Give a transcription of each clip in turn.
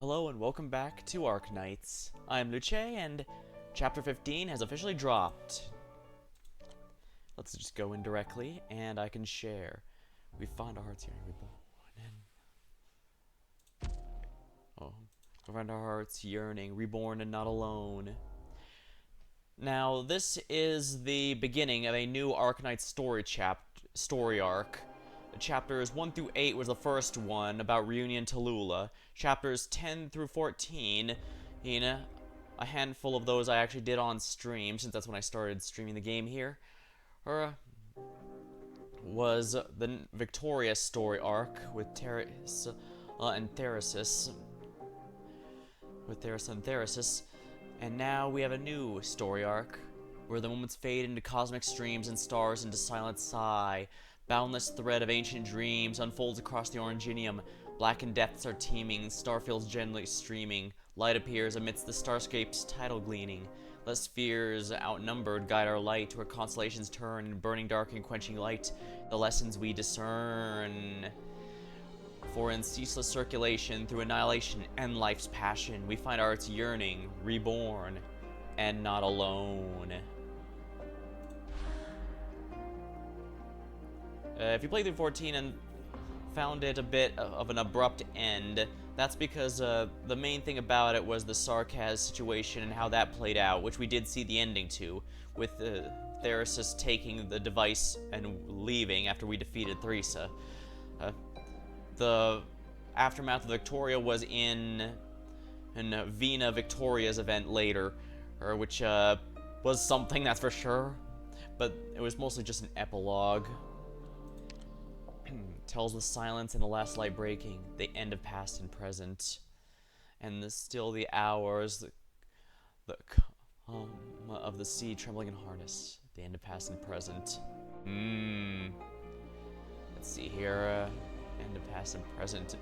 Hello and welcome back to Arknights. I'm Luce and Chapter 15 has officially dropped. Let's just go in directly and I can share. We find our hearts yearning reborn. We find our hearts yearning, reborn and not alone. Now, this is the beginning of a new Arknight story arc. Chapters 1 through 8 was the first one about Reunion Tallulah. Chapters 10 through 14, a handful of those I actually did on stream, since that's when I started streaming the game here, was the Victoria story arc with Teresa and Therasis. And now we have a new story arc, where the moments fade into cosmic streams and stars into silent sigh. Boundless thread of ancient dreams unfolds across the Oranginium. Blackened depths are teeming, starfields gently streaming. Light appears amidst the starscape's tidal gleaning. Let spheres outnumbered guide our light, where constellations turn in burning dark and quenching light. The lessons we discern. For in ceaseless circulation, through annihilation and life's passion, we find our hearts yearning, reborn, and not alone. If you played through 14 and found it a bit of an abrupt end, that's because the main thing about it was the Sarkaz situation and how that played out, which we did see the ending to, with Therasis taking the device and leaving after we defeated Theresa. The aftermath of Victoria was in Vina Victoria's event later, which was something, that's for sure, but it was mostly just an epilogue. Tells the silence and the last light breaking, the end of past and present, and still the hours, the of the sea trembling in harness, the end of past and present. Let's see here, end of past and present.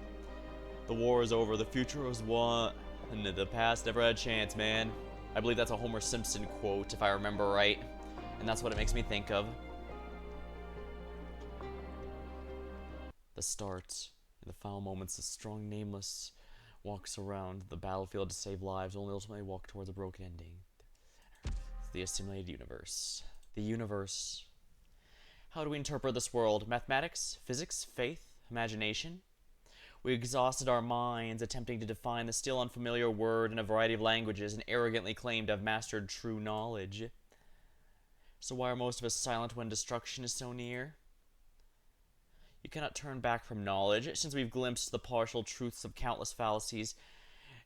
The war is over, the future was won, and the past never had a chance, man. I believe that's a Homer Simpson quote, if I remember right, and that's what it makes me think of. The start. In the final moments, the strong Nameless walks around the battlefield to save lives, only ultimately walk towards a broken ending. The assimilated universe. The universe. How do we interpret this world? Mathematics? Physics? Faith? Imagination? We exhausted our minds attempting to define the still unfamiliar word in a variety of languages and arrogantly claimed to have mastered true knowledge. So why are most of us silent when destruction is so near? You cannot turn back from knowledge. Since we've glimpsed the partial truths of countless fallacies,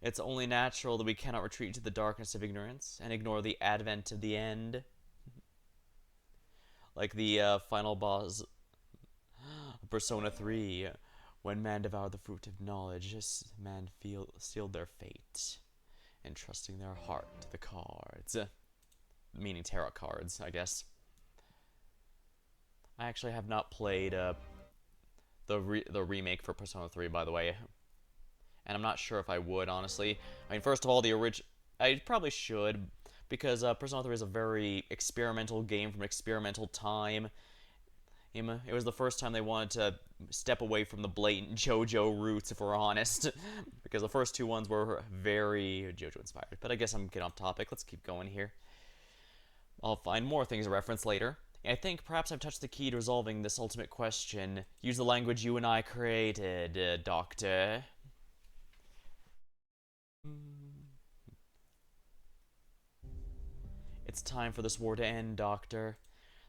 it's only natural that we cannot retreat to the darkness of ignorance and ignore the advent of the end. Like the final boss of Persona 3, when man devoured the fruit of knowledge, man sealed their fate, entrusting their heart to the cards. Meaning tarot cards, I guess. I actually have not played the remake for Persona 3, by the way, and I'm not sure if I would, honestly. I mean, first of all, I probably should, because Persona 3 is a very experimental game from experimental time. It was the first time they wanted to step away from the blatant JoJo roots, if we're honest, because the first two ones were very JoJo inspired. But I guess I'm getting off topic. Let's keep going here. I'll find more things to reference later. I think perhaps I've touched the key to resolving this ultimate question. Use the language you and I created, Doctor. It's time for this war to end, Doctor.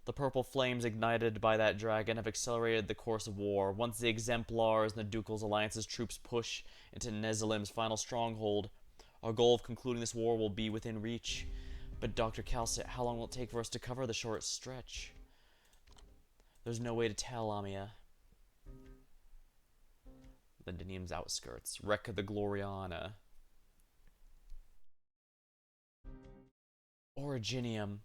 The purple flames ignited by that dragon have accelerated the course of war. Once the Exemplars and the Ducal's Alliance's troops push into Nezalim's final stronghold, our goal of concluding this war will be within reach. But Dr. Calcit, how long will it take for us to cover the short stretch? There's no way to tell, Amia. Lindinium's outskirts. Wreck of the Gloriana. Originium.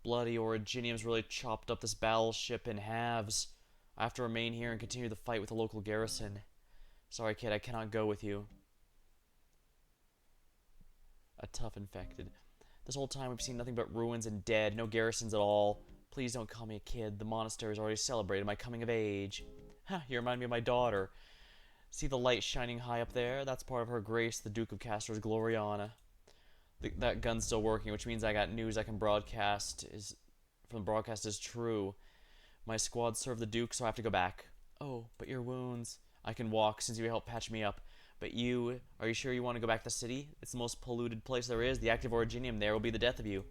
Bloody Originium's really chopped up this battleship in halves. I have to remain here and continue the fight with the local garrison. Sorry, kid, I cannot go with you. A tough infected. This whole time we've seen nothing but ruins and dead, no garrisons at all. Please don't call me a kid. The monastery's already celebrated my coming of age. Ha, you remind me of my daughter. See the light shining high up there? That's part of Her Grace, the Duke of Castor's Gloriana. That gun's still working, which means I got news I can broadcast from the broadcast is true. My squad served the Duke, so I have to go back. Oh, but your wounds. I can walk since you helped patch me up. But are you sure you want to go back to the city? It's the most polluted place there is. The active originium there will be the death of you.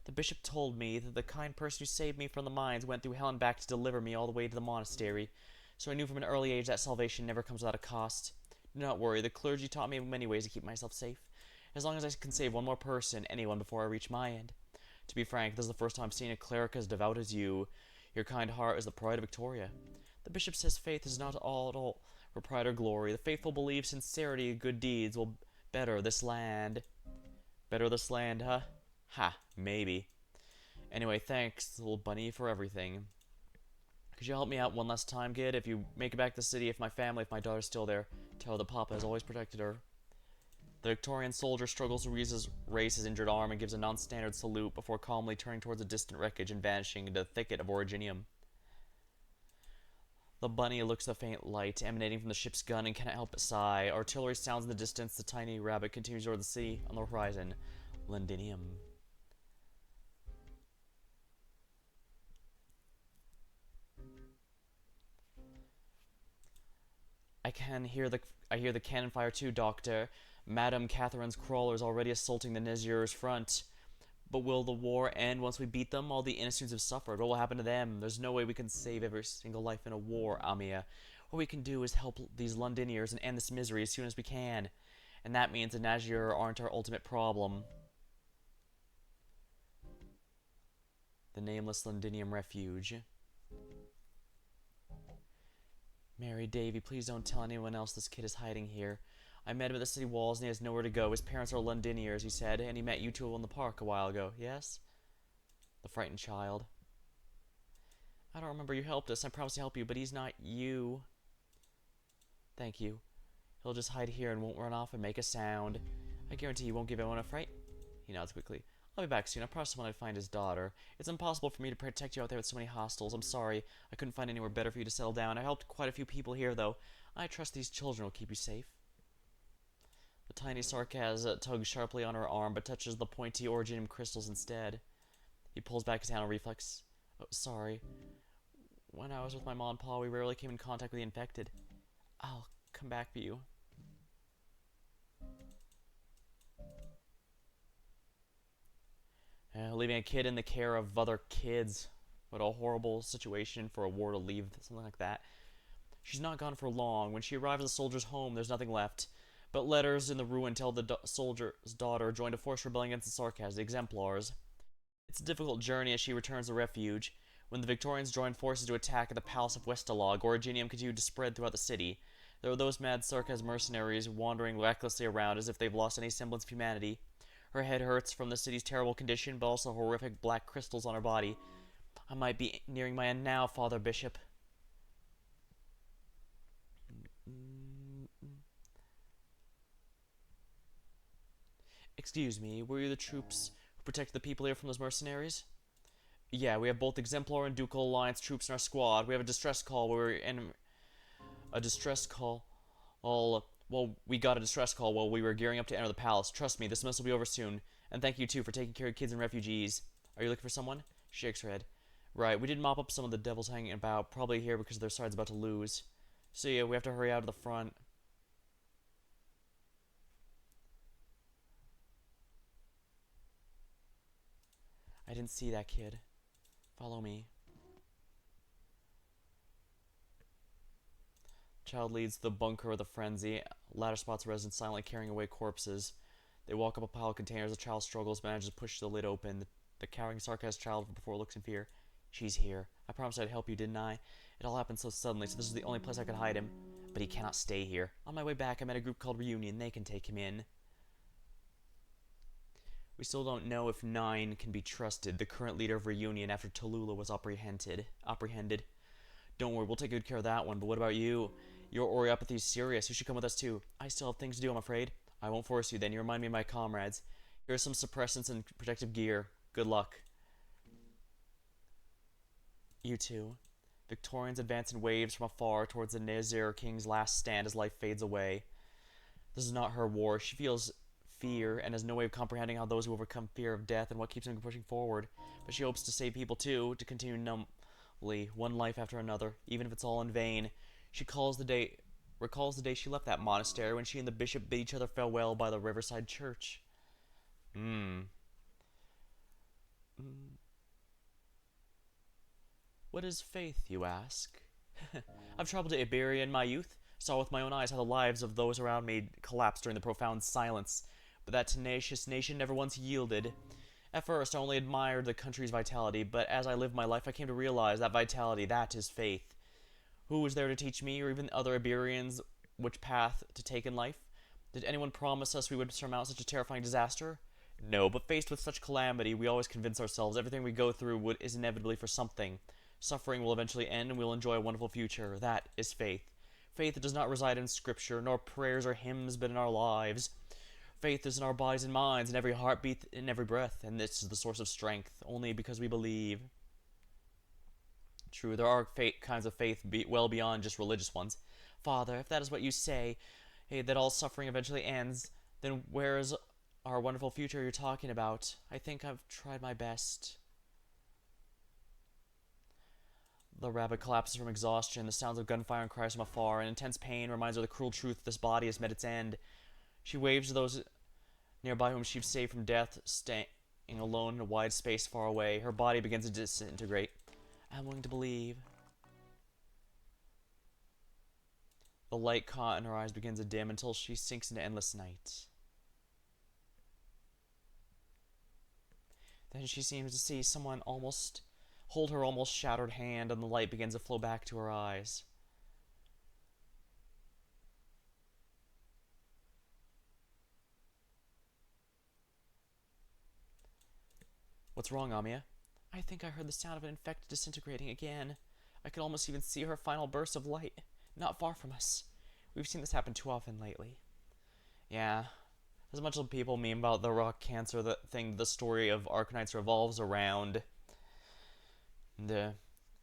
The bishop told me that the kind person who saved me from the mines went through hell and back to deliver me all the way to the monastery. So I knew from an early age that salvation never comes without a cost. Do not worry, the clergy taught me many ways to keep myself safe. As long as I can save one more person, anyone, before I reach my end. To be frank, this is the first time I've seen a cleric as devout as you. Your kind heart is the pride of Victoria. The bishop says faith is not all for pride or glory. The faithful believe sincerity and good deeds will better this land. Better this land, huh? Ha, maybe. Anyway, thanks, little bunny, for everything. Could you help me out one last time, kid? If you make it back to the city, if my daughter's still there, tell her that Papa has always protected her. The Victorian soldier struggles to raise his injured arm and gives a non-standard salute before calmly turning towards the distant wreckage and vanishing into the thicket of originium. The bunny looks at the faint light emanating from the ship's gun and cannot help but sigh. Artillery sounds in the distance. The tiny rabbit continues toward the sea on the horizon. Londinium. I hear the cannon fire too, Doctor. Madame Catherine's crawlers already assaulting the Nezier's front. But will the war end once we beat them? All the innocents have suffered. What will happen to them? There's no way we can save every single life in a war, Amia. What we can do is help these Londiniers and end this misery as soon as we can. And that means the Nazier aren't our ultimate problem. The nameless Londinium refuge. Mary, Davy, please don't tell anyone else this kid is hiding here. I met him at the city walls and he has nowhere to go. His parents are Londiniers, he said, and he met you two in the park a while ago. Yes? The frightened child. I don't remember you helped us. I promised to help you, but he's not you. Thank you. He'll just hide here and won't run off and make a sound. I guarantee he won't give anyone a fright. He nods quickly. I'll be back soon. I promised someone I'd find his daughter. It's impossible for me to protect you out there with so many hostiles. I'm sorry. I couldn't find anywhere better for you to settle down. I helped quite a few people here, though. I trust these children will keep you safe. The tiny Sarkaz tugs sharply on her arm, but touches the pointy originium crystals instead. He pulls back his hand on reflex. Oh, sorry. When I was with my mom and Pa, we rarely came in contact with the infected. I'll come back for you. Leaving a kid in the care of other kids. What a horrible situation for a war to leave something like that. She's not gone for long. When she arrives at the soldier's home, there's nothing left. But letters in the ruin tell the soldier's daughter joined a forced rebellion against the Sarkaz, the Exemplars. It's a difficult journey as she returns to refuge. When the Victorians joined forces to attack at the Palace of Westerlog, originium continued to spread throughout the city. There were those mad Sarkaz mercenaries wandering recklessly around as if they've lost any semblance of humanity. Her head hurts from the city's terrible condition, but also horrific black crystals on her body. I might be nearing my end now, Father Bishop. Excuse me, were you the troops who protected the people here from those mercenaries? Yeah, we have both Exemplar and Ducal Alliance troops in our squad. We have a distress call where we're in a distress call. We got a distress call while we were gearing up to enter the palace. Trust me, this mess will be over soon. And thank you, too, for taking care of kids and refugees. Are you looking for someone? She shakes her head. Right, we did mop up some of the devils hanging about, probably here because their side's about to lose. So yeah, we have to hurry out to the front. I didn't see that kid. Follow me. Child leads the bunker of the frenzy. Ladder spots residents silently carrying away corpses. They walk up a pile of containers. The child struggles, manages to push the lid open. The cowering Sarkaz child before looks in fear. She's here. I promised I'd help you, didn't I? It all happened so suddenly, so this is the only place I could hide him. But he cannot stay here. On my way back, I met a group called Reunion. They can take him in. We still don't know if Nine can be trusted, the current leader of Reunion after Tallulah was apprehended. Don't worry, we'll take good care of that one, but what about you? Your Oriopathy is serious. You should come with us too. I still have things to do, I'm afraid. I won't force you then. You remind me of my comrades. Here are some suppressants and protective gear. Good luck. You too. Victorians advance in waves from afar towards the Nazir King's last stand as life fades away. This is not her war. She feels fear and has no way of comprehending how those who overcome fear of death and what keeps them pushing forward. But she hopes to save people too, to continue numbly, one life after another, even if it's all in vain. She recalls the day she left that monastery when she and the bishop bid each other farewell by the riverside church. Hmm. What is faith, you ask? I've traveled to Iberia in my youth, saw with my own eyes how the lives of those around me collapsed during the profound silence, but that tenacious nation never once yielded. At first, I only admired the country's vitality, but as I lived my life, I came to realize that vitality, that is faith. Who was there to teach me, or even other Iberians, which path to take in life? Did anyone promise us we would surmount such a terrifying disaster? No, but faced with such calamity, we always convince ourselves everything we go through is inevitably for something. Suffering will eventually end, and we'll enjoy a wonderful future. That is faith. Faith does not reside in scripture, nor prayers or hymns, but in our lives. Faith is in our bodies and minds, in every heartbeat, in every breath, and this is the source of strength, only because we believe. True, there are kinds of faith well beyond just religious ones. Father, if that is what you say, that all suffering eventually ends, then where is our wonderful future you're talking about? I think I've tried my best. The rabbit collapses from exhaustion. The sounds of gunfire and cries from afar. An intense pain reminds her of the cruel truth that this body has met its end. She waves to those nearby whom she'd saved from death, staying alone in a wide space far away. Her body begins to disintegrate. I'm willing to believe. The light caught in her eyes begins to dim until she sinks into endless night. Then she seems to see someone hold her almost shattered hand, and the light begins to flow back to her eyes. What's wrong, Amia? I think I heard the sound of an infected disintegrating again. I could almost even see her final burst of light, not far from us. We've seen this happen too often lately. Yeah. As much as people meme about the rock cancer, the story of Arcanites revolves around. That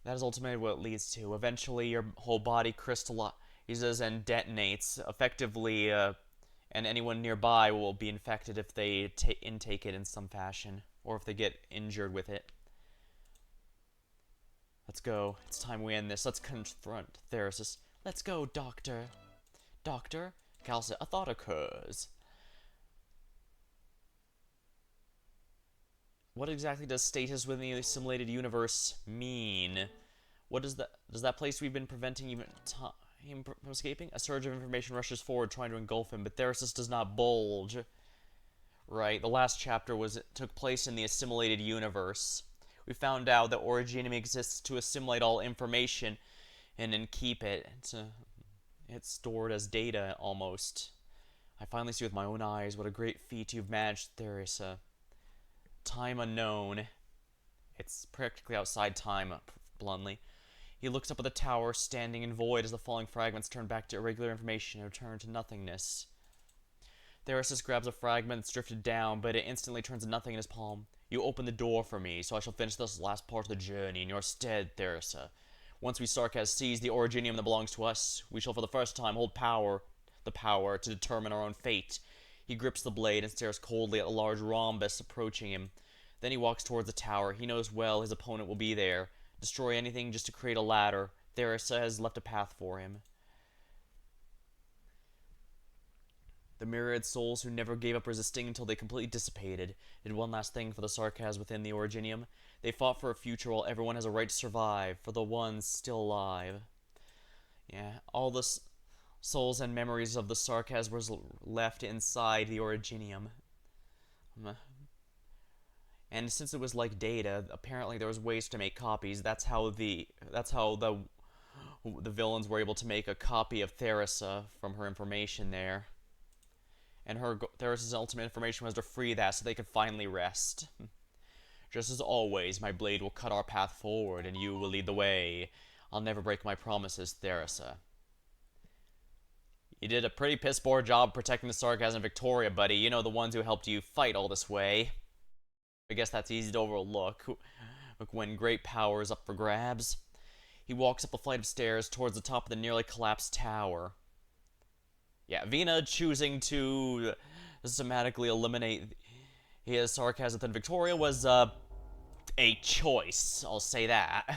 is ultimately what it leads to. Eventually, your whole body crystallizes and detonates, effectively, and anyone nearby will be infected if they intake it in some fashion, or if they get injured with it. Let's go. It's time we end this. Let's confront Therasis. Let's go, Doctor. Doctor? Cal said, a thought occurs. What exactly does status within the assimilated universe mean? What does that place we've been preventing even time from escaping? A surge of information rushes forward, trying to engulf him, but Therasis does not bulge. Right, the last chapter took place in the assimilated universe. We found out that Originium exists to assimilate all information and then keep it. It's stored as data, almost. I finally see with my own eyes what a great feat you've managed, Theresa. Time unknown. It's practically outside time, bluntly. He looks up at the tower, standing in void as the falling fragments turn back to irregular information and return to nothingness. Therasis grabs a fragment that's drifted down, but it instantly turns to nothing in his palm. You open the door for me, so I shall finish this last part of the journey in your stead, Theresa. Once we Sarkaz seize the Originium that belongs to us, we shall for the first time hold the power to determine our own fate. He grips the blade and stares coldly at the large rhombus approaching him. Then he walks towards the tower. He knows well his opponent will be there. Destroy anything just to create a ladder. Theresa has left a path for him. The myriad souls who never gave up resisting until they completely dissipated did one last thing for the Sarkaz within the Originium. They fought for a future while everyone has a right to survive, for the ones still alive. Yeah, all the souls and memories of the Sarkaz was left inside the Originium. And since it was like data, apparently there was ways to make copies. That's how the villains were able to make a copy of Theresa from her information there. And Theresa's ultimate information was to free that so they could finally rest. Just as always, my blade will cut our path forward, and you will lead the way. I'll never break my promises, Theresa. You did a pretty piss-poor job protecting the Sarkaz and Victoria, buddy. You know, the ones who helped you fight all this way. I guess that's easy to overlook when great power is up for grabs. He walks up a flight of stairs towards the top of the nearly collapsed tower. Yeah, Vina choosing to systematically eliminate his sarcasm than Victoria was a choice. I'll say that.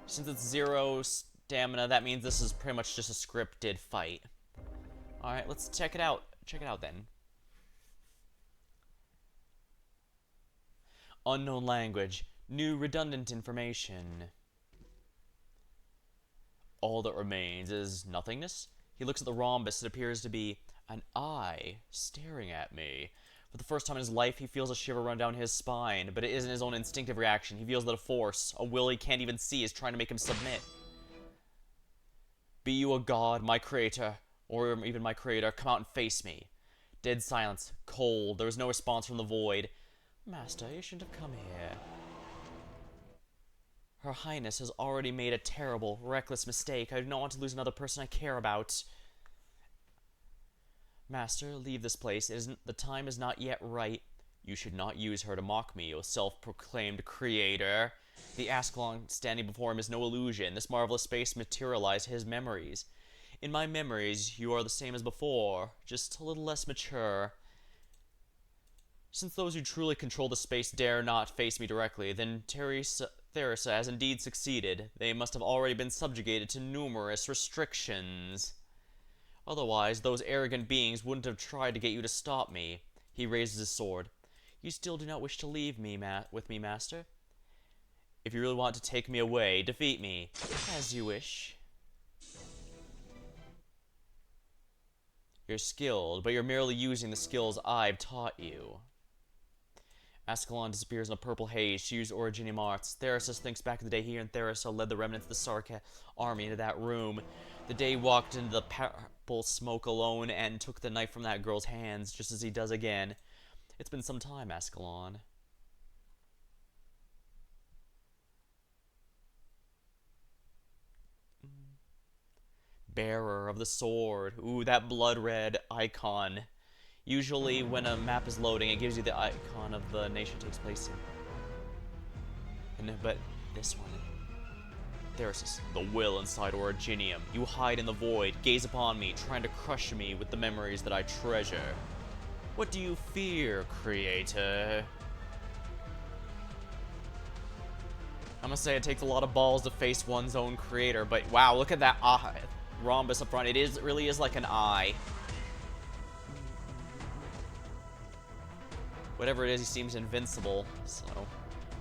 Since it's 0 stamina, that means this is pretty much just a scripted fight. Alright, let's check it out. Check it out then. Unknown language. New redundant information. All that remains is nothingness. He looks at the rhombus. It appears to be an eye staring at me. For the first time in his life, he feels a shiver run down his spine, but it isn't his own instinctive reaction. He feels that a force, a will he can't even see, is trying to make him submit. Be you a god, my creator, or even my creator, come out and face me. Dead silence, cold. There was no response from the void. Master, you shouldn't have come here. Her Highness has already made a terrible, reckless mistake. I do not want to lose another person I care about. Master, leave this place. The time is not yet right. You should not use her to mock me, O self-proclaimed creator. The Ascalon standing before him is no illusion. This marvelous space materialized his memories. In my memories, you are the same as before, just a little less mature. Since those who truly control the space dare not face me directly, then Theresa has indeed succeeded. They must have already been subjugated to numerous restrictions. Otherwise, those arrogant beings wouldn't have tried to get you to stop me. He raises his sword. You still do not wish to leave me, with me, Master? If you really want to take me away, defeat me. As you wish. You're skilled, but you're merely using the skills I've taught you. Ascalon disappears in a purple haze. She used Originium arts. Theresis thinks back to the day he and Theresa led the remnants of the Sarka army into that room. The day he walked into the purple smoke alone and took the knife from that girl's hands, just as he does again. It's been some time, Ascalon. Bearer of the sword. Ooh, that blood red icon. Usually when a map is loading, it gives you the icon of the nation it takes place in. But this one, Theresis, the will inside Originium. You hide in the void, gaze upon me, trying to crush me with the memories that I treasure. What do you fear, creator? I'm gonna say it takes a lot of balls to face one's own creator, but wow, look at that eye. Rhombus up front. It really is like an eye. Whatever it is, he seems invincible, so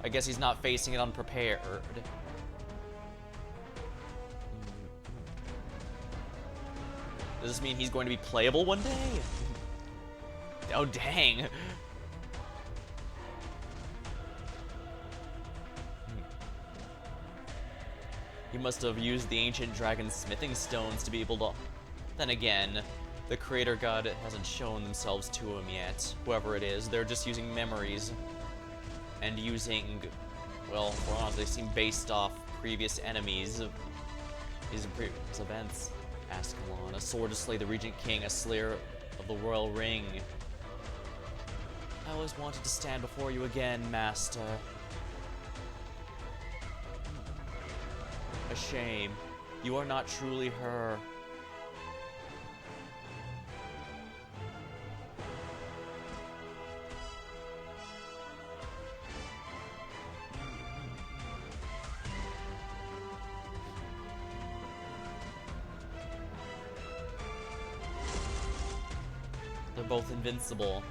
I guess he's not facing it unprepared. Does this mean he's going to be playable one day? Oh, dang. He must have used the ancient dragon smithing stones to be able to... Then again, the creator god hasn't shown themselves to him yet. Whoever it is, they're just using memories. And using... Well, for honest, they seem based off previous enemies. These previous events. Ascalon, a sword to slay the Regent King, a slayer of the Royal Ring. I always wanted to stand before you again, Master. A shame. You are not truly her. They're both invincible.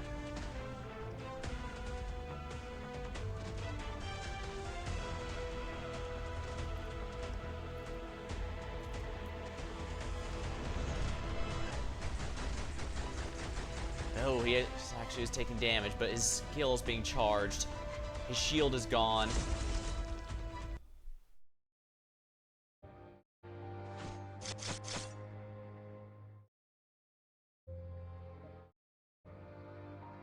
Oh, he actually is taking damage, but his skill is being charged. His shield is gone.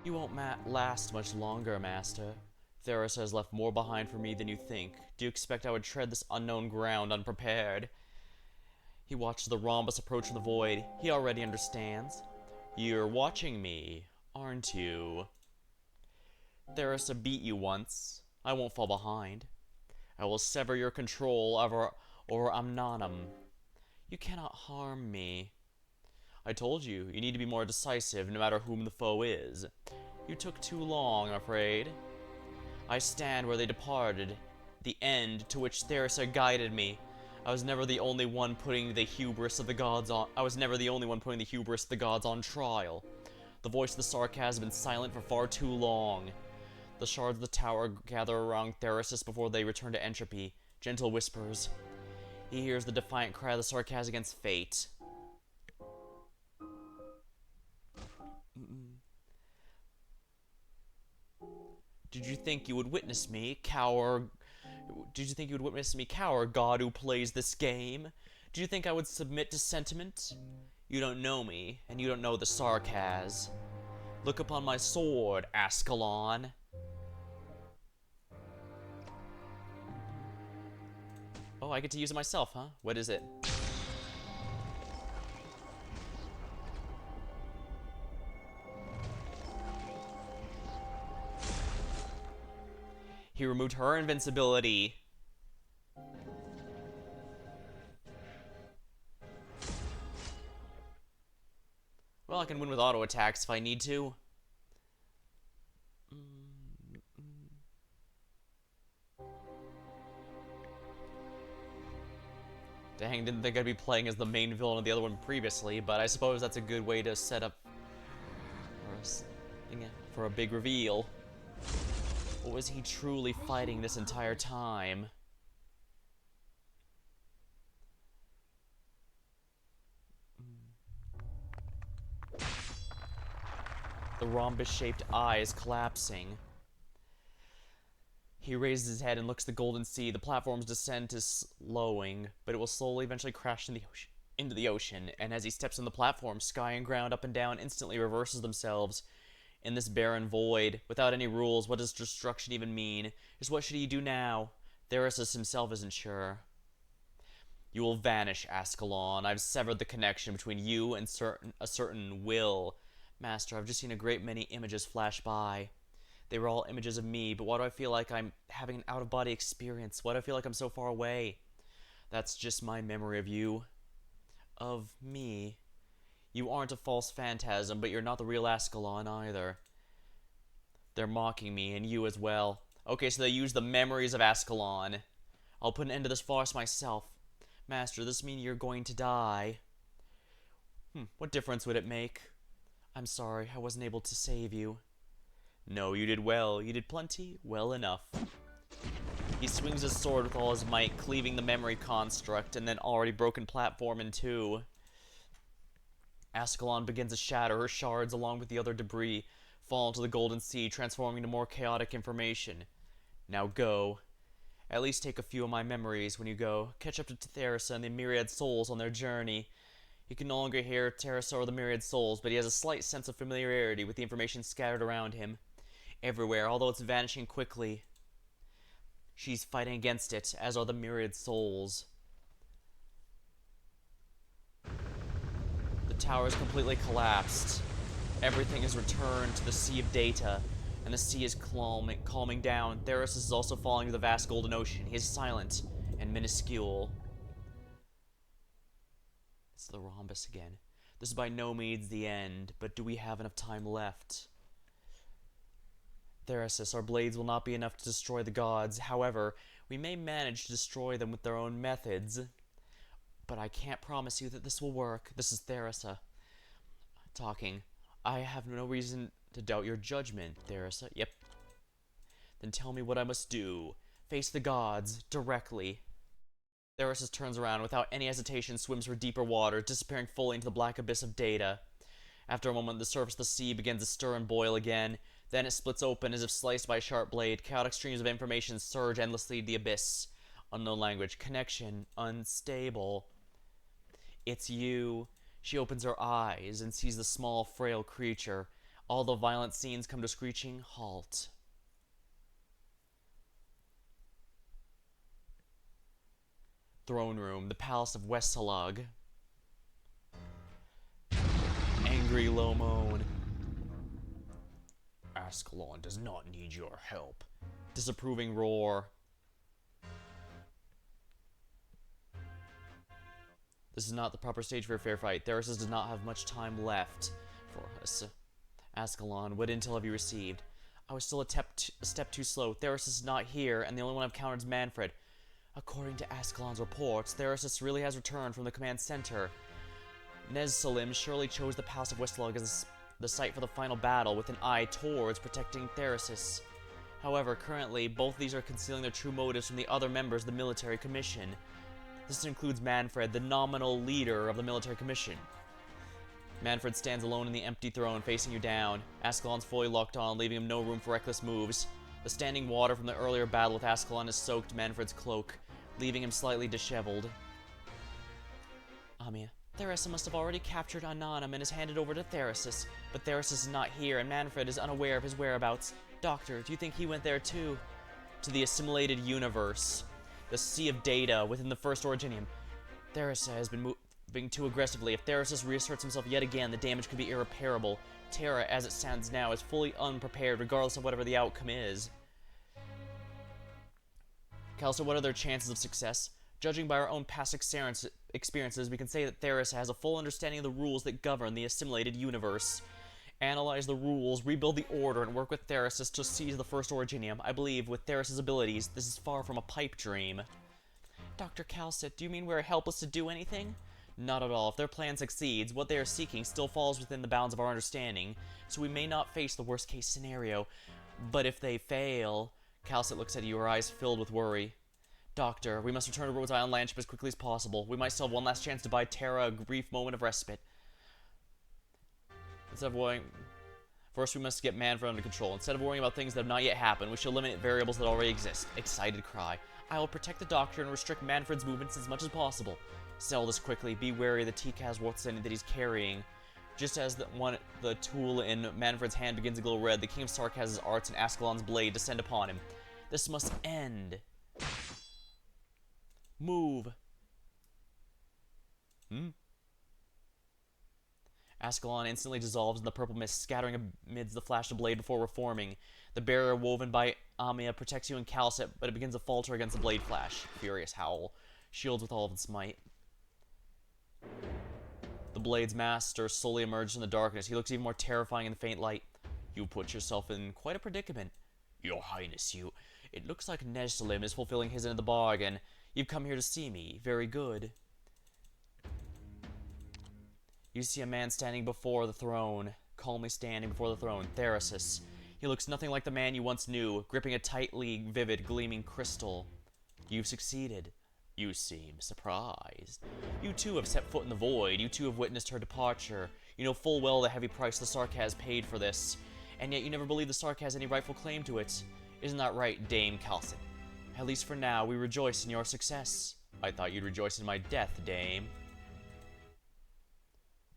You won't last much longer, Master. Theros has left more behind for me than you think. Do you expect I would tread this unknown ground unprepared? He watched the rhombus approach the void. He already understands. You're watching me, aren't you? Theresa beat you once. I won't fall behind. I will sever your control over Amnanum. You cannot harm me. I told you, you need to be more decisive no matter whom the foe is. You took too long, I'm afraid. I stand where they departed, the end to which Theresa guided me. I was never the only one putting the hubris of the gods on trial. The voice of the sarcasm has been silent for far too long. The shards of the tower gather around Theresis before they return to entropy. Gentle whispers. He hears the defiant cry of the sarcasm against fate. Did you think you would witness me, coward? Did you think you would witness me, coward, god who plays this game? Do you think I would submit to sentiment? You don't know me, and you don't know the sarcasm. Look upon my sword, Ascalon. Oh, I get to use it myself, huh? What is it? He removed her invincibility. Well, I can win with auto attacks if I need to. Dang, didn't think I'd be playing as the main villain of the other one previously, but I suppose that's a good way to set up for a big reveal. Or was he truly fighting this entire time? The rhombus-shaped eye is collapsing. He raises his head and looks at the golden sea. The platform's descent is slowing, but it will slowly eventually crash into the ocean. And as he steps on the platform, sky and ground up and down instantly reverses themselves in this barren void. Without any rules, what does destruction even mean? Just what should he do now? Theresis himself isn't sure. You will vanish, Ascalon. I've severed the connection between you and a certain will. Master, I've just seen a great many images flash by. They were all images of me, but why do I feel like I'm having an out-of-body experience? Why do I feel like I'm so far away? That's just my memory of you. Of me. You aren't a false phantasm, but you're not the real Ascalon either. They're mocking me, and you as well. Okay, so they use the memories of Ascalon. I'll put an end to this farce myself. Master, does this mean you're going to die? What difference would it make? I'm sorry, I wasn't able to save you. No, you did well. You did plenty well enough. He swings his sword with all his might, cleaving the memory construct and then already broken platform in two. Ascalon begins to shatter. Her shards, along with the other debris, fall into the golden sea, transforming into more chaotic information. Now go. At least take a few of my memories when you go. Catch up to Theresa and the myriad souls on their journey. He can no longer hear Theresa or the myriad souls, but he has a slight sense of familiarity with the information scattered around him. Everywhere, although it's vanishing quickly. She's fighting against it, as are the myriad souls. The tower is completely collapsed. Everything has returned to the sea of data, and the sea is calming down. Theresis is also falling to the vast golden ocean. He is silent and minuscule. It's the rhombus again. This is by no means the end, but do we have enough time left? Theresis, our blades will not be enough to destroy the gods. However, we may manage to destroy them with their own methods. But I can't promise you that this will work. This is Theresa talking. I have no reason to doubt your judgment, Theresa. Yep. Then tell me what I must do. Face the gods directly. Theresis turns around without any hesitation, swims for deeper water, disappearing fully into the black abyss of data. After a moment, the surface of the sea begins to stir and boil again. Then it splits open as if sliced by a sharp blade. Chaotic streams of information surge endlessly to the abyss. Unknown language. Connection. Unstable. It's you. She opens her eyes and sees the small, frail creature. All the violent scenes come to a screeching halt. Throne room. The palace of Wessalug. Angry low moan. Ascalon does not need your help. Disapproving roar. This is not the proper stage for a fair fight. Theresis does not have much time left for us. Ascalon, what intel have you received? I was still a step too slow. Theresis is not here, and the only one I've countered is Manfred. According to Ascalon's reports, Theresis really has returned from the command center. Salim surely chose the Palace of Westlog as the site for the final battle with an eye towards protecting Theresis. However, currently, both of these are concealing their true motives from the other members of the military commission. This includes Manfred, the nominal leader of the military commission. Manfred stands alone in the empty throne, facing you down. Ascalon's fully locked on, leaving him no room for reckless moves. The standing water from the earlier battle with Ascalon has soaked Manfred's cloak, leaving him slightly disheveled. Amia, Theresis must have already captured Ananum and is handed over to Theresis, but Theresis is not here, and Manfred is unaware of his whereabouts. Doctor, do you think he went there too? To the assimilated universe. The sea of data within the first Originium. Theresis has been moving too aggressively. If Theresis reasserts himself yet again, the damage could be irreparable. Terra, as it stands now, is fully unprepared, regardless of whatever the outcome is. Callisto, what are their chances of success? Judging by our own past experiences, we can say that Theresis has a full understanding of the rules that govern the assimilated universe. Analyze the rules, rebuild the order, and work with Theresis to seize the first Originium. I believe, with Theresis' abilities, this is far from a pipe dream. Dr. Calcit, do you mean we're helpless to do anything? Not at all. If their plan succeeds, what they are seeking still falls within the bounds of our understanding, so we may not face the worst-case scenario. But if they fail... Calcit looks at you, her eyes filled with worry. Doctor, we must return to Rhodes Island Landship as quickly as possible. We might still have one last chance to buy Terra a brief moment of respite. Instead of worrying... First, we must get Manfred under control. Instead of worrying about things that have not yet happened, we shall eliminate variables that already exist. Excited cry. I will protect the Doctor and restrict Manfred's movements as much as possible. Settle this quickly. Be wary of the T-Kaz Watson that he's carrying. Just as the tool in Manfred's hand begins to glow red, the King of Sarkaz's arts and Ascalon's blade descend upon him. This must end. Move. Ascalon instantly dissolves in the purple mist, scattering amidst the flash of blade before reforming. The barrier woven by Amia protects you and Calcit, but it begins to falter against the blade flash. Furious howl. Shields with all of its might. The blade's master slowly emerges from the darkness. He looks even more terrifying in the faint light. You put yourself in quite a predicament. Your Highness, It looks like Neslim is fulfilling his end of the bargain. You've come here to see me. Very good. You see a man standing before the throne. Calmly standing before the throne. Theresis. He looks nothing like the man you once knew, gripping a tightly vivid, gleaming crystal. You've succeeded. You seem surprised. You too have set foot in the void. You too have witnessed her departure. You know full well the heavy price the Sarkaz paid for this. And yet you never believe the Sarkaz has any rightful claim to it. Isn't that right, Dame Calcit? At least for now, we rejoice in your success. I thought you'd rejoice in my death, Dame.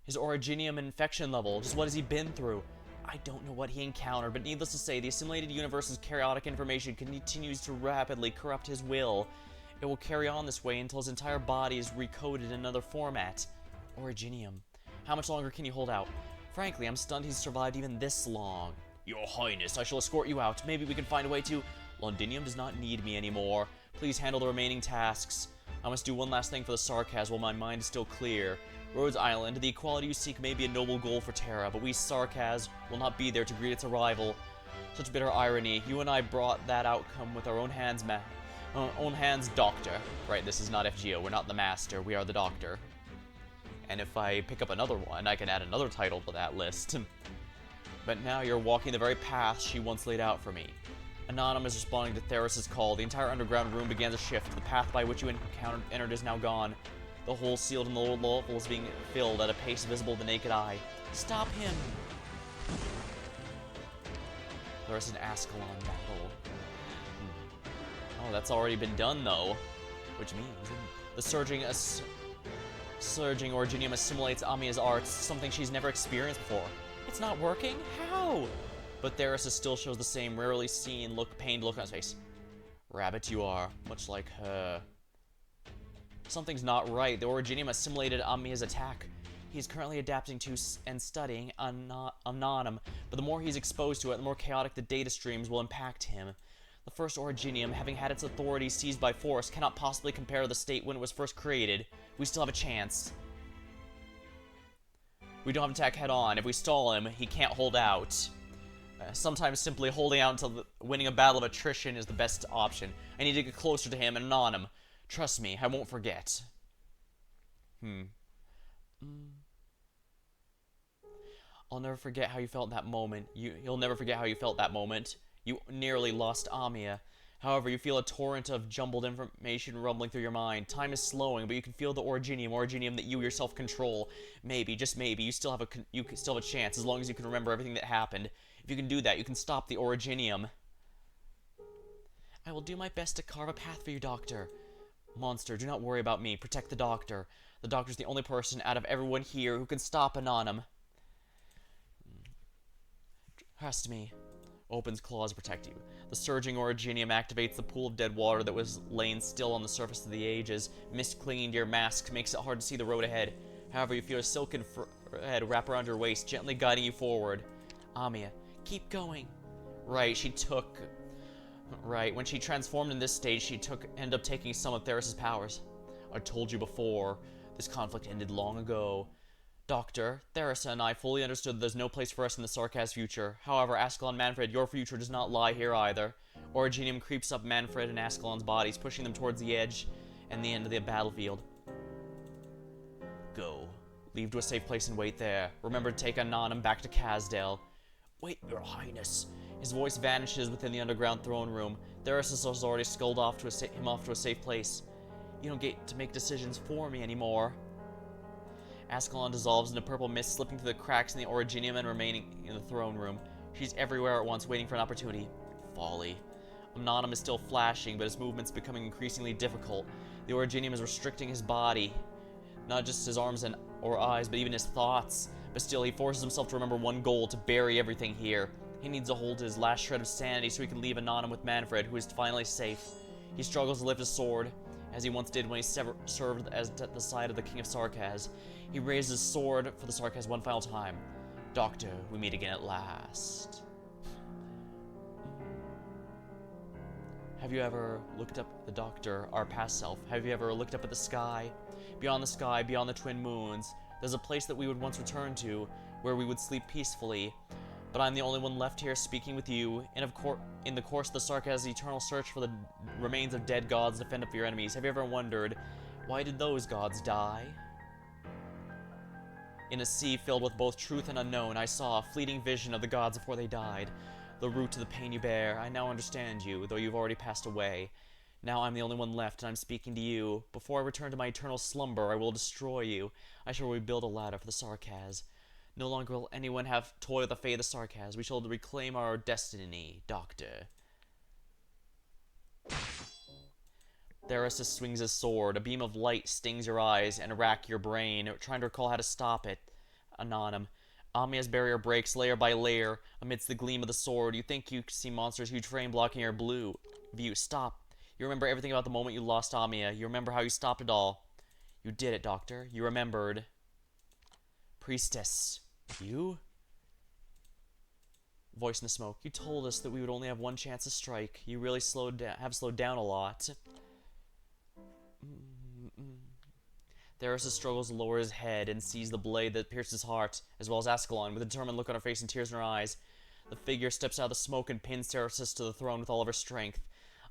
His Originium infection level, just what has he been through? I don't know what he encountered, but needless to say, the assimilated universe's chaotic information continues to rapidly corrupt his will. It will carry on this way until his entire body is recoded in another format. Originium. How much longer can you hold out? Frankly, I'm stunned he's survived even this long. Your Highness, I shall escort you out. Maybe we can find a way to... Londinium does not need me anymore. Please handle the remaining tasks. I must do one last thing for the Sarkaz while my mind is still clear. Rhodes Island, the equality you seek may be a noble goal for Terra, but we Sarkaz will not be there to greet its arrival. Such bitter irony. You and I brought that outcome with our own hands, Doctor. Right, this is not FGO. We're not the Master. We are the Doctor. And if I pick up another one, I can add another title to that list. But now you're walking the very path she once laid out for me. Anonymous is responding to Theris' call. The entire underground room began to shift. The path by which you entered is now gone. The hole sealed in the lower level is being filled at a pace visible to the naked eye. Stop him! There's an Ascalon battle. Oh, that's already been done, though. Which means the surging Originium assimilates Amia's arts, something she's never experienced before. It's not working? How? But Theris still shows the same rarely seen pained look on his face. Rabbit you are, much like her. Something's not right. The Originium assimilated Amia's attack. He's currently adapting to and studying Anonymous, but the more he's exposed to it, the more chaotic the data streams will impact him. The first Originium, having had its authority seized by force, cannot possibly compare to the state when it was first created. We still have a chance. We don't have to attack head-on. If we stall him, he can't hold out. Sometimes simply holding out until winning a battle of attrition is the best option. I need to get closer to him and Anonymous. Trust me, I won't forget. I'll never forget how you felt that moment. You'll never forget how you felt that moment. You nearly lost Amia. However, you feel a torrent of jumbled information rumbling through your mind. Time is slowing, but you can feel the Originium that you yourself control. Maybe, just maybe, you still have a chance as long as you can remember everything that happened. If you can do that, you can stop the Originium. I will do my best to carve a path for you, Doctor. Monster, do not worry about me. Protect the Doctor. The Doctor's the only person out of everyone here who can stop Anonymous. Trust me. Opens claws to protect you. The surging Originium activates the pool of dead water that was laying still on the surface of the ages. Mist clinging to your mask makes it hard to see the road ahead. However, you feel a silken thread wrap around your waist, gently guiding you forward. Amia, keep going. Right, when she transformed in this stage, she ended up taking some of Theris' powers. I told you before, this conflict ended long ago. Doctor, Theris and I fully understood that there's no place for us in the Sarkaz future. However, Ascalon Manfred, your future does not lie here either. Originium creeps up Manfred and Ascalon's bodies, pushing them towards the edge and the end of the battlefield. Go. Leave to a safe place and wait there. Remember to take Anonymous back to Kazdel. Wait, your highness. His voice vanishes within the underground throne room. Theris has already sculled him off to a safe place. You don't get to make decisions for me anymore. Ascalon dissolves into purple mist, slipping through the cracks in the Originium and remaining in the throne room. She's everywhere at once, waiting for an opportunity. Folly. Anonymous is still flashing, but his movement's becoming increasingly difficult. The Originium is restricting his body. Not just his arms or eyes, but even his thoughts. But still, he forces himself to remember one goal, to bury everything here. He needs to hold his last shred of sanity so he can leave Anonymous with Manfred, who is finally safe. He struggles to lift his sword, as he once did when he served at the side of the King of Sarkaz. He raises his sword for the Sarkaz one final time. Doctor, we meet again at last. Have you ever looked up at the Doctor, our past self? Have you ever looked up at the sky? Beyond the sky, beyond the twin moons, there's a place that we would once return to, where we would sleep peacefully. But I'm the only one left here speaking with you, and in the course of the Sarkaz's eternal search for the remains of dead gods to fend up for your enemies. Have you ever wondered, why did those gods die? In a sea filled with both truth and unknown, I saw a fleeting vision of the gods before they died. The root to the pain you bear. I now understand you, though you've already passed away. Now I'm the only one left, and I'm speaking to you. Before I return to my eternal slumber, I will destroy you. I shall rebuild a ladder for the Sarkaz. No longer will anyone have toy with the fate of the Sarkaz. We shall reclaim our destiny, Doctor. Theris swings his sword. A beam of light stings your eyes and rack your brain, trying to recall how to stop it. Anonymous. Amia's barrier breaks layer by layer. Amidst the gleam of the sword, you think you see Monster's huge frame blocking your view. Stop. You remember everything about the moment you lost Amia. You remember how you stopped it all. You did it, Doctor. You remembered. Priestess. You? Voice in the smoke. You told us that we would only have one chance to strike. You really have slowed down a lot. Theris struggles to lower his head and sees the blade that pierced his heart, as well as Ascalon, with a determined look on her face and tears in her eyes. The figure steps out of the smoke and pins Theris to the throne with all of her strength.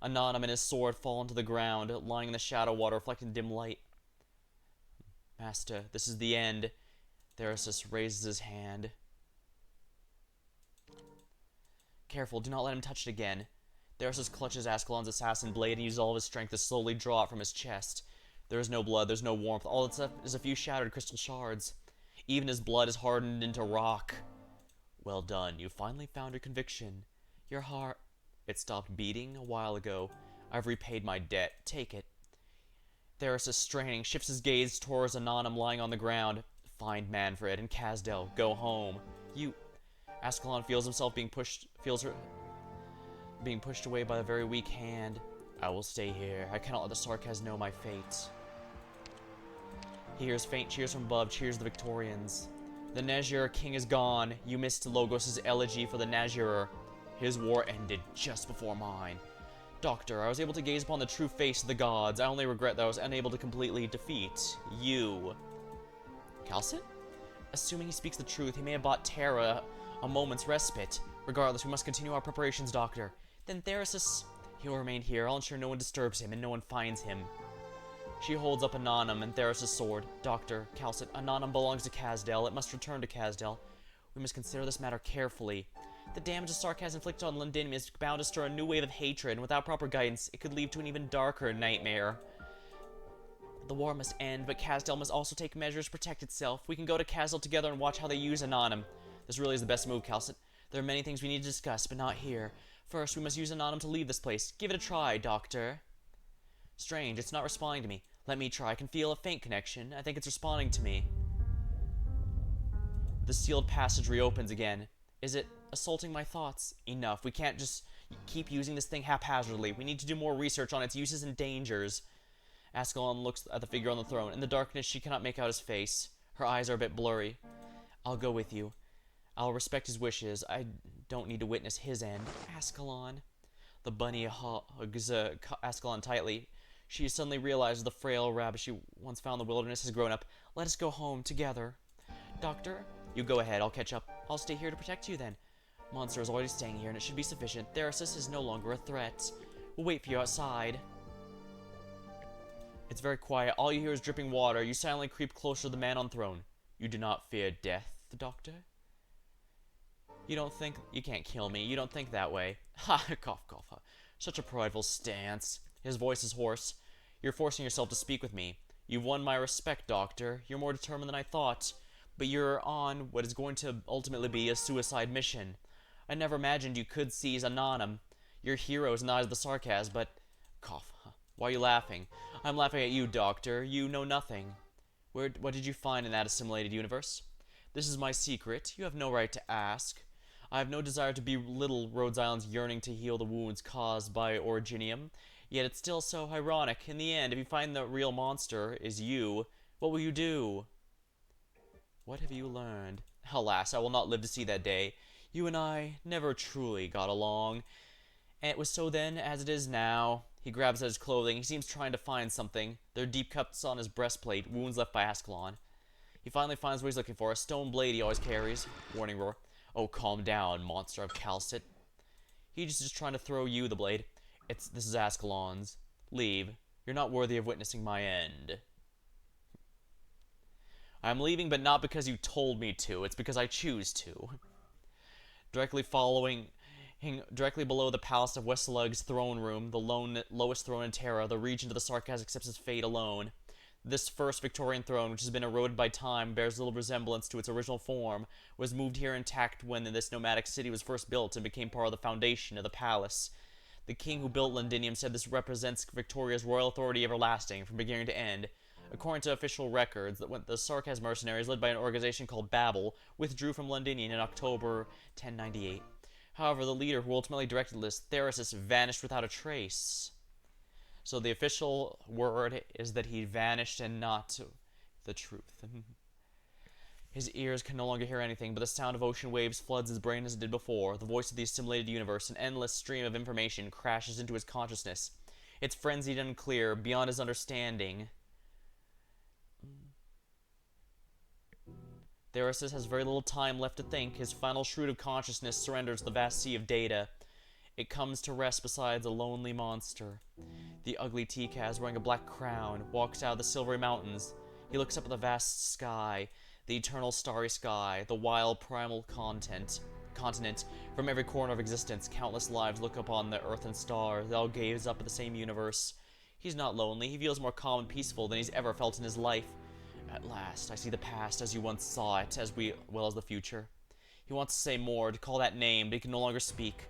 Anonymous and his sword fall into the ground, lying in the shadow water, reflecting dim light. Master, this is the end. Theris raises his hand. Careful, do not let him touch it again. Theris clutches Ascalon's assassin blade and uses all of his strength to slowly draw it from his chest. There is no blood, there's no warmth. All that's left is a few shattered crystal shards. Even his blood is hardened into rock. Well done, you finally found your conviction. Your heart... It stopped beating a while ago. I've repaid my debt. Take it. Theris is straining, shifts his gaze towards Anonymous lying on the ground. Find Manfred and Kazdel. Go home. You... Ascalon feels himself being pushed away by a very weak hand. I will stay here. I cannot let the Sarkaz know my fate. He hears faint cheers from above, cheers the Victorians. The Nazir king is gone. You missed Logos' elegy for the Nazir. His war ended just before mine. Doctor, I was able to gaze upon the true face of the gods. I only regret that I was unable to completely defeat you. Calcit? Assuming he speaks the truth, he may have bought Terra a moment's respite. Regardless, we must continue our preparations, Doctor. Then Therasis... He will remain here. I'll ensure no one disturbs him and no one finds him. She holds up Anonym and Theros' sword. Doctor, Calcit, Anonym belongs to Kazdel. It must return to Kazdel. We must consider this matter carefully. The damage Sark has inflicted on Londinium is bound to stir a new wave of hatred, and without proper guidance, it could lead to an even darker nightmare. The war must end, but Kazdel must also take measures to protect itself. We can go to Kazdel together and watch how they use Anonym. This really is the best move, Calcit. There are many things we need to discuss, but not here. First, we must use Anonym to leave this place. Give it a try, Doctor. Strange, it's not responding to me. Let me try. I can feel a faint connection. I think it's responding to me. The sealed passage reopens again. Is it assaulting my thoughts? Enough. We can't just keep using this thing haphazardly. We need to do more research on its uses and dangers. Ascalon looks at the figure on the throne. In the darkness, she cannot make out his face. Her eyes are a bit blurry. I'll go with you. I'll respect his wishes. I don't need to witness his end. Ascalon. The bunny hugs Ascalon tightly. She suddenly realizes the frail rabbit she once found in the wilderness has grown up. Let us go home together. Doctor? You go ahead. I'll catch up. I'll stay here to protect you then. Monster is already staying here, and it should be sufficient. Therasis is no longer a threat. We'll wait for you outside. It's very quiet. All you hear is dripping water. You silently creep closer to the man on the throne. You do not fear death, Doctor? You don't think... You can't kill me. You don't think that way. Ha! Cough, cough. Such a prideful stance. His voice is hoarse. You're forcing yourself to speak with me. You've won my respect, Doctor. You're more determined than I thought. But you're on what is going to ultimately be a suicide mission. I never imagined you could seize Anonym. Your hero is not as the sarcasm, but... Cough. Why are you laughing? I'm laughing at you, Doctor. You know nothing. What did you find in that assimilated universe? This is my secret. You have no right to ask. I have no desire to belittle Rhodes Island's yearning to heal the wounds caused by Originium. Yet it's still so ironic. In the end, if you find the real monster is you, what will you do? What have you learned? Alas, I will not live to see that day. You and I never truly got along. And it was so then as it is now. He grabs at his clothing. He seems trying to find something. There are deep cuts on his breastplate, wounds left by Ascalon. He finally finds what he's looking for, a stone blade he always carries. Warning roar. Oh, calm down, monster of Calcit. He's just trying to throw you the blade. This is Ascalon's. Leave. You're not worthy of witnessing my end. I'm leaving, but not because you told me to. It's because I choose to. Directly below the palace of Westlug's throne room, the lowest throne in Terra, the regent of the Sarkaz accepts his fate alone. This first Victorian throne, which has been eroded by time, bears little resemblance to its original form, was moved here intact when this nomadic city was first built and became part of the foundation of the palace. The king who built Londinium said this represents Victoria's royal authority everlasting, from beginning to end. According to official records, the Sarkaz mercenaries, led by an organization called Babel, withdrew from Londinium in October 1098. However, the leader who ultimately directed this, Therasis, vanished without a trace. So the official word is that he vanished and not the truth. His ears can no longer hear anything, but the sound of ocean waves floods his brain as it did before. The voice of the assimilated universe, an endless stream of information, crashes into his consciousness. It's frenzied and unclear, beyond his understanding. Therasis has very little time left to think. His final shroud of consciousness surrenders the vast sea of data. It comes to rest beside a lonely monster. The ugly Tikaz, wearing a black crown, walks out of the silvery mountains. He looks up at the vast sky, the eternal starry sky, the wild primal continent. From every corner of existence, countless lives look upon the earth and stars. They all gaze up at the same universe. He's not lonely. He feels more calm and peaceful than he's ever felt in his life. At last, I see the past as you once saw it, as well as the future. He wants to say more, to call that name, but he can no longer speak.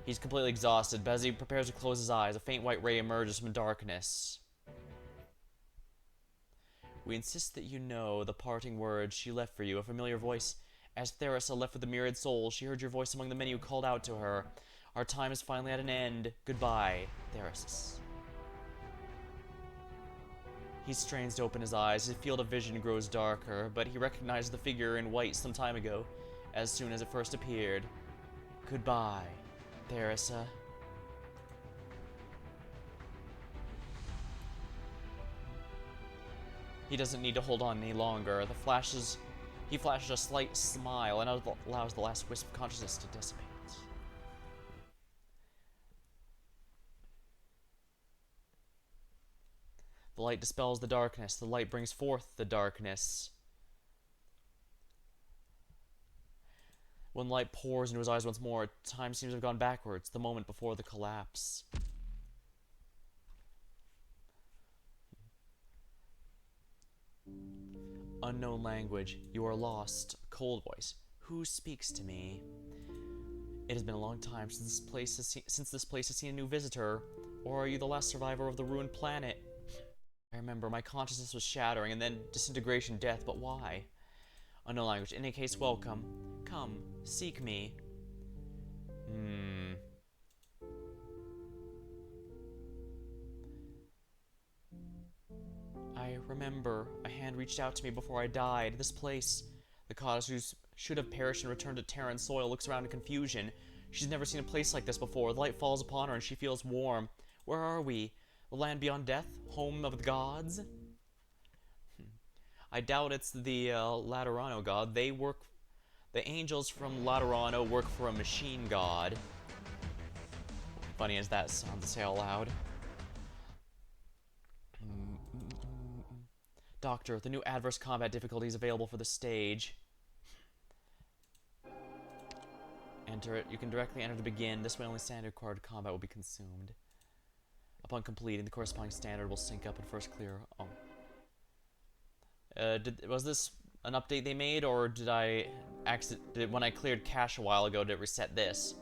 He's completely exhausted, but as he prepares to close his eyes, a faint white ray emerges from darkness. We insist that you know the parting words she left for you, a familiar voice. As Theresa left with the myriad souls, she heard your voice among the many who called out to her. Our time is finally at an end. Goodbye, Theresis. He strains to open his eyes. His field of vision grows darker, but he recognizes the figure in white some time ago, as soon as it first appeared. Goodbye, Theresa. He doesn't need to hold on any longer. He flashes a slight smile and allows the last wisp of consciousness to dissipate. The light dispels the darkness. The light brings forth the darkness. When light pours into his eyes once more, time seems to have gone backwards, the moment before the collapse. Unknown language. You are lost. Cold voice. Who speaks to me? It has been a long time since this place has seen a new visitor. Or are you the last survivor of the ruined planet? I remember my consciousness was shattering and then disintegration, death, but why? Unknown language. In any case, welcome. Come, seek me. I remember a hand reached out to me before I died. This place, the cottage who should have perished and returned to Terran soil, looks around in confusion. She's never seen a place like this before. The light falls upon her and she feels warm. Where are we? The land beyond death? Home of the gods? I doubt it's the Laterano god. The angels from Laterano work for a machine god. Funny as that sounds to say out loud. Doctor, the new adverse combat difficulty is available for the stage. Enter it. You can directly enter to begin. This way only standard required combat will be consumed. Upon completing, the corresponding standard will sync up and first clear. Oh. Was this an update they made, or did when I cleared cache a while ago, did it reset this?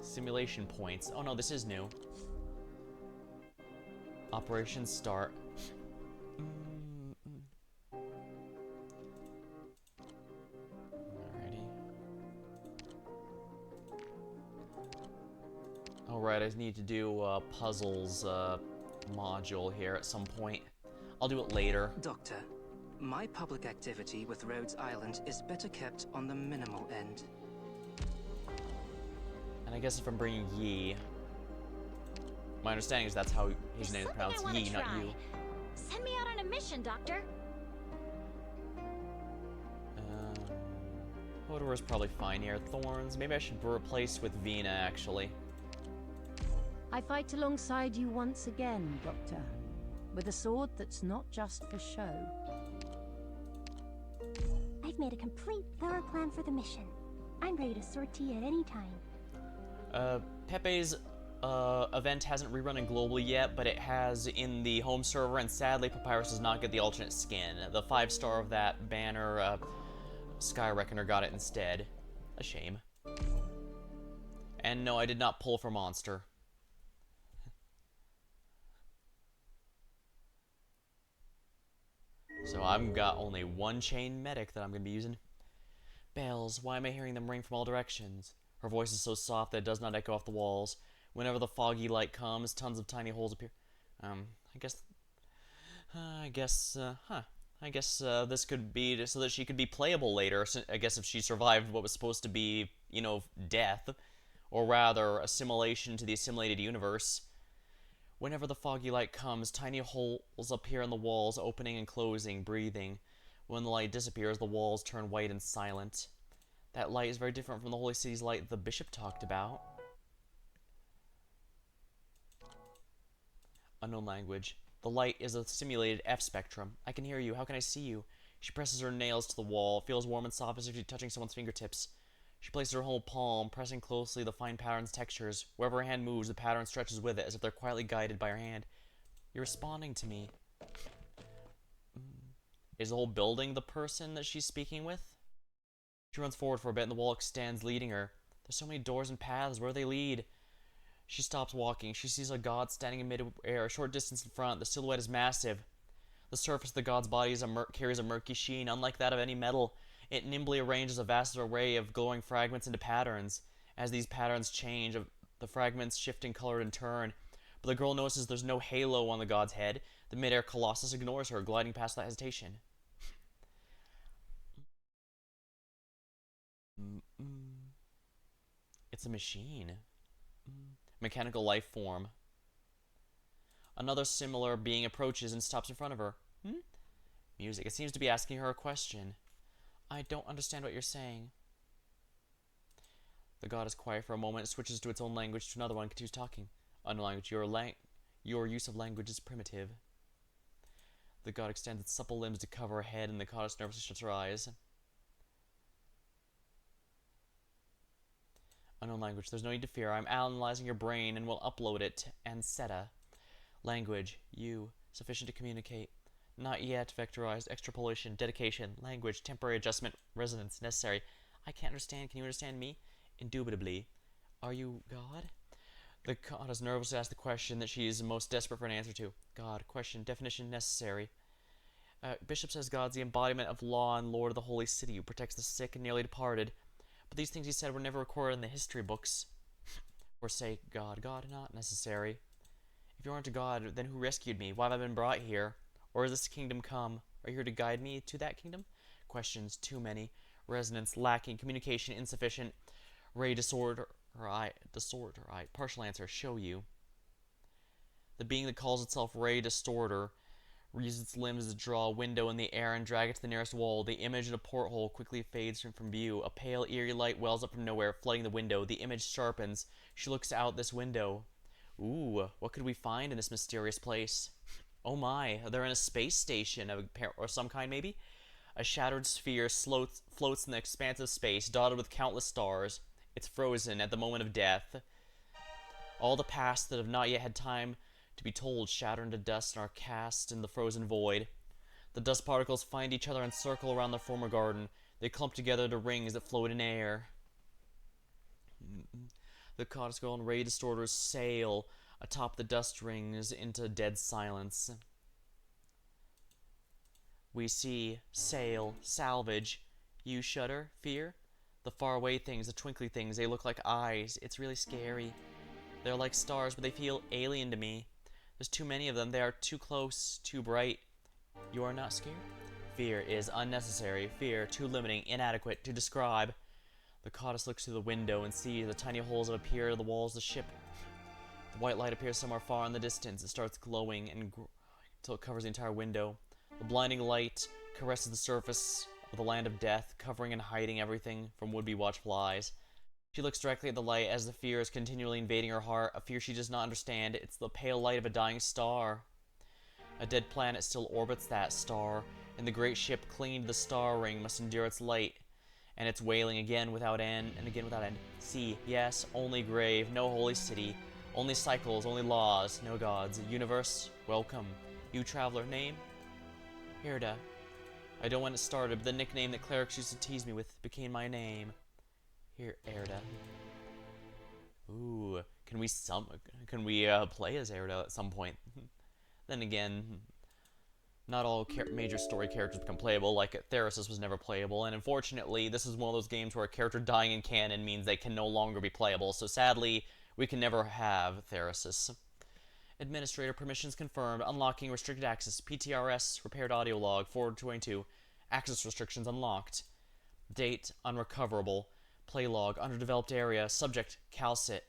Simulation points. Oh no, this is new. Operation start. Alrighty. Alright, I need to do a puzzles module here at some point. I'll do it later. Doctor, my public activity with Rhodes Island is better kept on the minimal end. And I guess if I'm bringing Yi, my understanding is that's how his name is pronounced, Yi, not you. Send me out on a mission, Doctor. Hodour is probably fine here. Thorns, maybe I should replace with Vina, actually. I fight alongside you once again, Doctor. With a sword that's not just for show. I've made a complete, thorough plan for the mission. I'm ready to sortie at any time. Pepe's event hasn't rerun globally yet, but it has in the home server, and sadly Papyrus does not get the alternate skin. The 5-star of that banner, Sky Reckoner got it instead. A shame. And no, I did not pull for Monster. So I've got only one chain medic that I'm going to be using. Bells, why am I hearing them ring from all directions? Her voice is so soft that it does not echo off the walls. Whenever the foggy light comes, tons of tiny holes appear. I guess this could be so that she could be playable later. I guess if she survived what was supposed to be, you know, death. Or rather, assimilation to the assimilated universe. Whenever the foggy light comes, tiny holes appear in the walls, opening and closing, breathing. When the light disappears, the walls turn white and silent. That light is very different from the Holy City's light the Bishop talked about. Unknown language. The light is a simulated F spectrum. I can hear you. How can I see you? She presses her nails to the wall. It feels warm and soft as if she's touching someone's fingertips. She places her whole palm, pressing closely the fine pattern's textures. Wherever her hand moves, the pattern stretches with it, as if they're quietly guided by her hand. You're responding to me. Is the whole building the person that she's speaking with? She runs forward for a bit, and the wall extends, leading her. There's so many doors and paths. Where do they lead? She stops walking. She sees a god standing in mid-air, a short distance in front. The silhouette is massive. The surface of the god's body carries a murky sheen, unlike that of any metal. It nimbly arranges a vast array of glowing fragments into patterns. As these patterns change, the fragments shift in color in turn. but the girl notices there's no halo on the god's head. The mid-air colossus ignores her, gliding past without hesitation. It's a machine. Mechanical life form. Another similar being approaches and stops in front of her. Music. It seems to be asking her a question. I don't understand what you're saying. The god is quiet for a moment, switches to its own language to another one, continues talking. Unknown language. Your use of language is primitive. The god extends its supple limbs to cover her head, and the goddess nervously shuts her eyes. Unknown language. There's no need to fear. I'm analyzing your brain and will upload it. Anseta. Language. You. Sufficient to communicate. Not yet. Vectorized. Extrapolation. Dedication. Language. Temporary adjustment. Resonance. Necessary. I can't understand. Can you understand me? Indubitably. Are you God? The goddess nervously asks the question that she is most desperate for an answer to. God. Question. Definition. Necessary. Bishop says God's the embodiment of law and Lord of the Holy City who protects the sick and nearly departed. But these things he said were never recorded in the history books. Or say, God, not necessary. If you aren't a god, then who rescued me? Why have I been brought here? Or is this kingdom come? Are you here to guide me to that kingdom? Questions, too many. Resonance, lacking. Communication, insufficient. Ray, disorder, partial answer, show you. The being that calls itself Ray Distorter uses its limbs to draw a window in the air and drag it to the nearest wall. The image in a porthole quickly fades from view. A pale, eerie light wells up from nowhere, flooding the window. The image sharpens. She looks out this window. Ooh, what could we find in this mysterious place? Oh my, they're in a space station or some kind, maybe? A shattered sphere floats in the expanse of space, dotted with countless stars. It's frozen at the moment of death. All the past that have not yet had time to be told shatter into dust and are cast in the frozen void. The dust particles find each other and circle around their former garden. They clump together to rings that float in air. The goddess girl and Ray Distorters sail atop the dust rings into dead silence. We see sail, salvage. You shudder, fear? The faraway things, the twinkly things, they look like eyes. It's really scary. They're like stars, but they feel alien to me. There's too many of them. They are too close, too bright. You are not scared? Fear is unnecessary. Fear, too limiting, inadequate to describe. The goddess looks through the window and sees the tiny holes that appear to the walls of the ship. The white light appears somewhere far in the distance. It starts glowing and growing until it covers the entire window. The blinding light caresses the surface of the land of death, covering and hiding everything from would-be watchful eyes. She looks directly at the light as the fear is continually invading her heart, a fear she does not understand. It's the pale light of a dying star. A dead planet still orbits that star, and the great ship clinging to the star ring must endure its light, and its wailing again without end, and again without end. Sea, yes, only grave, no holy city, only cycles, only laws, no gods. Universe, welcome. You traveler, name? Herda. I don't want it started, but the nickname that clerics used to tease me with became my name. Here, Erda. Ooh, can we play as Erda at some point? Then again, not all major story characters become playable. Like Therasis was never playable, and unfortunately, this is one of those games where a character dying in canon means they can no longer be playable. So sadly, we can never have Therasis. Administrator permissions confirmed. Unlocking restricted access. PTRS repaired audio log 422. Access restrictions unlocked. Date unrecoverable. Play log, underdeveloped area, subject, Calcit.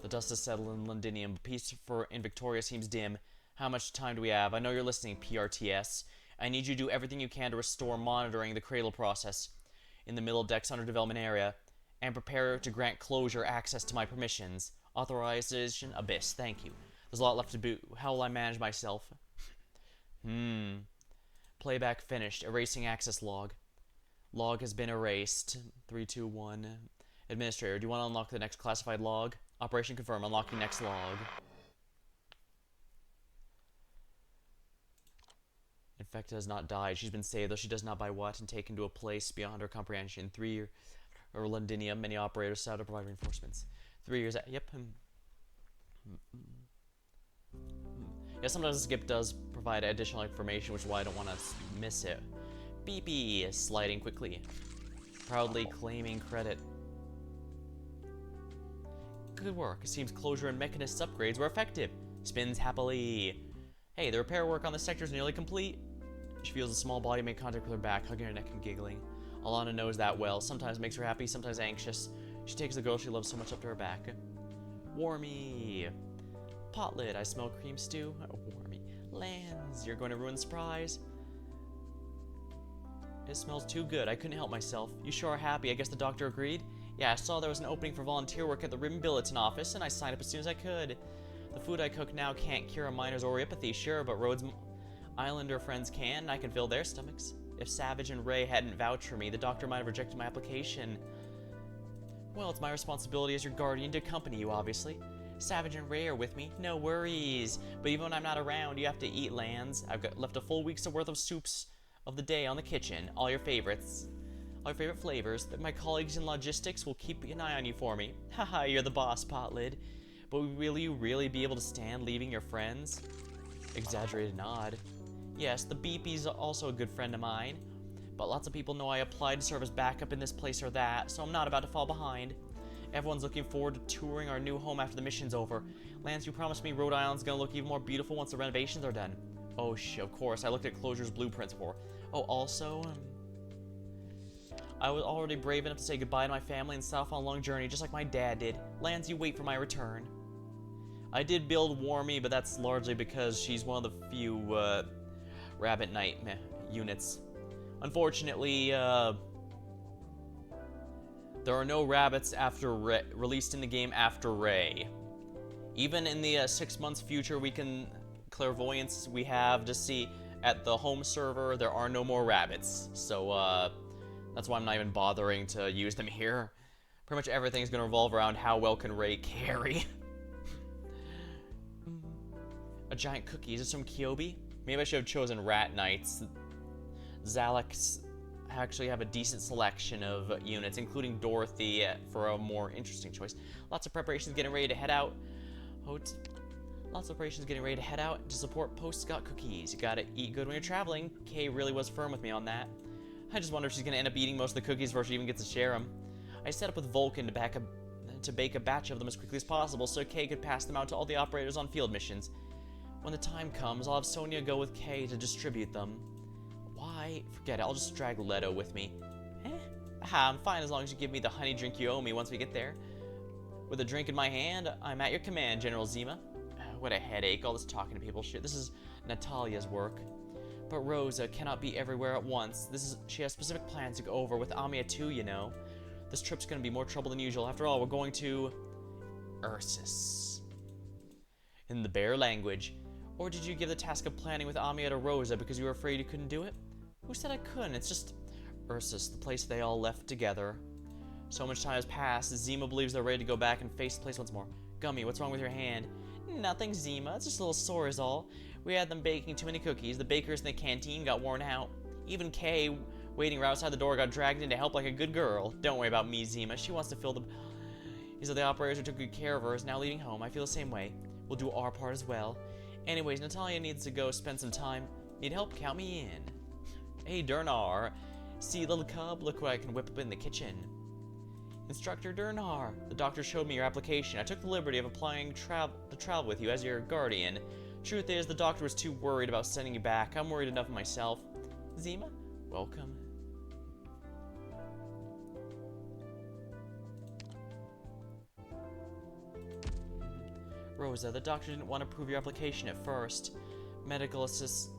The dust has settled in Londinium, but peace in Victoria seems dim. How much time do we have? I know you're listening, PRTS. I need you to do everything you can to restore monitoring the cradle process in the middle deck's underdevelopment area, and prepare to grant closure access to my permissions. Authorization Abyss, thank you. There's a lot left to do. How will I manage myself? Playback finished. Erasing access log. Log has been erased. 321. Administrator, do you want to unlock the next classified log? Operation confirmed. Unlocking next log. Infected has not died. She's been saved, though she does not by what, and taken to a place beyond her comprehension. 3 years. Or Londinium. Many operators set out to provide reinforcements. 3 years. Yep. Yeah, sometimes Skip does provide additional information, which is why I don't want to miss it. BP is sliding quickly. Proudly claiming credit. Good work. It seems closure and mechanism upgrades were effective. Spins happily. Hey, the repair work on the sector is nearly complete. She feels a small body make contact with her back, hugging her neck and giggling. Alana knows that well. Sometimes makes her happy, sometimes anxious. She takes the girl she loves so much up to her back. Warmy. Pot lid. I smell cream stew. Oh, Warmy. Lands. You're going to ruin the surprise. It smells too good. I couldn't help myself. You sure are happy. I guess the doctor agreed? Yeah, I saw there was an opening for volunteer work at the Ribbon Billeton office, and I signed up as soon as I could. The food I cook now can't cure a miner's oripathy, sure, but Rhodes Islander friends can, and I can fill their stomachs. If Savage and Ray hadn't vouched for me, the doctor might have rejected my application. Well, it's my responsibility as your guardian to accompany you, obviously. Savage and Ray are with me, no worries. But even when I'm not around, you have to eat, Lands. I've left a full week's worth of soups of the day on the kitchen. All your favorites. All your favorite flavors. That my colleagues in logistics will keep an eye on you for me. Haha, you're the boss, Potlid. But will you really be able to stand leaving your friends? Exaggerated nod. Yes, the BP's also a good friend of mine. But lots of people know I applied to serve as backup in this place or that, so I'm not about to fall behind. Everyone's looking forward to touring our new home after the mission's over. Lance, you promised me Rhode Island's gonna look even more beautiful once the renovations are done. Oh, of course, I looked at Closure's blueprints before. Oh, also, I was already brave enough to say goodbye to my family and set off on a long journey, just like my dad did. Lance, you wait for my return. I did build Warmy, but that's largely because she's one of the few, Rabbit Knight units. Unfortunately, there are no rabbits after released in the game after Ray. Even in the 6 months future clairvoyance we have to see at the home server, there are no more rabbits. So that's why I'm not even bothering to use them here. Pretty much everything's gonna revolve around how well can Ray carry. A giant cookie. Is this from Kyobi? Maybe I should have chosen Rat Knights. Zalix actually have a decent selection of units, including Dorothy for a more interesting choice. Lots of preparations getting ready to head out. Lots of preparations getting ready to head out to support Post-Scott cookies. You gotta eat good when you're traveling. Kay really was firm with me on that. I just wonder if she's gonna end up eating most of the cookies before she even gets to share them. I set up with Vulcan to bake a batch of them as quickly as possible so Kay could pass them out to all the operators on field missions. When the time comes, I'll have Sonia go with Kay to distribute them. Why? Forget it, I'll just drag Leto with me. Aha, I'm fine as long as you give me the honey drink you owe me once we get there. With a drink in my hand, I'm at your command, General Zima. What a headache, all this talking to people shit. This is Natalia's work. But Rosa cannot be everywhere at once. She has specific plans to go over with Amiya too, you know. This trip's gonna be more trouble than usual. After all, we're going to Ursus. In the bear language. Or did you give the task of planning with Amiya to Rosa because you were afraid you couldn't do it? Who said I couldn't? It's just Ursus, the place they all left together. So much time has passed, Zima believes they're ready to go back and face the place once more. Gummy, what's wrong with your hand? Nothing, Zima. It's just a little sore is all. We had them baking too many cookies. The bakers in the canteen got worn out. Even Kay, waiting right outside the door, got dragged in to help like a good girl. Don't worry about me, Zima. She wants to fill the... These are the operators who took good care of her is now leaving home. I feel the same way. We'll do our part as well. Anyways, Natalia needs to go spend some time. Need help? Count me in. Hey, Durnar. See, little cub? Look what I can whip up in the kitchen. Instructor Durnar, the doctor showed me your application. I took the liberty of applying to travel with you as your guardian. Truth is, the doctor was too worried about sending you back. I'm worried enough myself. Zima, welcome. Rosa, the doctor didn't want to approve your application at first. Medical assessed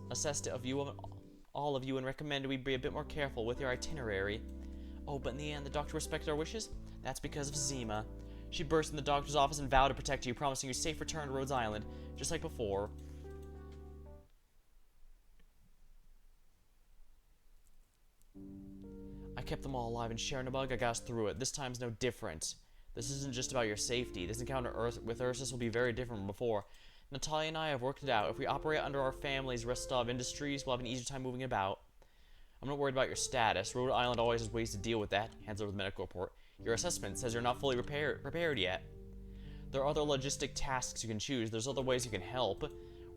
all of you and recommended we be a bit more careful with your itinerary. Oh, but in the end, the doctor respected our wishes? That's because of Zima. She burst in the doctor's office and vowed to protect you, promising you safe return to Rhodes Island, just like before. I kept them all alive, and Chernobog, I got us through it. This time's no different. This isn't just about your safety. This encounter with Ursus will be very different from before. Natalia and I have worked it out. If we operate under our family's Rostov Industries, we'll have an easier time moving about. I'm not worried about your status. Rhode Island always has ways to deal with that. Hands over the medical report. Your assessment says you're not fully prepared yet. There are other logistic tasks you can choose. There's other ways you can help.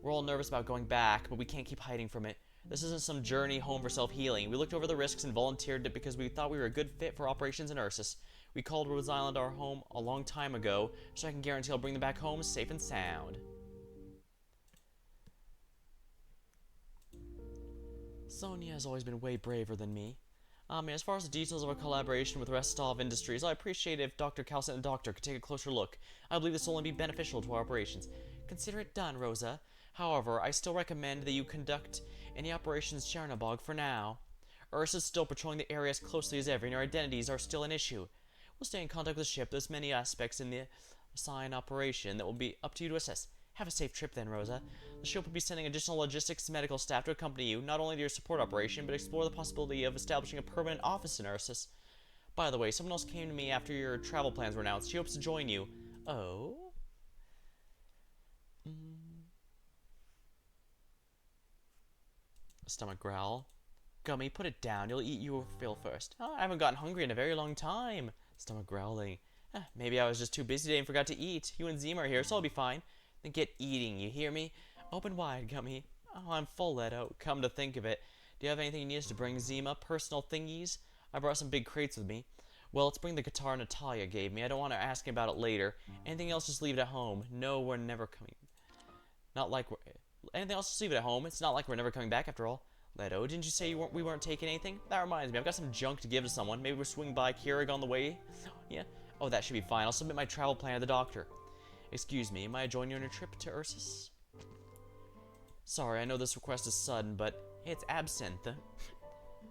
We're all nervous about going back, but we can't keep hiding from it. This isn't some journey home for self-healing. We looked over the risks and volunteered it because we thought we were a good fit for operations in Ursus. We called Rose Island our home a long time ago, so I can guarantee I'll bring them back home safe and sound. Sonia has always been way braver than me. As far as the details of our collaboration with Restov Industries, I appreciate if Dr. Calcent and Doctor could take a closer look. I believe this will only be beneficial to our operations. Consider it done, Rosa. However, I still recommend that you conduct any operations Chernobog for now. Urs is still patrolling the area as closely as ever, and our identities are still an issue. We'll stay in contact with the ship. There's many aspects in the assigned operation that will be up to you to assess. Have a safe trip then, Rosa. The ship will be sending additional logistics and medical staff to accompany you, not only to your support operation, but explore the possibility of establishing a permanent office in Ursus. By the way, someone else came to me after your travel plans were announced. She hopes to join you. Oh? Stomach growl. Gummy, put it down. You'll eat your fill first. Oh, I haven't gotten hungry in a very long time. Stomach growling. Maybe I was just too busy today and forgot to eat. You and Zima are here, so I'll be fine. Then get eating, you hear me? Open wide, Gummy. Oh, I'm full, Leto. Come to think of it. Do you have anything you need us to bring, Zima? Personal thingies? I brought some big crates with me. Well, let's bring the guitar Natalia gave me. I don't want to ask about it later. Anything else, just leave it at home. No, we're never coming. Not like we're... Anything else, just leave it at home. It's not like we're never coming back after all. Leto, didn't you say we weren't taking anything? That reminds me, I've got some junk to give to someone. Maybe we'll swing by Keurig on the way? Yeah? Oh, that should be fine. I'll submit my travel plan to the doctor. Excuse me, may I join you on your trip to Ursus? Sorry, I know this request is sudden, but hey, it's absinthe.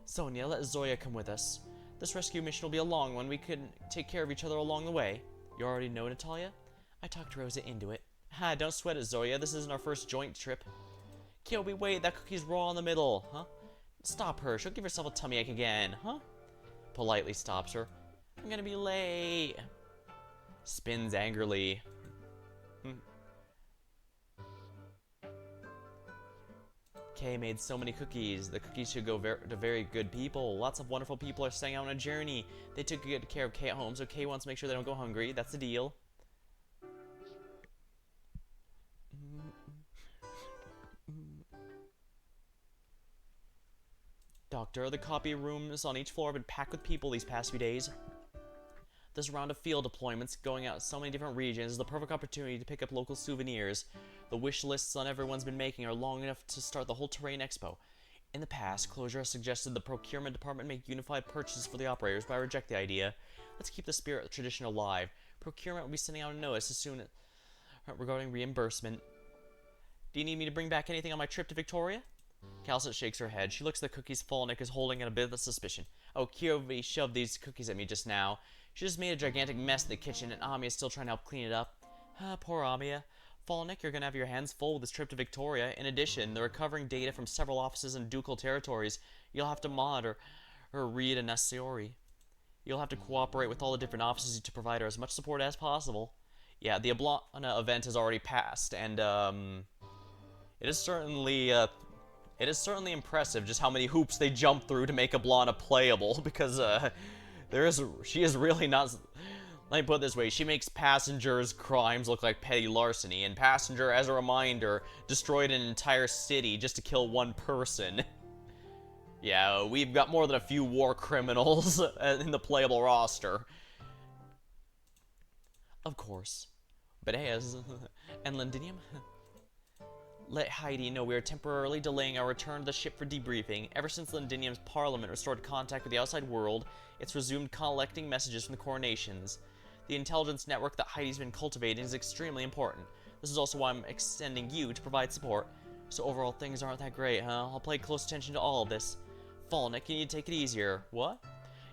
Sonia, let Zoya come with us. This rescue mission will be a long one. We can take care of each other along the way. You already know, Natalia? I talked Rosa into it. Ha, don't sweat it, Zoya. This isn't our first joint trip. Kilby, wait, that cookie's raw in the middle, huh? Stop her, she'll give herself a tummy ache again, huh? Politely stops her. I'm gonna be late. Spins angrily. Kay made so many cookies. The cookies should go to very good people. Lots of wonderful people are staying out on a journey. They took good care of Kay at home, so Kay wants to make sure they don't go hungry. That's the deal. Doctor, the copy rooms on each floor have been packed with people these past few days. This round of field deployments going out so many different regions is the perfect opportunity to pick up local souvenirs. The wish lists on everyone's been making are long enough to start the whole terrain expo. In the past, Closure has suggested the procurement department make unified purchases for the operators, but I reject the idea. Let's keep the spirit of the tradition alive. Procurement will be sending out a notice as soon as regarding reimbursement. Do you need me to bring back anything on my trip to Victoria? Calcet shakes her head. She looks at the cookies Nick is holding in a bit of suspicion. Oh, Kyovi shoved these cookies at me just now. She just made a gigantic mess in the kitchen, and Amiya's still trying to help clean it up. Poor Amiya. Nick, you're gonna have your hands full with this trip to Victoria. In addition, they're recovering data from several offices in ducal territories. You'll have to monitor or read a necessary. You'll have to cooperate with all the different offices to provide her as much support as possible. Yeah, the Ablana event has already passed, and it is certainly impressive just how many hoops they jump through to make Ablana playable, because she is really not. Let me put it this way, she makes Passenger's crimes look like petty larceny, and Passenger, as a reminder, destroyed an entire city just to kill one person. Yeah, we've got more than a few war criminals in the playable roster. Of course. But and Londinium? Let Heidi know we are temporarily delaying our return to the ship for debriefing. Ever since Londinium's parliament restored contact with the outside world, it's resumed collecting messages from the coronations. The intelligence network that Heidi's been cultivating is extremely important. This is also why I'm extending you to provide support. So overall, things aren't that great, huh? I'll pay close attention to all of this. Falnick, you need to take it easier. What?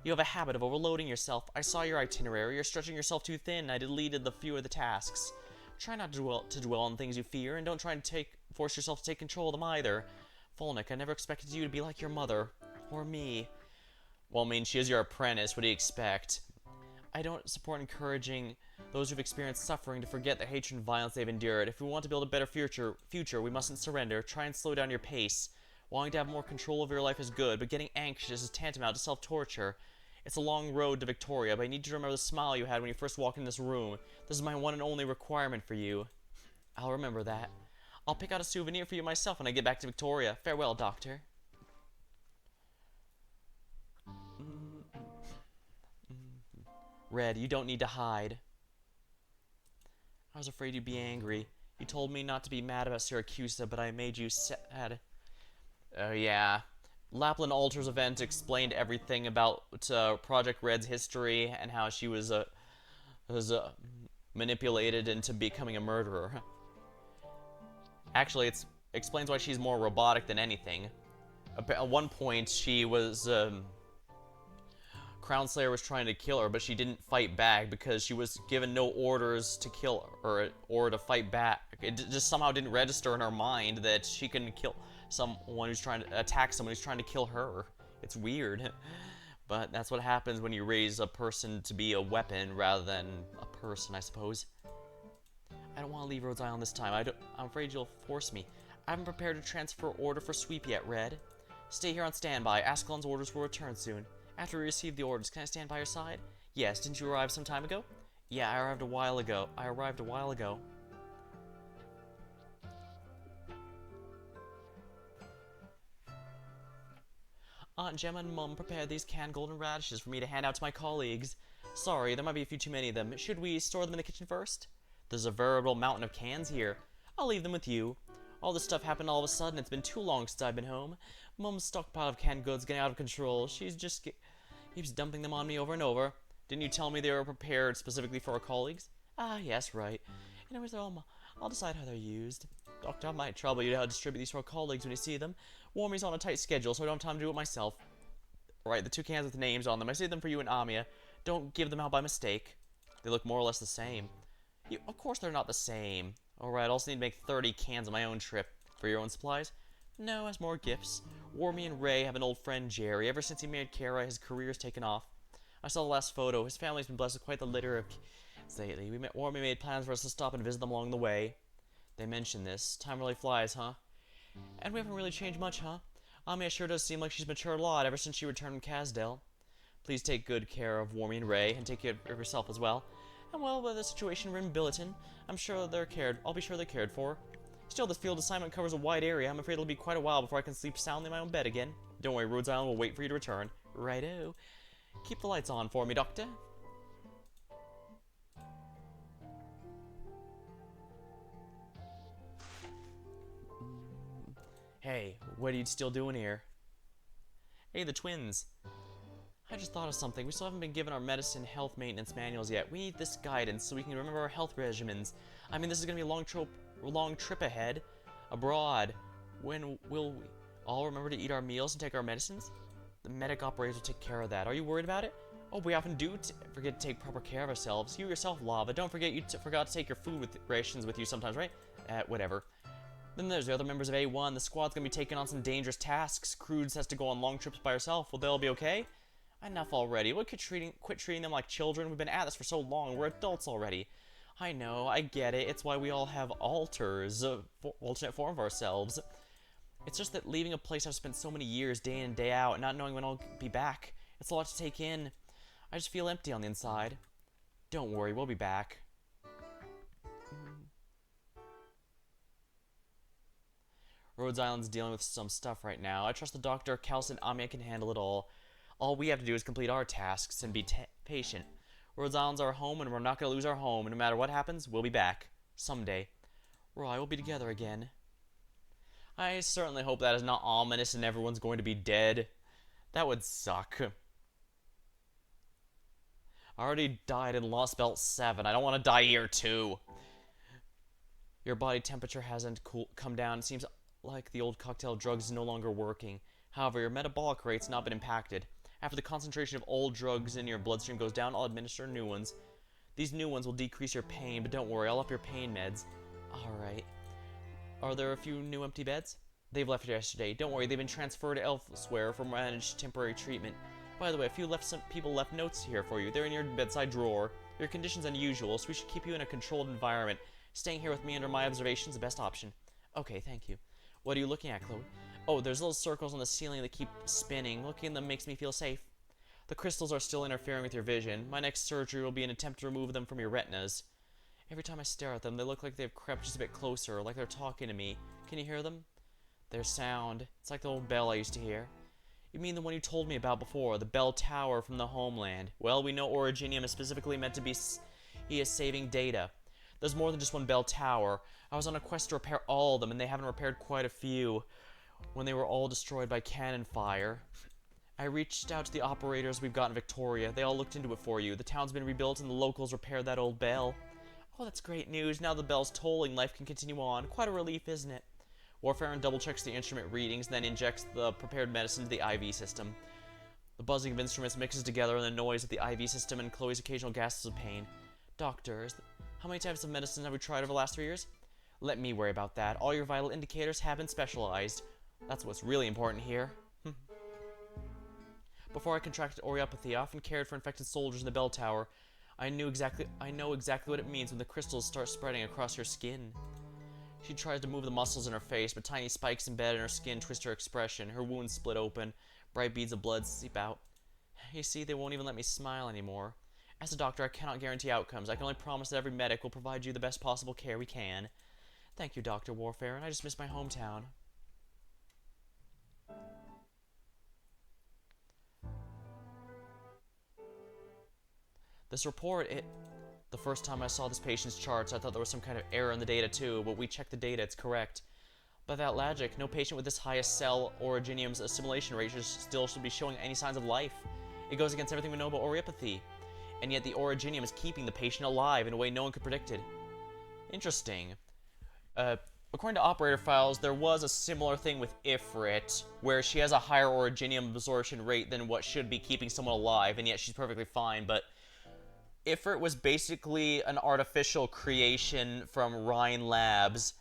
You have a habit of overloading yourself. I saw your itinerary. You're stretching yourself too thin. I deleted the few of the tasks. Try not to dwell on things you fear, and don't try to force yourself to take control of them either. Falnick, I never expected you to be like your mother. Or me. Well, I mean, she is your apprentice. What do you expect? I don't support encouraging those who've experienced suffering to forget the hatred and violence they've endured. If we want to build a better future, we mustn't surrender. Try and slow down your pace. Wanting to have more control over your life is good, but getting anxious is tantamount to self-torture. It's a long road to Victoria, but I need you to remember the smile you had when you first walked in this room. This is my one and only requirement for you. I'll remember that. I'll pick out a souvenir for you myself when I get back to Victoria. Farewell, Doctor. Red, you don't need to hide. I was afraid you'd be angry. You told me not to be mad about Syracusa, but I made you sad. Oh, yeah. Lapland Altars event explained everything about Project Red's history and how she was manipulated into becoming a murderer. Actually, it explains why she's more robotic than anything. At one point, she was Crown Slayer was trying to kill her, but she didn't fight back because she was given no orders to kill her or to fight back. It just somehow didn't register in her mind that she can kill someone who's trying to attack someone who's trying to kill her. It's weird. But that's what happens when you raise a person to be a weapon rather than a person, I suppose. I don't want to leave Rhodes Island this time. I'm afraid you'll force me. I haven't prepared a transfer order for sweep yet, Red. Stay here on standby. Ascalon's orders will return soon. After we receive the orders, can I stand by your side? Yes, didn't you arrive some time ago? Yeah, I arrived a while ago. Aunt Gemma and Mum prepared these canned golden radishes for me to hand out to my colleagues. Sorry, there might be a few too many of them. Should we store them in the kitchen first? There's a veritable mountain of cans here. I'll leave them with you. All this stuff happened all of a sudden. It's been too long since I've been home. Mum's stockpile of canned goods getting out of control. She's just keeps dumping them on me over and over. Didn't you tell me they were prepared specifically for our colleagues? Ah, yes, right. Anyways, I'll decide how they're used. Doctor, I might trouble you to distribute these to our colleagues when you see them. Warmy's on a tight schedule, so I don't have time to do it myself. Right, the 2 cans with names on them. I saved them for you and Amia. Don't give them out by mistake. They look more or less the same. Of course they're not the same. Alright, I also need to make 30 cans on my own trip. For your own supplies? No, as more gifts. Wormy and Ray have an old friend, Jerry. Ever since he married Kara, his career's taken off. I saw the last photo. His family's been blessed with quite the litter of kids lately. Wormy made plans for us to stop and visit them along the way. They mentioned this. Time really flies, huh? And we haven't really changed much, huh? Amia sure does seem like she's matured a lot ever since she returned from Casdell. Please take good care of Wormy and Ray, and take care of yourself as well. And well, with the situation in Billiton, I'll be sure they're cared for. Still, this field assignment covers a wide area. I'm afraid it'll be quite a while before I can sleep soundly in my own bed again. Don't worry, Rhodes Island will wait for you to return. Righto. Keep the lights on for me, Doctor. Hey, what are you still doing here? Hey, the twins. I just thought of something. We still haven't been given our medicine health maintenance manuals yet. We need this guidance so we can remember our health regimens. I mean, this is going to be a long trip ahead. Abroad. When will we all remember to eat our meals and take our medicines? The medic operators will take care of that. Are you worried about it? Oh, we often do forget to take proper care of ourselves. You yourself, Lava. Don't forget you forgot to take your food rations with you sometimes, right? Whatever. Then there's the other members of A1. The squad's going to be taking on some dangerous tasks. Croods has to go on long trips by herself. Will they all be okay? Enough already. We'll quit treating them like children. We've been at this for so long. We're adults already. I know, I get it. It's why we all have alters, alternate form of ourselves. It's just that leaving a place I've spent so many years, day in and day out, and not knowing when I'll be back, it's a lot to take in. I just feel empty on the inside. Don't worry, we'll be back. Rhodes Island's dealing with some stuff right now. I trust the doctor, Kels, and Amia can handle it all. All we have to do is complete our tasks and be patient. Rhodes Island's our home, and we're not going to lose our home. No matter what happens, we'll be back. Someday. Roy, we'll be together again. I certainly hope that is not ominous and everyone's going to be dead. That would suck. I already died in Lost Belt 7. I don't want to die here, too. Your body temperature hasn't come down. It seems like the old cocktail drugs is no longer working. However, your metabolic rate's not been impacted. After the concentration of old drugs in your bloodstream goes down, I'll administer new ones. These new ones will decrease your pain, but don't worry, I'll up your pain meds. Alright. Are there a few new empty beds? They've left yesterday. Don't worry, they've been transferred elsewhere for managed temporary treatment. By the way, some people left notes here for you. They're in your bedside drawer. Your condition's unusual, so we should keep you in a controlled environment. Staying here with me under my observation is the best option. Okay, thank you. What are you looking at, Chloe? Oh, there's little circles on the ceiling that keep spinning. Looking at them makes me feel safe. The crystals are still interfering with your vision. My next surgery will be an attempt to remove them from your retinas. Every time I stare at them, they look like they've crept just a bit closer, like they're talking to me. Can you hear them? Their sound. It's like the old bell I used to hear. You mean the one you told me about before, the bell tower from the homeland? Well, we know Originium is specifically meant to be he is saving data. There's more than just one bell tower. I was on a quest to repair all of them, and they haven't repaired quite a few when they were all destroyed by cannon fire. I reached out to the operators we've got in Victoria. They all looked into it for you. The town's been rebuilt and the locals repaired that old bell. Oh, that's great news. Now the bell's tolling, life can continue on. Quite a relief, isn't it? Warfarin double-checks the instrument readings, then injects the prepared medicine to the IV system. The buzzing of instruments mixes together in the noise of the IV system and Chloe's occasional gasps of pain. Doctor, how many types of medicine have we tried over the last 3 years? Let me worry about that. All your vital indicators have been specialized. That's what's really important here. Before I contracted Oriopathy, I often cared for infected soldiers in the bell tower. I know exactly what it means when the crystals start spreading across your skin. She tries to move the muscles in her face, but tiny spikes embedded in her skin twist her expression. Her wounds split open. Bright beads of blood seep out. You see, they won't even let me smile anymore. As a doctor, I cannot guarantee outcomes. I can only promise that every medic will provide you the best possible care we can. Thank you, Dr. Warfarin. I just miss my hometown. This report, the first time I saw this patient's charts, I thought there was some kind of error in the data too, but we checked the data, it's correct. By that logic, no patient with this highest cell Originium's assimilation rate should be showing any signs of life. It goes against everything we know about Oriopathy. And yet the Originium is keeping the patient alive in a way no one could predict it. Interesting. According to operator files, there was a similar thing with Ifrit, where she has a higher Originium absorption rate than what should be keeping someone alive, and yet she's perfectly fine, but Ifrit was basically an artificial creation from Rhine Labs,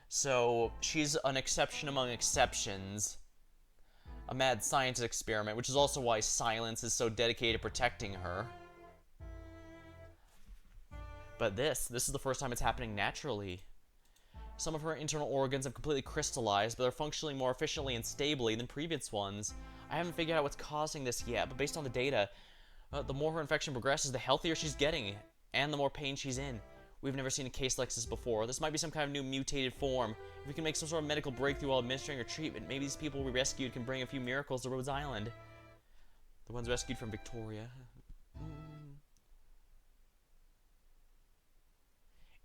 so she's an exception among exceptions. A mad scientist experiment, which is also why Silence is so dedicated to protecting her. But this is the first time it's happening naturally. Some of her internal organs have completely crystallized, but they're functioning more efficiently and stably than previous ones. I haven't figured out what's causing this yet, but based on the data, the more her infection progresses, the healthier she's getting, and the more pain she's in. We've never seen a case like this before. This might be some kind of new mutated form. If we can make some sort of medical breakthrough while administering her treatment, maybe these people we rescued can bring a few miracles to Rhodes Island. The ones rescued from Victoria.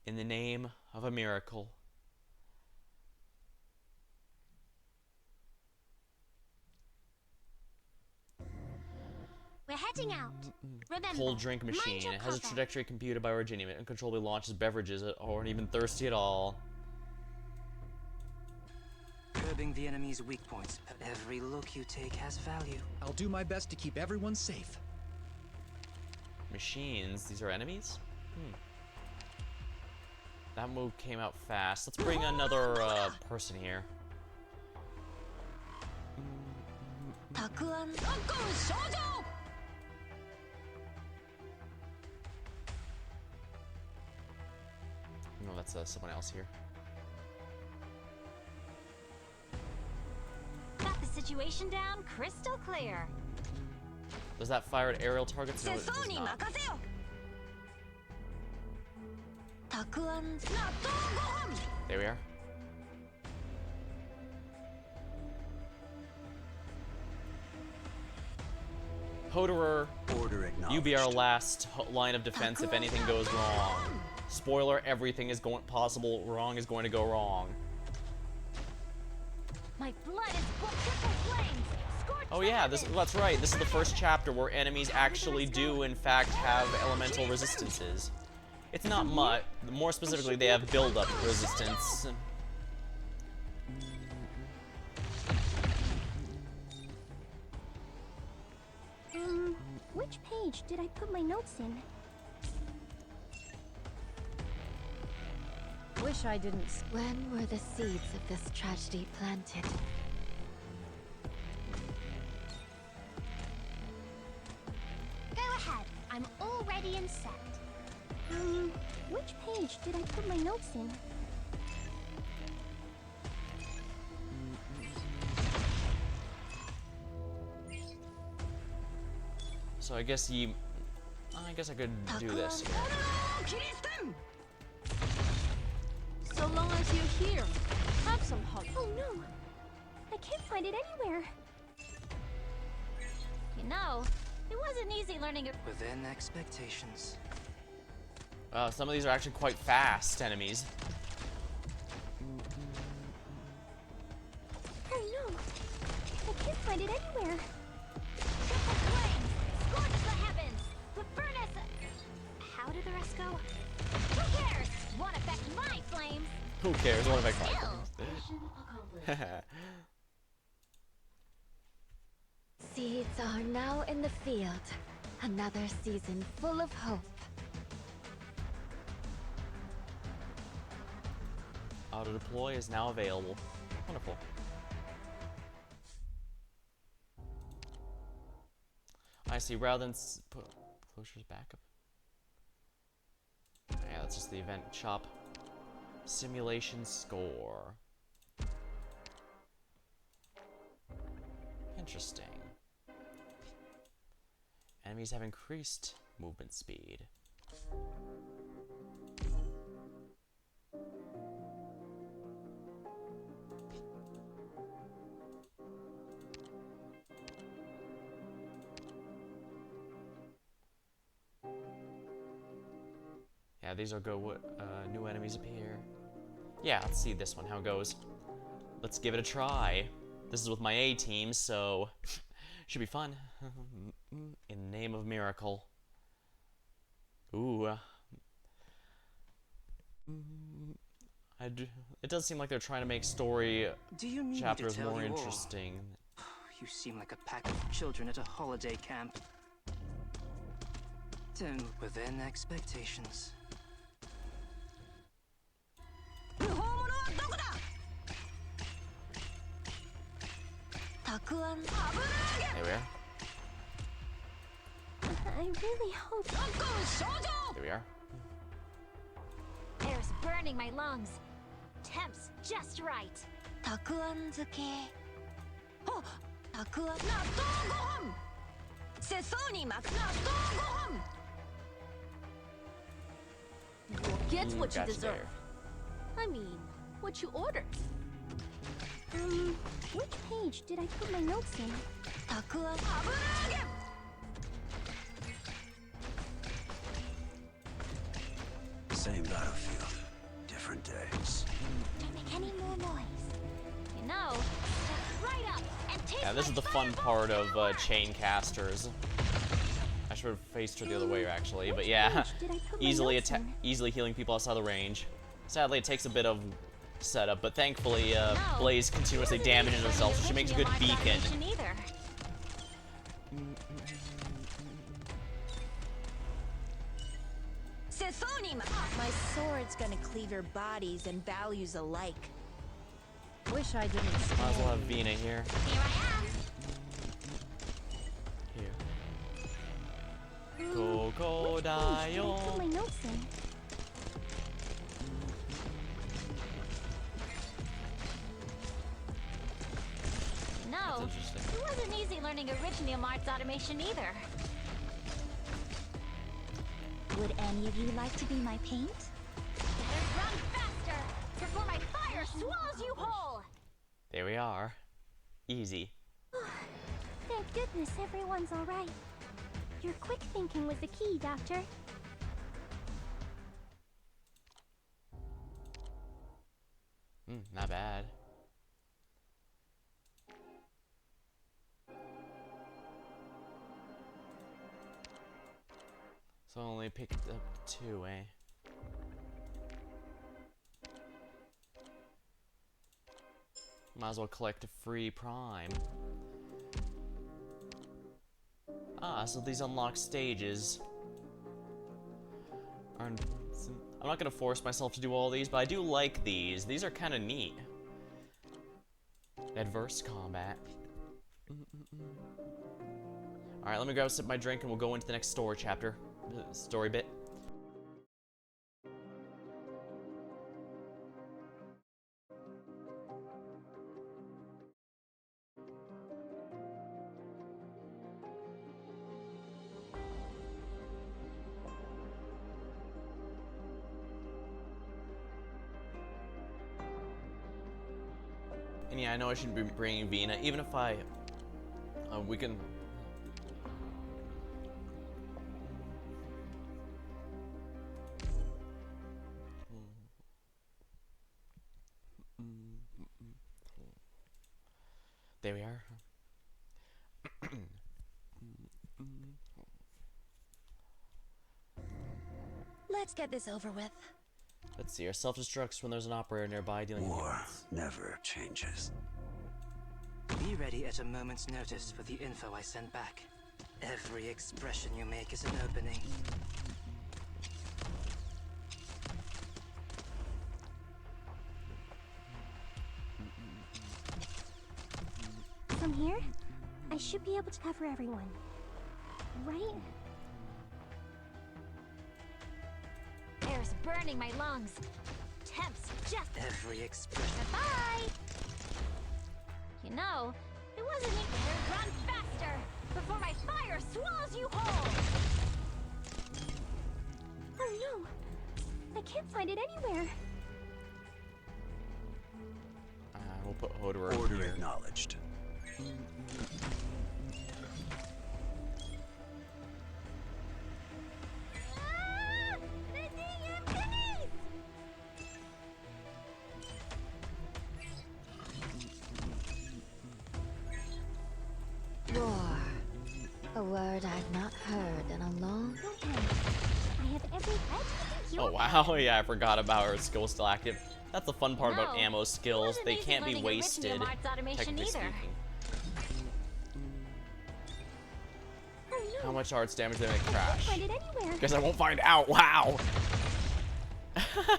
In the name of a miracle. We're heading out. Remember, Cold drink machine. It has a trajectory computed by Originium. It uncontrollably launches beverages that aren't even thirsty at all. Curbing the enemy's weak points. Every look you take has value. I'll do my best to keep everyone safe. Machines. These are enemies? That move came out fast. Let's bring another person here. No, that's someone else here. Got the situation down crystal clear. Does that fire at aerial targets? No, it does not. There we are. Hoderer, you be our last line of defense if anything goes wrong. Spoiler, everything is wrong is going to go wrong. My blood is triple flames. Scorch Oh yeah, that's right. This is the first chapter where enemies actually do, in fact, have elemental resistances. It's not much. More specifically, they have build-up resistance. Which page did I put my notes in? Wish I didn't. When were the seeds of this tragedy planted? Go ahead. I'm already in Sept. Which page did I put my notes in? So I guess I could do this here. So long as you're here, have some hot. Oh no! I can't find it anywhere. You know, it wasn't easy learning it. Within expectations. Some of these are actually quite fast enemies. Oh no! I can't find it anywhere. Triple flames! Scorch the heavens! But furnace! How did the rest go? Who cares? Won't affect my flames! Who cares? What if I Mission accomplished. Seeds are now in the field. Another season full of hope. Auto deploy is now available. Wonderful. I see. Rather than put closures back up. Yeah, that's just the event shop. Simulation score. Interesting. Enemies have increased movement speed. Yeah, these will go, new enemies appear. Yeah, let's see this one, how it goes. Let's give it a try. This is with my A team, so should be fun. In the name of miracle. Ooh. It does seem like they're trying to make story Do you need chapters me to tell more you all? interesting. You seem like a pack of children at a holiday camp. Then within expectations. There we are. I really hope. There we are. Air's burning my lungs. Temp's just right. You'll get what you Gotcha deserve. there. I mean, what you ordered. Which page did I put my notes in? Same battlefield, different days. Don't make any more noise. You know, step right up and taste Yeah, this my is the fun fireball part of power. chain casters. I should have faced her the other way actually, but yeah, Page did I put my easily notes in? easily healing people outside the range. Sadly, it takes a bit of setup, but thankfully, Blaze continuously damages herself, so she makes a good beacon. Either. My sword's gonna cleave your bodies and values alike. Wish I didn't Might as well stay. have Vina here. Here I am. Here. Which page did I put my Crocodile. notes in? No, That's interesting. it wasn't easy learning original Mart's automation either. Would any of you like to be my paint? Better run faster before my fire swallows you whole. There we are. Easy. Thank goodness everyone's all right. Your quick thinking was the key, Doctor. Not bad. So I only picked up 2, eh? Might as well collect a free prime. Ah, so these unlock stages. I'm not gonna force myself to do all these, but I do like these. These are kind of neat. Adverse combat. Alright, let me grab a sip of my drink and we'll go into the next story chapter. Story bit. And yeah, I know I shouldn't be bringing Vina, even if we can There we are. Let's get this over with. Let's see. Our self-destructs when there's an operator nearby dealing with War humans. never changes. Be ready at a moment's notice for the info I send back. Every expression you make is an opening. From here, I should be able to cover everyone. Right? Air's burning my lungs. Temps just... Every expression. Bye! You know, it wasn't even... Run faster! Before my fire swallows you whole! Oh no! I can't find it anywhere. We'll put Hodor Order here. acknowledged. Ah! The DM pennies! War. A word I've not heard in a long... Okay. I have every right to think Oh wow, yeah, I forgot about her skill still active. That's the fun part about No, ammo skills. wasn't They easy can't be learning wasted, Arithmetic arts automation technically either. speaking. Oh no! How much arts damage did it I can't crash? find it anywhere. Guess I won't find out. Wow.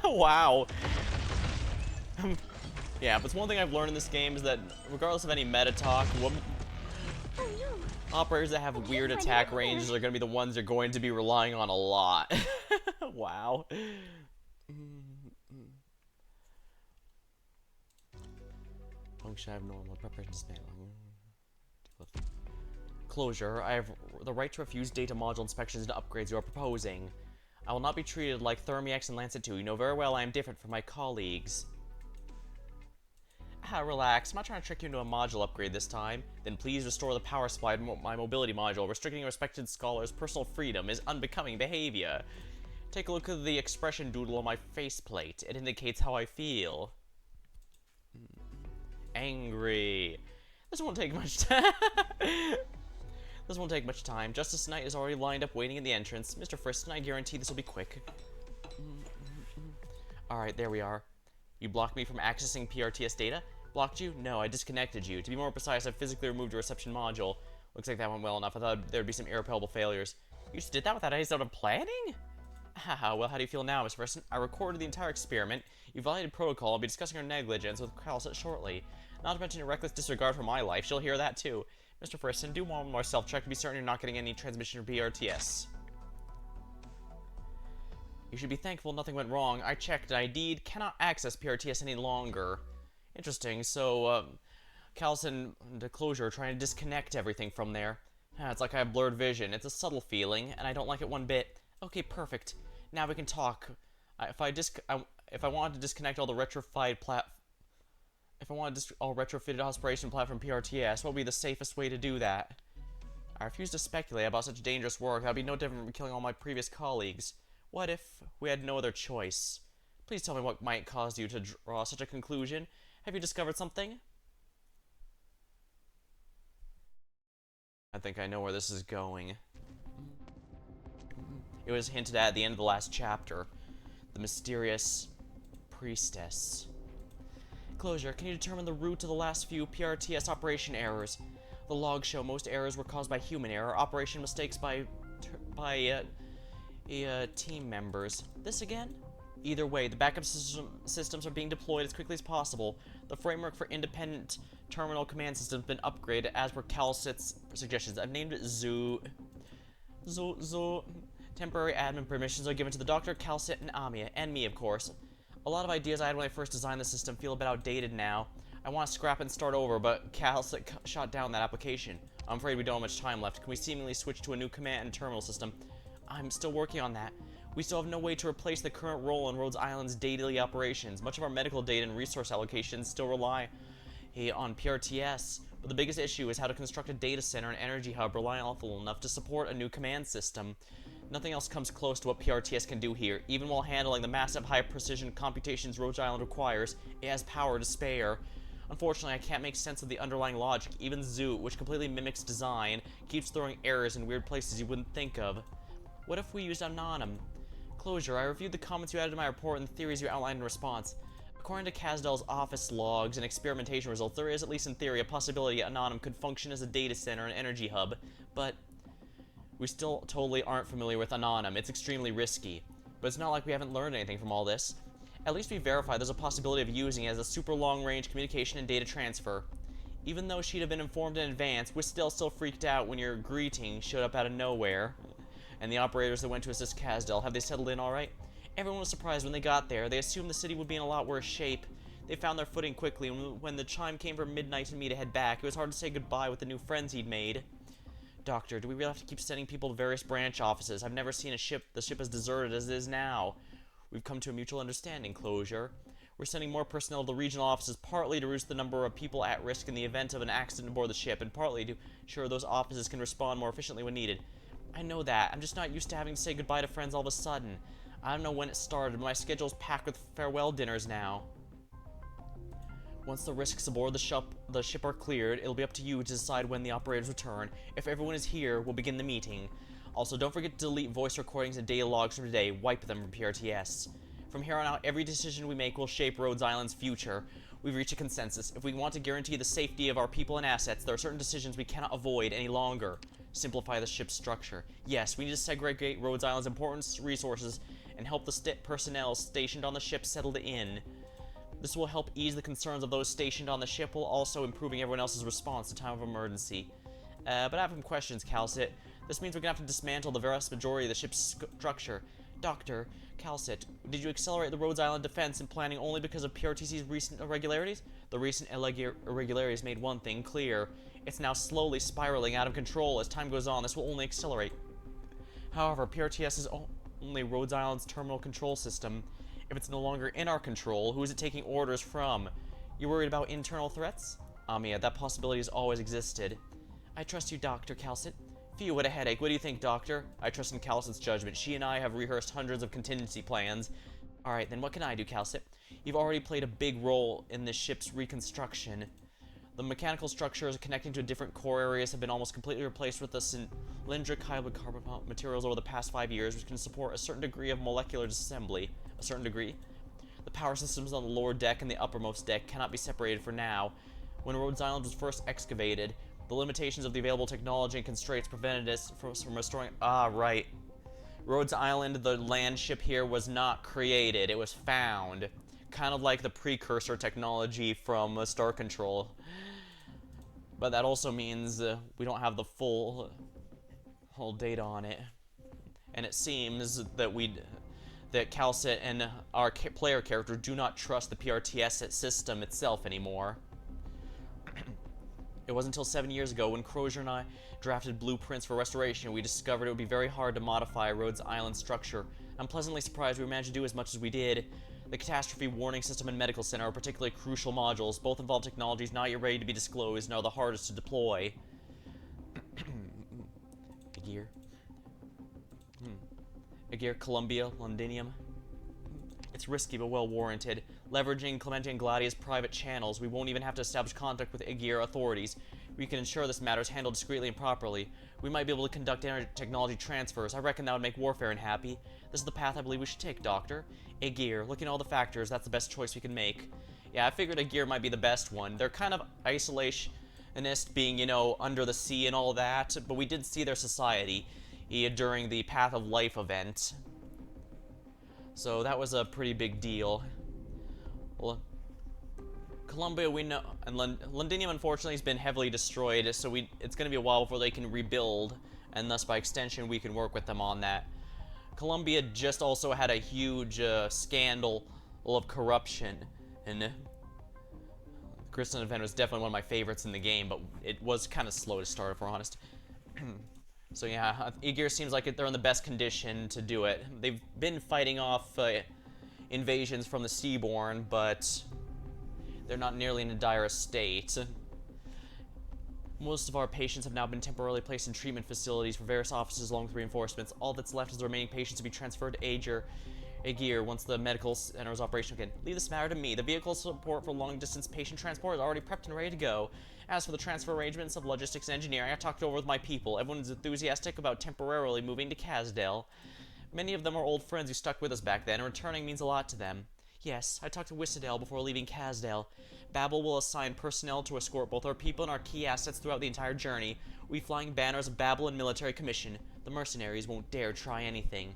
Wow. Yeah, but it's one thing I've learned in this game is that regardless of any meta talk, Oh no! operators that have weird attack ranges are going to be the ones you're going to be relying on a lot. Wow. Function abnormal. Preparation dismantling. Closure. I have the right to refuse data module inspections and upgrades you are proposing. I will not be treated like Thermiex and Lancet 2. You know very well I am different from my colleagues. Relax. I'm not trying to trick you into a module upgrade this time. Then please restore the power supply to my mobility module. Restricting a respected scholar's personal freedom is unbecoming behavior. Take a look at the expression doodle on my faceplate. It indicates how I feel. Angry. This won't take much time. This won't take much time. Justice Knight is already lined up waiting in the entrance. Mr. Friston, I guarantee this will be quick. Alright, there we are. You blocked me from accessing PRTS data? Blocked you? No, I disconnected you. To be more precise, I physically removed your reception module. Looks like that went well enough. I thought there'd be some irreparable failures. You just did that without any sort of planning? Haha, well, how do you feel now, Mr. Friston? I recorded the entire experiment. You violated protocol. I'll be discussing your negligence with Calcet shortly. Not to mention your reckless disregard for my life. She'll hear that too. Mr. Friston, do one more self-check to be certain you're not getting any transmission from BRTS. You should be thankful nothing went wrong. I checked and I indeed cannot access PRTS any longer. Interesting, so, Calcin and Closure are trying to disconnect everything from there. It's like I have blurred vision. It's a subtle feeling, and I don't like it one bit. Okay, perfect. Now we can talk. If I wanted to disconnect all the retrofitted aspiration platform PRTS, what would be the safest way to do that? I refuse to speculate about such dangerous work. That would be no different from killing all my previous colleagues. What if we had no other choice? Please tell me what might cause you to draw such a conclusion. Have you discovered something? I think I know where this is going. It was hinted at the end of the last chapter. The mysterious priestess. Closure, can you determine the root of the last few PRTS operation errors? The logs show most errors were caused by human error, operation mistakes by team members. This again? Either way, the backup systems are being deployed as quickly as possible. The framework for independent terminal command systems has been upgraded as per Calcit's suggestions. I've named it Zoo. Temporary admin permissions are given to the Doctor, Calcit, and Amia, and me, of course. A lot of ideas I had when I first designed the system feel a bit outdated now. I want to scrap and start over, but Calcit shot down that application. I'm afraid we don't have much time left. Can we seemingly switch to a new command and terminal system? I'm still working on that. We still have no way to replace the current role in Rhodes Island's daily operations. Much of our medical data and resource allocations still rely on PRTS, but the biggest issue is how to construct a data center and energy hub reliable enough to support a new command system. Nothing else comes close to what PRTS can do here. Even while handling the massive high-precision computations Rhodes Island requires, it has power to spare. Unfortunately, I can't make sense of the underlying logic. Even Zoot, which completely mimics design, keeps throwing errors in weird places you wouldn't think of. What if we used Anonym? Closure, I reviewed the comments you added to my report and the theories you outlined in response. According to Casdell's office logs and experimentation results, there is, at least in theory, a possibility Anonym could function as a data center and energy hub, but we still totally aren't familiar with Anonym. It's extremely risky. But it's not like we haven't learned anything from all this. At least we verified there's a possibility of using it as a super long-range communication and data transfer. Even though she'd have been informed in advance, Wisdell still freaked out when your greeting showed up out of nowhere. And the operators that went to assist Casdell, have they settled in alright? Everyone was surprised when they got there. They assumed the city would be in a lot worse shape. They found their footing quickly, and when the chime came for midnight and me to head back, it was hard to say goodbye with the new friends he'd made. Doctor, do we really have to keep sending people to various branch offices? I've never seen the ship as deserted as it is now. We've come to a mutual understanding, Closure. We're sending more personnel to the regional offices, partly to reduce the number of people at risk in the event of an accident aboard the ship, and partly to ensure those offices can respond more efficiently when needed. I know that. I'm just not used to having to say goodbye to friends all of a sudden. I don't know when it started, but my schedule's packed with farewell dinners now. Once the risks aboard the ship are cleared, it'll be up to you to decide when the operators return. If everyone is here, we'll begin the meeting. Also, don't forget to delete voice recordings and data logs from today. Wipe them from PRTS. From here on out, every decision we make will shape Rhodes Island's future. We've reached a consensus. If we want to guarantee the safety of our people and assets, there are certain decisions we cannot avoid any longer. Simplify the ship's structure. Yes, we need to segregate Rhodes Island's important resources and help the personnel stationed on the ship settle in. This will help ease the concerns of those stationed on the ship while also improving everyone else's response in time of emergency. But I have some questions, Calcit. This means we're gonna have to dismantle the vast majority of the ship's structure. Doctor, Calcit, did you accelerate the Rhodes Island defense and planning only because of PRTC's recent irregularities? The recent irregularities made one thing clear. It's now slowly spiraling out of control. As time goes on, this will only accelerate. However, PRTS is only Rhodes Island's terminal control system. If it's no longer in our control, who is it taking orders from? You worried about internal threats? Amiya, that possibility has always existed. I trust you, Dr. Calcit. Phew, what a headache. What do you think, Doctor? I trust in Calcit's judgment. She and I have rehearsed hundreds of contingency plans. Alright, then what can I do, Calcit? You've already played a big role in this ship's reconstruction. The mechanical structures connecting to different core areas have been almost completely replaced with the cylindric hydrocarbon materials over the past 5 years, which can support a certain degree of molecular disassembly. A certain degree. The power systems on the lower deck and the uppermost deck cannot be separated for now. When Rhodes Island was first excavated, the limitations of the available technology and constraints prevented us from restoring... Ah, right. Rhodes Island, the land ship here, was not created. It was found. Kind of like the precursor technology from Star Control. But that also means we don't have the full whole data on it. And it seems that that Calcit and our player character do not trust the PRTS system itself anymore. It wasn't until 7 years ago when Crozier and I drafted blueprints for restoration we discovered it would be very hard to modify Rhodes Island structure. I'm pleasantly surprised we managed to do as much as we did. The catastrophe warning system and medical center are particularly crucial modules. Both involve technologies not yet ready to be disclosed and are the hardest to deploy. Gear. Agir, Columbia, Londinium. It's risky but well warranted. Leveraging Clemente and Gladia's private channels, we won't even have to establish contact with Agir authorities. We can ensure this matter is handled discreetly and properly. We might be able to conduct technology transfers. I reckon that would make warfare unhappy. This is the path I believe we should take, Doctor. Agir, looking at all the factors, that's the best choice we can make. Yeah, I figured Agir might be the best one. They're kind of isolationist, being, you know, under the sea and all that, but we did see their society during the Path of Life event. So that was a pretty big deal. Well, Columbia, we know, and Londinium unfortunately has been heavily destroyed, so it's going to be a while before they can rebuild, and thus by extension we can work with them on that. Columbia just also had a huge scandal of corruption, and the Kristen event was definitely one of my favorites in the game, but it was kind of slow to start, if we're honest. So yeah, Aegir seems like they're in the best condition to do it. They've been fighting off invasions from the Seaborn, but they're not nearly in a dire state. Most of our patients have now been temporarily placed in treatment facilities for various offices along with reinforcements. All that's left is the remaining patients to be transferred to Aegir. gear once the medical center is operational again. Leave this matter to me. The vehicle support for long-distance patient transport is already prepped and ready to go. As for the transfer arrangements of logistics and engineering, I talked it over with my people. Everyone is enthusiastic about temporarily moving to Casdale. Many of them are old friends who stuck with us back then, and returning means a lot to them. Yes, I talked to Wistadale before leaving Casdale. Babel will assign personnel to escort both our people and our key assets throughout the entire journey. We flying banners of Babel and military commission. The mercenaries won't dare try anything.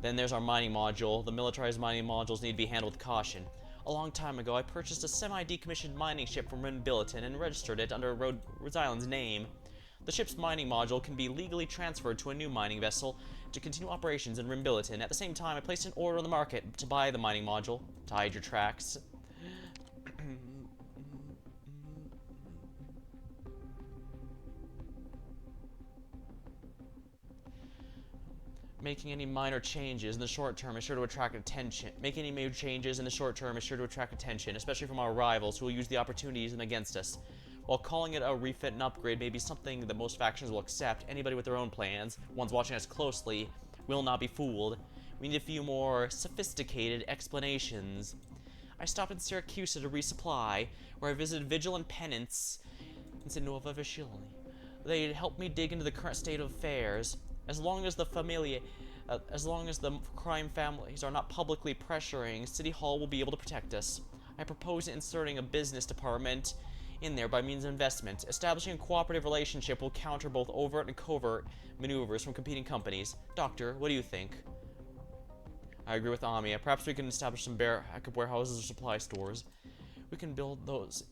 Then there's our mining module. The militarized mining modules need to be handled with caution. A long time ago, I purchased a semi-decommissioned mining ship from Renbilliton and registered it under Rhode Island's name. The ship's mining module can be legally transferred to a new mining vessel to continue operations in Renbilliton. At the same time, I placed an order on the market to buy the mining module. To hide your tracks. Making any minor changes in the short term is sure to attract attention. Making any major changes in the short term is sure to attract attention, especially from our rivals who will use the opportunities and against us. While calling it a refit and upgrade may be something that most factions will accept, anybody with their own plans, ones watching us closely, will not be fooled. We need a few more sophisticated explanations. I stopped in Syracuse to resupply, where I visited Vigil and Penance in Nova Vigilani. They helped me dig into the current state of affairs. As long as the crime families are not publicly pressuring, City Hall will be able to protect us. I propose inserting a business department in there by means of investment. Establishing a cooperative relationship will counter both overt and covert maneuvers from competing companies. Doctor, what do you think? I agree with Amia. Perhaps we can establish some backup warehouses or supply stores. We can build those.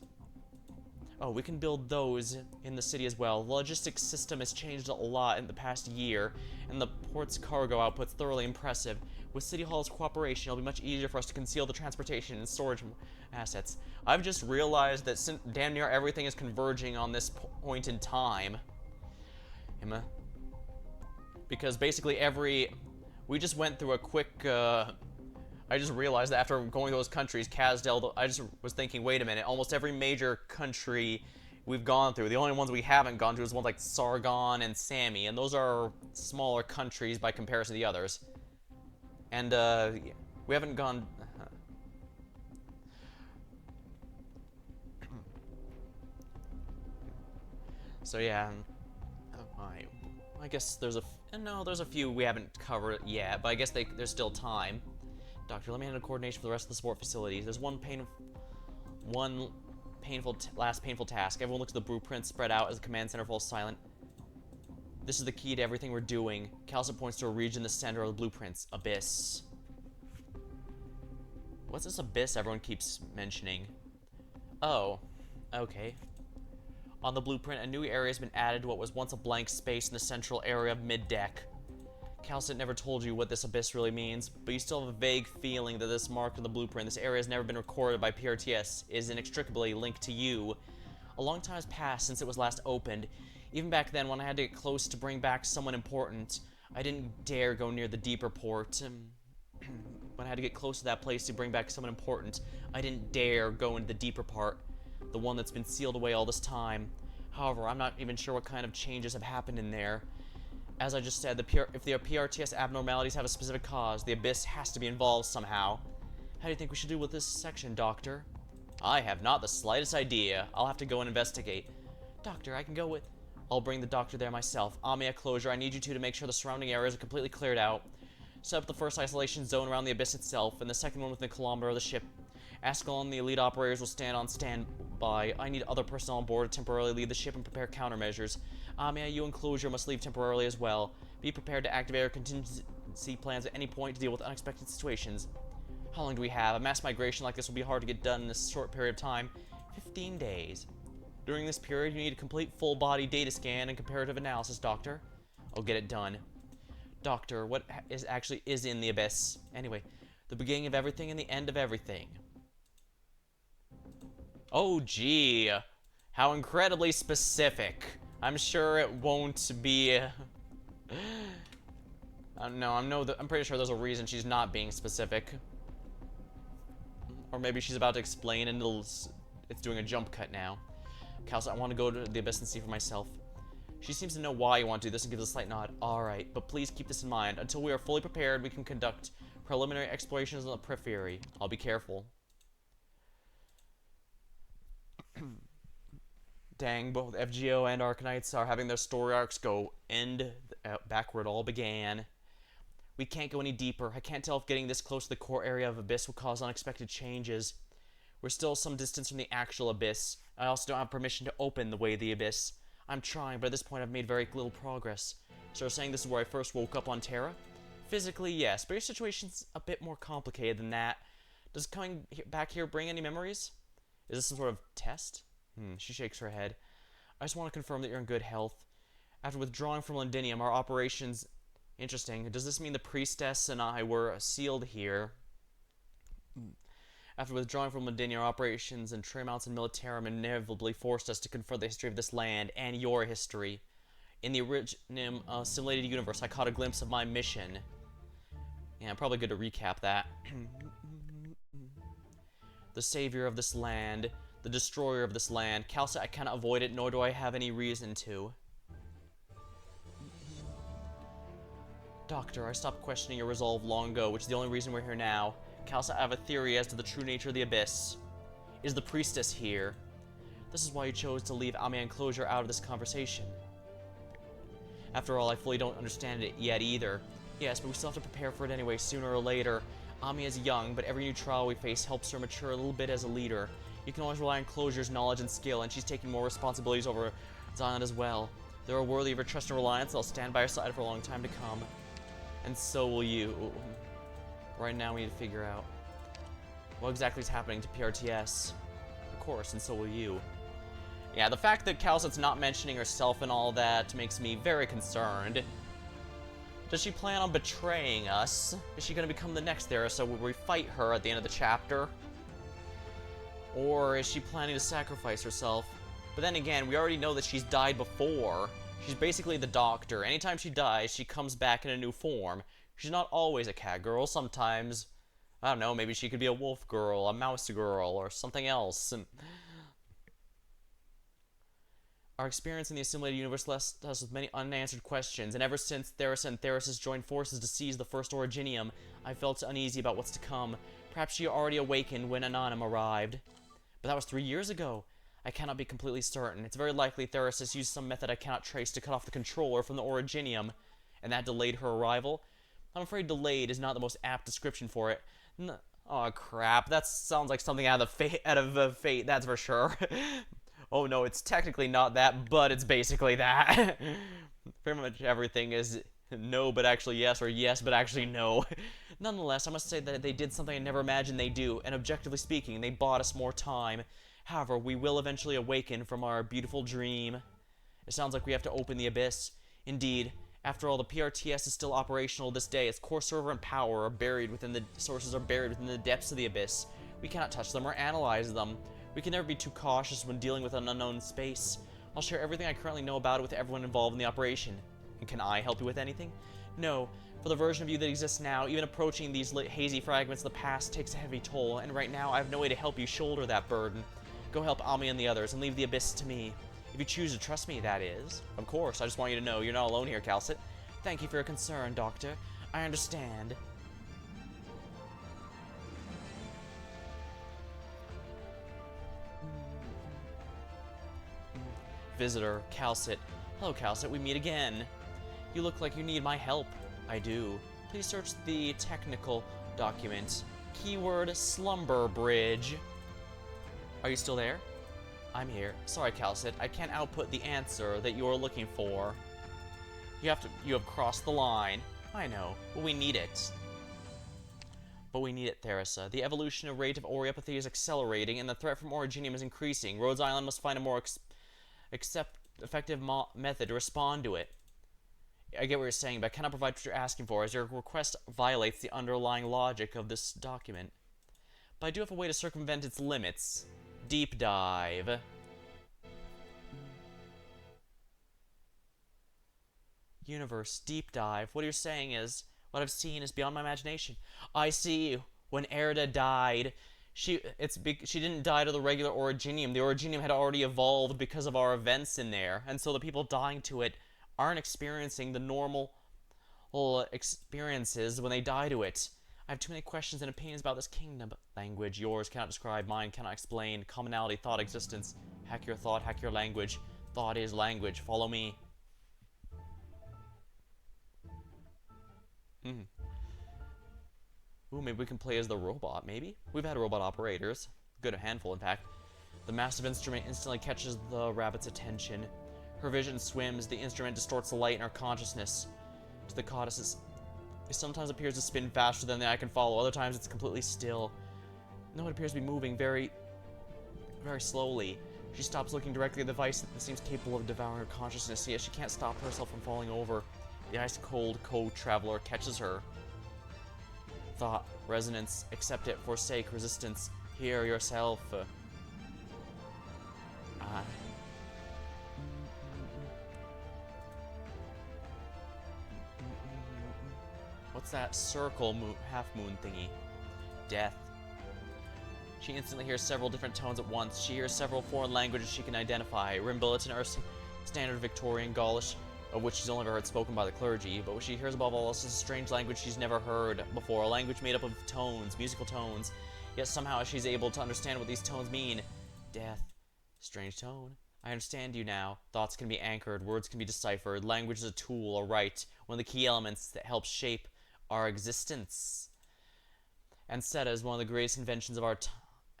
Oh, we can build those in the city as well. The logistics system has changed a lot in the past year, and the port's cargo output's thoroughly impressive. With City Hall's cooperation, it'll be much easier for us to conceal the transportation and storage assets. I've just realized that damn near everything is converging on this point in time. Emma? Because basically we just went through a quick, I just realized that after going to those countries, Casdale, I just was thinking, wait a minute, almost every major country we've gone through, the only ones we haven't gone to is ones like Sargon and Sami, and those are smaller countries by comparison to the others. And, we haven't gone... So, yeah. I guess there's there's a few we haven't covered yet, but I guess there's still time. Doctor, let me handle coordination for the rest of the support facilities. There's last painful task. Everyone looks at the blueprints spread out as the command center falls silent. This is the key to everything we're doing. Calcit points to a region in the center of the blueprints. Abyss. What's this abyss everyone keeps mentioning? Oh, okay. On the blueprint, a new area has been added to what was once a blank space in the central area of mid-deck. Calcit never told you what this abyss really means, but you still have a vague feeling that this mark on the blueprint, this area has never been recorded by PRTS, is inextricably linked to you. A long time has passed since it was last opened. Even back then, when I had to get close to bring back someone important, I didn't dare go near the deeper port. When I had to get close to that place to bring back someone important, I didn't dare go into the deeper part, the one that's been sealed away all this time. However, I'm not even sure what kind of changes have happened in there. As I just said, if the PRTS abnormalities have a specific cause, the Abyss has to be involved somehow. How do you think we should do with this section, Doctor? I have not the slightest idea. I'll have to go and investigate. Doctor, I can go with... I'll bring the doctor there myself. Amia, Closure, I need you two to make sure the surrounding areas are completely cleared out. Set up the first isolation zone around the Abyss itself, and the second one within a kilometer of the ship. Askel and the elite operators will stand on standby. I need other personnel on board to temporarily leave the ship and prepare countermeasures. Amia, you and Closure must leave temporarily as well. Be prepared to activate our contingency plans at any point to deal with unexpected situations. How long do we have? A mass migration like this will be hard to get done in this short period of time. 15 days. During this period, you need a complete full-body data scan and comparative analysis, Doctor. I'll get it done. Doctor, what actually is in the Abyss? Anyway, the beginning of everything and the end of everything. Oh, gee. How incredibly specific. I'm sure it won't be... no, I'm pretty sure there's a reason she's not being specific. Or maybe she's about to explain and it's doing a jump cut now. Calcit, I want to go to the Abyss and see for myself. She seems to know why you want to do this and gives a slight nod. Alright, but please keep this in mind. Until we are fully prepared, we can conduct Preliminary explorations on the periphery. I'll be careful. Dang, both FGO and Arkanites are having their story arcs go back where it all began. We can't go any deeper. I can't tell if getting this close to the core area of Abyss will cause unexpected changes. We're still some distance from the actual Abyss. I also don't have permission to open the way of the Abyss. I'm trying, but at this point I've made very little progress. So you're saying this is where I first woke up on Terra? Physically, yes, but your situation's a bit more complicated than that. Does coming back here bring any memories? Is this some sort of test? She shakes her head. I just want to confirm that you're in good health. After withdrawing from Londinium, our operations... Interesting. Does this mean the priestess and I were sealed here? After withdrawing from Londinium, our operations and Tremounts and Militarum inevitably forced us to confront the history of this land and your history. In the original simulated universe, I caught a glimpse of my mission. Yeah, probably good to recap that. The savior of this land, the destroyer of this land. Calcet, I cannot avoid it, nor do I have any reason to. Doctor, I stopped questioning your resolve long ago, which is the only reason we're here now. Calcet, I have a theory as to the true nature of the Abyss. Is the priestess here? This is why you chose to leave Amiens Enclosure out of this conversation. After all, I fully don't understand it yet either. Yes, but we still have to prepare for it anyway, sooner or later. Ami is young, but every new trial we face helps her mature a little bit as a leader. You can always rely on Closure's knowledge and skill, and she's taking more responsibilities over Zion as well. They are worthy of her trust and reliance, and I'll stand by her side for a long time to come. And so will you. Right now we need to figure out what exactly is happening to PRTS. Of course, and so will you. Yeah, the fact that Calcet's not mentioning herself and all that makes me very concerned. Does she plan on betraying us? Is she going to become the next Theresa where we fight her at the end of the chapter? Or is she planning to sacrifice herself? But then again, we already know that she's died before. She's basically the Doctor. Anytime she dies, she comes back in a new form. She's not always a cat girl. Sometimes, I don't know, maybe she could be a wolf girl, a mouse girl, or something else. Our experience in the assimilated universe left us with many unanswered questions, and ever since Theresa and Theresis joined forces to seize the first Originium, I felt uneasy about what's to come. Perhaps she already awakened when Anonym arrived. But that was 3 years ago. I cannot be completely certain. It's very likely Theresis used some method I cannot trace to cut off the controller from the Originium, and that delayed her arrival. I'm afraid delayed is not the most apt description for it. Oh crap, that sounds like something out of Fate, that's for sure. Oh no, it's technically not that, but it's basically that. Pretty much everything is no but actually yes, or yes but actually no. Nonetheless, I must say that they did something I never imagined they'd do, and objectively speaking, they bought us more time. However, we will eventually awaken from our beautiful dream. It sounds like we have to open the Abyss. Indeed, after all, the PRTS is still operational this day. Its core server and power are buried within the sources are buried within the depths of the Abyss. We cannot touch them or analyze them. We can never be too cautious when dealing with an unknown space. I'll share everything I currently know about it with everyone involved in the operation. And can I help you with anything? No. For the version of you that exists now, even approaching these hazy fragments of the past takes a heavy toll, and right now I have no way to help you shoulder that burden. Go help Ami and the others, and leave the Abyss to me. If you choose to trust me, that is. Of course, I just want you to know you're not alone here, Calcet. Thank you for your concern, Doctor. I understand. Visitor, Calcet. Hello, Calcet, we meet again. You look like you need my help. I do. Please search the technical document. Keyword slumber bridge. Are you still there? I'm here. Sorry, Calcet. I can't output the answer that you are looking for. You have crossed the line. I know, but we need it. But we need it, Theresa. The evolution rate of Oriopathy is accelerating, and the threat from Originium is increasing. Rhodes Island must find a more effective method to respond to it. I get what you're saying, but I cannot provide what you're asking for, as your request violates the underlying logic of this document. But I do have a way to circumvent its limits. Deep dive. Universe, deep dive. What you're saying is, what I've seen is beyond my imagination. I see. When Erida died, she didn't die to the regular Originium. The Originium had already evolved because of our events in there, and so the people dying to it aren't experiencing the normal experiences when they die to it. I have too many questions and opinions about this kingdom. Language, yours cannot describe, mine cannot explain. Commonality, thought, existence. Hack your thought, hack your language. Thought is language. Follow me. Ooh, maybe we can play as the robot, maybe? We've had robot operators. Good, a handful, in fact. The massive instrument instantly catches the rabbit's attention. Her vision swims, the instrument distorts the light in her consciousness. To the goddesses, it sometimes appears to spin faster than the eye can follow, other times it's completely still. No, it appears to be moving very, very slowly. She stops looking directly at the device that seems capable of devouring her consciousness, yet she can't stop herself from falling over. The ice-cold co-traveler catches her. Thought, resonance, accept it, forsake, resistance, hear yourself. What's that circle half-moon thingy? Death. She instantly hears several different tones at once. She hears several foreign languages she can identify. Rimbilliton or standard Victorian Gaulish, of which she's only ever heard spoken by the clergy, but what she hears above all else is a strange language she's never heard before, a language made up of tones, musical tones, yet somehow she's able to understand what these tones mean. Death. Strange tone. I understand you now. Thoughts can be anchored, words can be deciphered, language is a tool, a right, one of the key elements that helps shape our existence. And said as one of the greatest inventions of our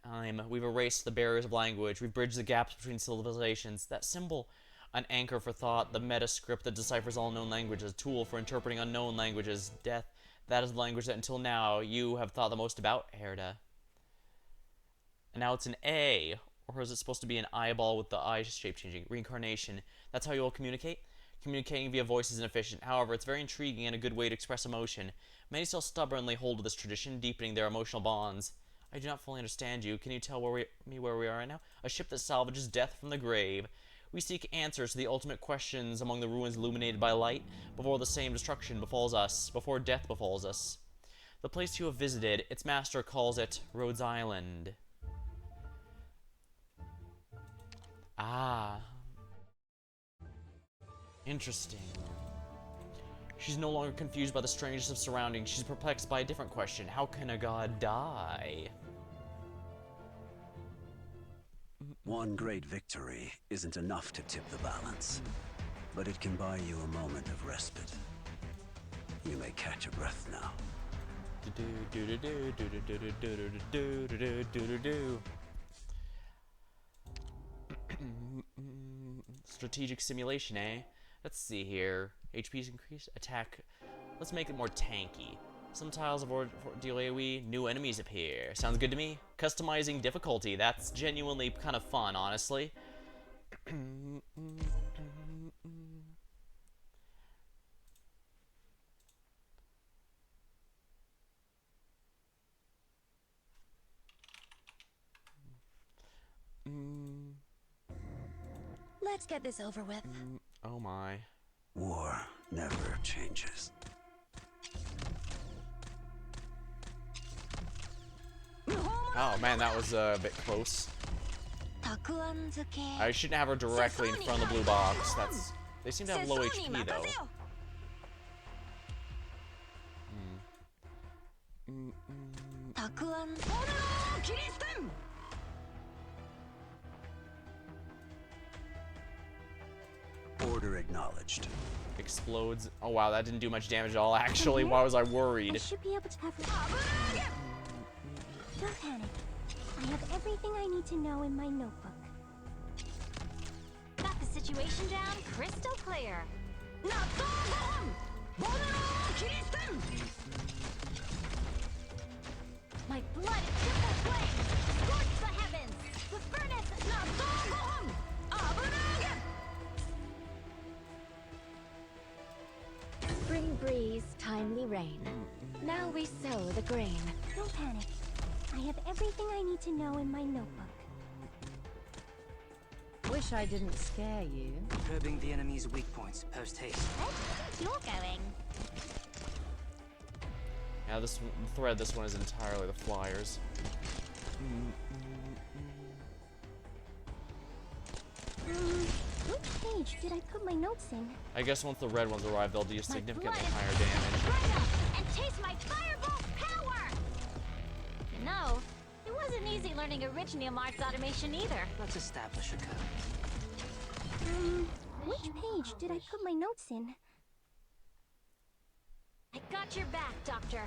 time, we've erased the barriers of language, we've bridged the gaps between civilizations. That symbol, an anchor for thought, the metascript that deciphers all known languages, a tool for interpreting unknown languages. Death, that is the language that until now you have thought the most about, Herda. And now it's an A, or is it supposed to be an eyeball with the eye shape changing? Reincarnation, that's how you all communicate? Communicating via voice is inefficient. However, it's very intriguing and a good way to express emotion. Many still stubbornly hold to this tradition, deepening their emotional bonds. I do not fully understand you. Can you tell where we are right now? A ship that salvages death from the grave. We seek answers to the ultimate questions among the ruins illuminated by light, before the same destruction befalls us, before death befalls us. The place you have visited, its master calls it Rhodes Island. Ah. Interesting. She's no longer confused by the strangeness of surroundings. She's perplexed by a different question. How can a god die? One great victory isn't enough to tip the balance, but it can buy you a moment of respite. You may catch a breath now. Strategic simulation, eh? Let's see here. HP's increased. Attack. Let's make it more tanky. Some tiles of deal AoE. New enemies appear. Sounds good to me. Customizing difficulty. That's genuinely kind of fun, honestly. Let's get this over with. Oh my. War never changes. Oh man, that was a bit close. I shouldn't have her directly in front of the blue box. That's. They seem to have low HP though. Order acknowledged. Explodes. Oh wow, that didn't do much damage at all. Actually, why was I I worried? should be able to cover. Don't panic. I have everything I need to know in my notebook. Got the situation down crystal clear. My blood is triple flames! Scorch the heavens! The furnace! Spring breeze, timely rain. Now we sow the grain. Don't panic. I have everything I need to know in my notebook. Wish I didn't scare you. Probing the enemy's weak points post-haste. Where do you think you're going? Yeah, this thread. This one is entirely the flyers. Which page did I put my notes in? I guess once the red ones arrive, they'll do significantly higher Burn damage. up and taste my fireball power! know, it wasn't easy learning Originium Arts automation either. Let's establish a code. Which page did I put my notes in? I got your back, Doctor.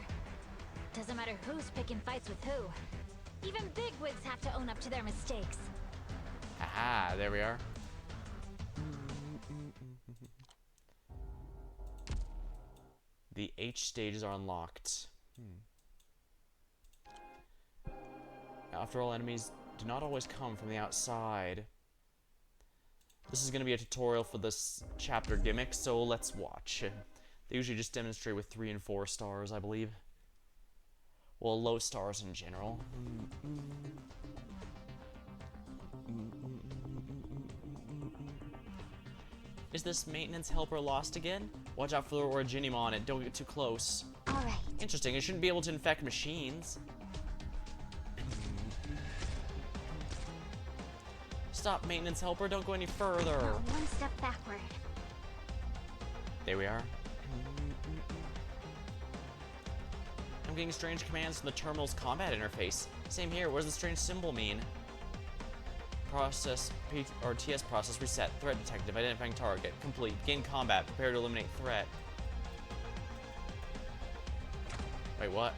Doesn't matter who's picking fights with who. Even bigwigs have to own up to their mistakes. Aha, there we are. The H stages are unlocked. After all, enemies do not always come from the outside. This is going to be a tutorial for this chapter gimmick, so let's watch. They usually just demonstrate with 3 and 4 stars, I believe. Well, low stars in general. Is this maintenance helper lost again? Watch out for the Originium on it, don't get too close. Alright. Interesting, it shouldn't be able to infect machines. Stop, maintenance helper, don't go any further. Now one step backward. There we are. I'm getting strange commands from the terminal's combat interface. Same here, what does the strange symbol mean? Process, TS process reset. Threat detective, identifying target. Complete. Gain combat, prepare to eliminate threat. Wait, what?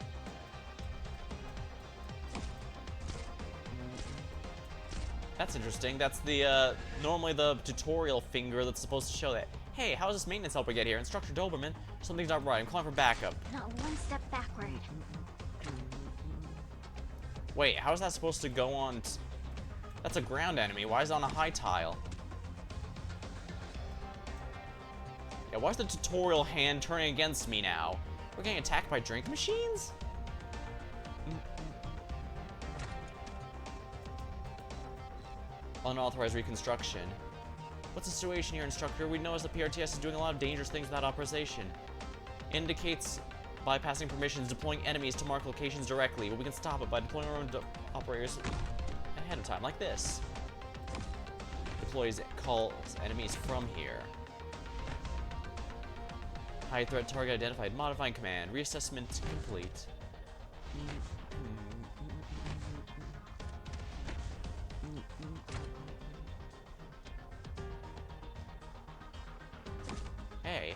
That's interesting. That's the, normally the tutorial finger that's supposed to show that. Hey, how does this maintenance helper get here? Instructor Doberman, something's not right. I'm calling for backup. Now one step backward. Wait, how is that supposed to go on? That's a ground enemy. Why is it on a high tile? Yeah, why is the tutorial hand turning against me now? We're getting attacked by drink machines? Unauthorized reconstruction. What's the situation here, instructor? We notice the PRTS is doing a lot of dangerous things without authorization. Indicates bypassing permissions, deploying enemies to mark locations directly, but we can stop it by deploying our own operators ahead of time, like this. Deploys calls enemies from here. High threat target identified. Modifying command. Reassessment complete. Hey.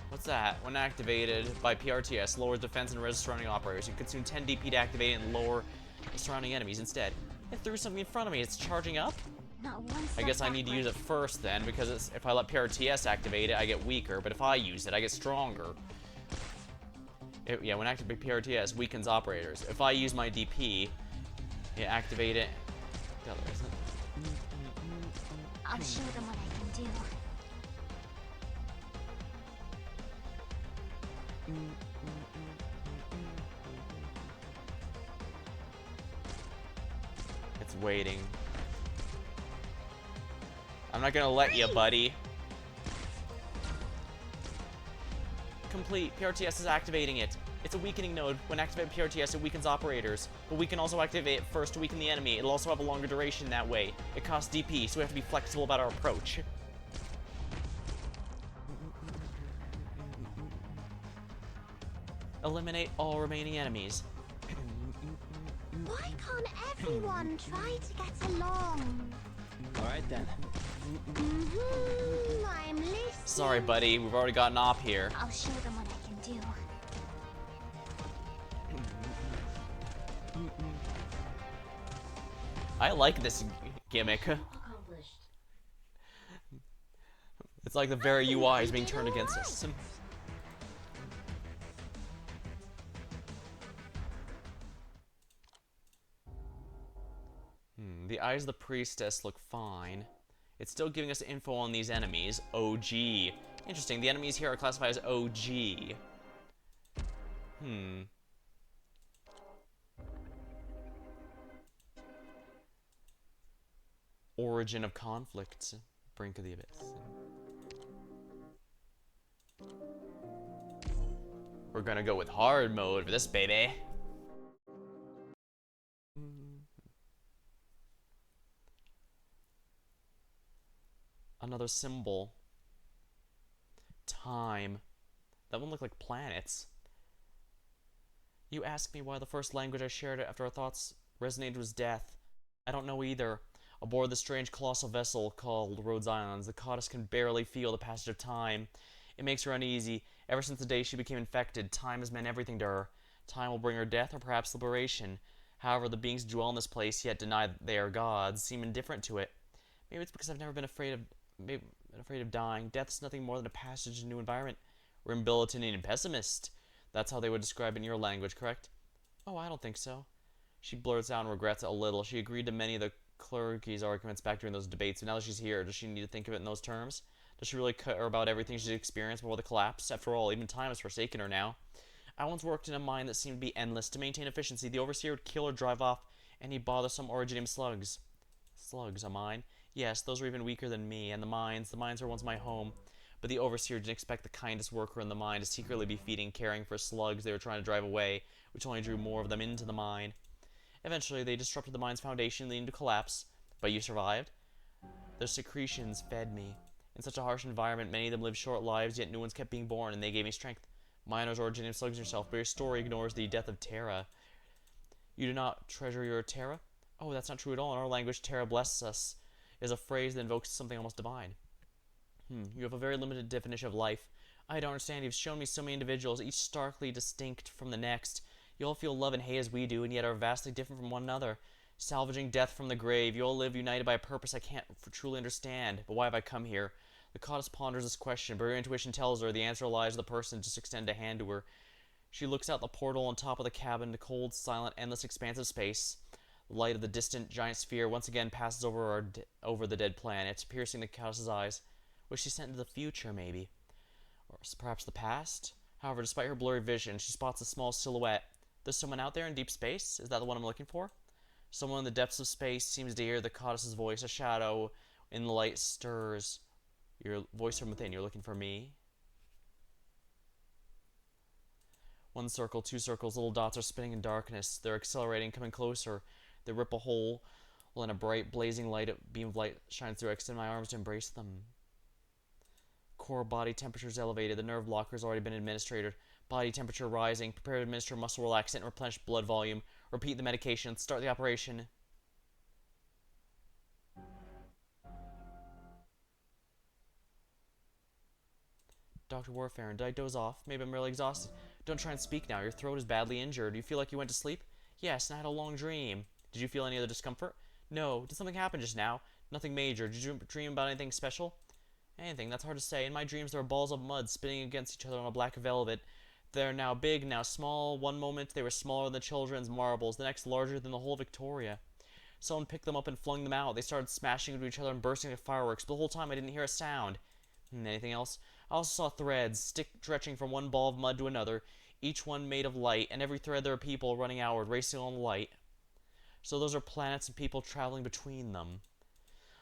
What's that? When activated by PRTS, lowers defense and res surrounding operators. You consume 10 DP to activate it and lower the surrounding enemies instead. It threw something in front of me. It's charging up? Not one I step guess I need to use it first then, because if I let PRTS activate it, I get weaker, but if I use it, I get stronger. Yeah, when activated PRTS, weakens operators. If I use my DP, activate it. The other, isn't it? I'll show them what I can do. It's waiting. I'm not gonna let you, buddy. Complete. PRTS is activating it. It's a weakening node. When activated PRTS, it weakens operators. But we can also activate it first to weaken the enemy. It'll also have a longer duration that way. It costs DP, so we have to be flexible about our approach. Eliminate all remaining enemies. Why can't everyone try to get along? Alright then. I'm listening. Sorry, buddy. We've already got an op here. I'll show them what I can do. I like this gimmick. It's like the very UI is being turned against us. The eyes of the priestess look fine. It's still giving us info on these enemies. OG. Interesting, the enemies here are classified as OG. Origin of conflict. Brink of the abyss. We're gonna go with hard mode for this baby. Another symbol. Time. That one looked like planets. You asked me why the first language I shared after our thoughts resonated was death. I don't know either. Aboard the strange colossal vessel called Rhodes Islands, the goddess can barely feel the passage of time. It makes her uneasy. Ever since the day she became infected, time has meant everything to her. Time will bring her death or perhaps liberation. However, the beings who dwell in this place, yet deny that they are gods, seem indifferent to it. Maybe it's because I've never been afraid of dying. Death is nothing more than a passage to a new environment. Rimbilitinian pessimist. That's how they would describe it in your language, correct? Oh, I don't think so. She blurts out and regrets it a little. She agreed to many of the clergy's arguments back during those debates, but now that she's here, does she need to think of it in those terms? Does she really care about everything she's experienced before the collapse? After all, even time has forsaken her now. I once worked in a mine that seemed to be endless. To maintain efficiency, the overseer would kill or drive off any bothersome originium slugs. Slugs, a mine? Yes, those were even weaker than me, and the mines were once my home. But the overseer didn't expect the kindest worker in the mine to secretly be feeding and caring for slugs they were trying to drive away, which only drew more of them into the mine. Eventually, they disrupted the mine's foundation, leading to collapse. But you survived? Their secretions fed me. In such a harsh environment, many of them lived short lives, yet new ones kept being born, and they gave me strength. Miners originated slugs yourself, but your story ignores the death of Terra. You do not treasure your Terra? Oh, that's not true at all. In our language, Terra blesses us is a phrase that invokes something almost divine. You have a very limited definition of life. I don't understand. You've shown me so many individuals, each starkly distinct from the next. You all feel love and hate as we do, and yet are vastly different from one another. Salvaging death from the grave, you all live united by a purpose I can't truly understand. But why have I come here? The goddess ponders this question, but her intuition tells her the answer lies with the person to just extend a hand to her. She looks out the portal on top of the cabin to cold, silent, endless expanse of space. The light of the distant giant sphere once again passes over the dead planet, piercing the goddess's eyes. Was she sent into the future, maybe? Or perhaps the past? However, despite her blurry vision, she spots a small silhouette. There's someone out there in deep space? Is that the one I'm looking for? Someone in the depths of space seems to hear the goddess's voice. A shadow in the light stirs. Your voice from within. You're looking for me? One circle, two circles, little dots are spinning in darkness. They're accelerating, coming closer. They rip a hole, while in a bright, blazing beam of light shines through. I extend my arms to embrace them. Core body temperature is elevated. The nerve blocker has already been administered. Body temperature rising. Prepare to administer muscle relaxant and replenish blood volume. Repeat the medication. Start the operation. Dr. Warfaren, did I doze off? Maybe I'm really exhausted. Don't try and speak now. Your throat is badly injured. Do you feel like you went to sleep? Yes, and I had a long dream. Did you feel any other discomfort? No. Did something happen just now? Nothing major. Did you dream about anything special? Anything, that's hard to say. In my dreams, there were balls of mud spinning against each other on a black velvet. They're now big, now small. One moment they were smaller than children's marbles, the next larger than the whole Victoria. Someone picked them up and flung them out. They started smashing into each other and bursting like fireworks, but the whole time I didn't hear a sound. Anything else? I also saw threads, stretching from one ball of mud to another, each one made of light, and every thread there were people running outward, racing on the light. So those are planets and people traveling between them.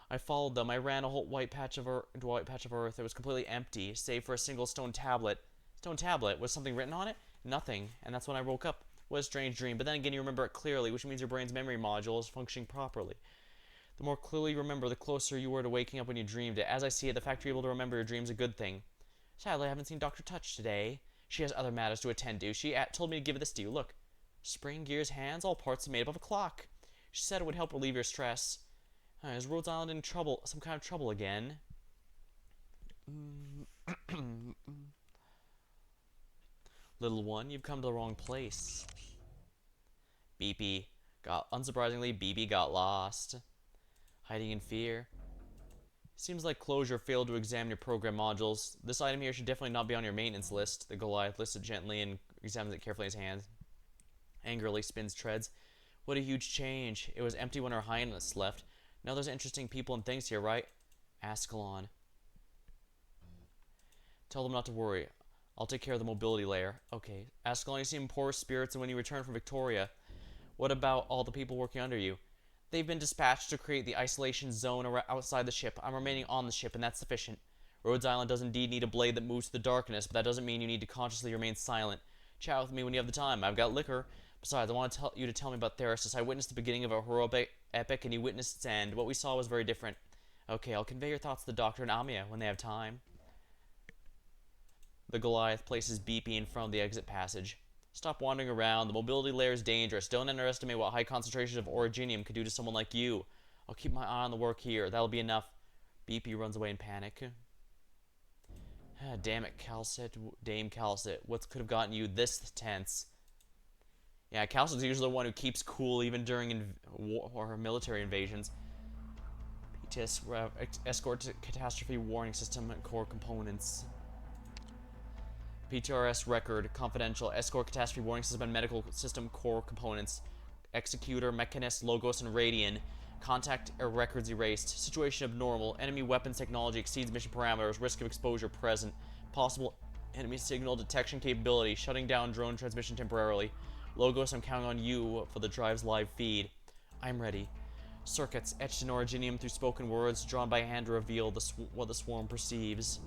I followed them. I ran into a white patch of earth. It was completely empty, save for a single stone tablet. Stone tablet? Was something written on it? Nothing. And that's when I woke up. What a strange dream. But then again, you remember it clearly, which means your brain's memory module is functioning properly. The more clearly you remember, the closer you were to waking up when you dreamed it. As I see it, the fact you're able to remember your dreams is a good thing. Sadly, I haven't seen Dr. Touch today. She has other matters to attend to. She told me to give this to you. Look. Spring, gears, hands, all parts made up of a clock. She said it would help relieve your stress. Is Rhodes Island in trouble? Some kind of trouble again? Little one, you've come to the wrong place. Unsurprisingly, BB got lost. Hiding in fear. Seems like Closure failed to examine your program modules. This item here should definitely not be on your maintenance list. The Goliath lifts it gently and examines it carefully in his hand. Angrily spins treads. What a huge change. It was empty when our Highness left. Now there's interesting people and things here, right? Ascalon. Tell them not to worry. I'll take care of the mobility layer. Okay. Ascalon, you seem in poor spirits and when you return from Victoria. What about all the people working under you? They've been dispatched to create the isolation zone outside the ship. I'm remaining on the ship, and that's sufficient. Rhodes Island does indeed need a blade that moves to the darkness, but that doesn't mean you need to consciously remain silent. Chat with me when you have the time. I've got liquor. Besides, I want you to tell me about Therasis. I witnessed the beginning of a heroic epic, and you witnessed its end. What we saw was very different. Okay, I'll convey your thoughts to the Doctor and Amia when they have time. The Goliath places Beepy in front of the exit passage. Stop wandering around. The mobility layer is dangerous. Don't underestimate what high concentrations of originium could do to someone like you. I'll keep my eye on the work here. That'll be enough. BP runs away in panic. Ah, damn it, Calcit. Dame Calcit. What could have gotten you this tense? Yeah, Calcit's usually the one who keeps cool even during war or military invasions. PTS escort catastrophe warning system and core components. PTRS record confidential escort catastrophe warning system and medical system core components. Executor, Mechanist, Logos, and Radian. Contact records erased. Situation abnormal. Enemy weapons technology exceeds mission parameters. Risk of exposure present. Possible enemy signal detection capability. Shutting down drone transmission temporarily. Logos, I'm counting on you for the drive's live feed. I'm ready. Circuits etched in originium through spoken words drawn by hand to reveal what the swarm perceives.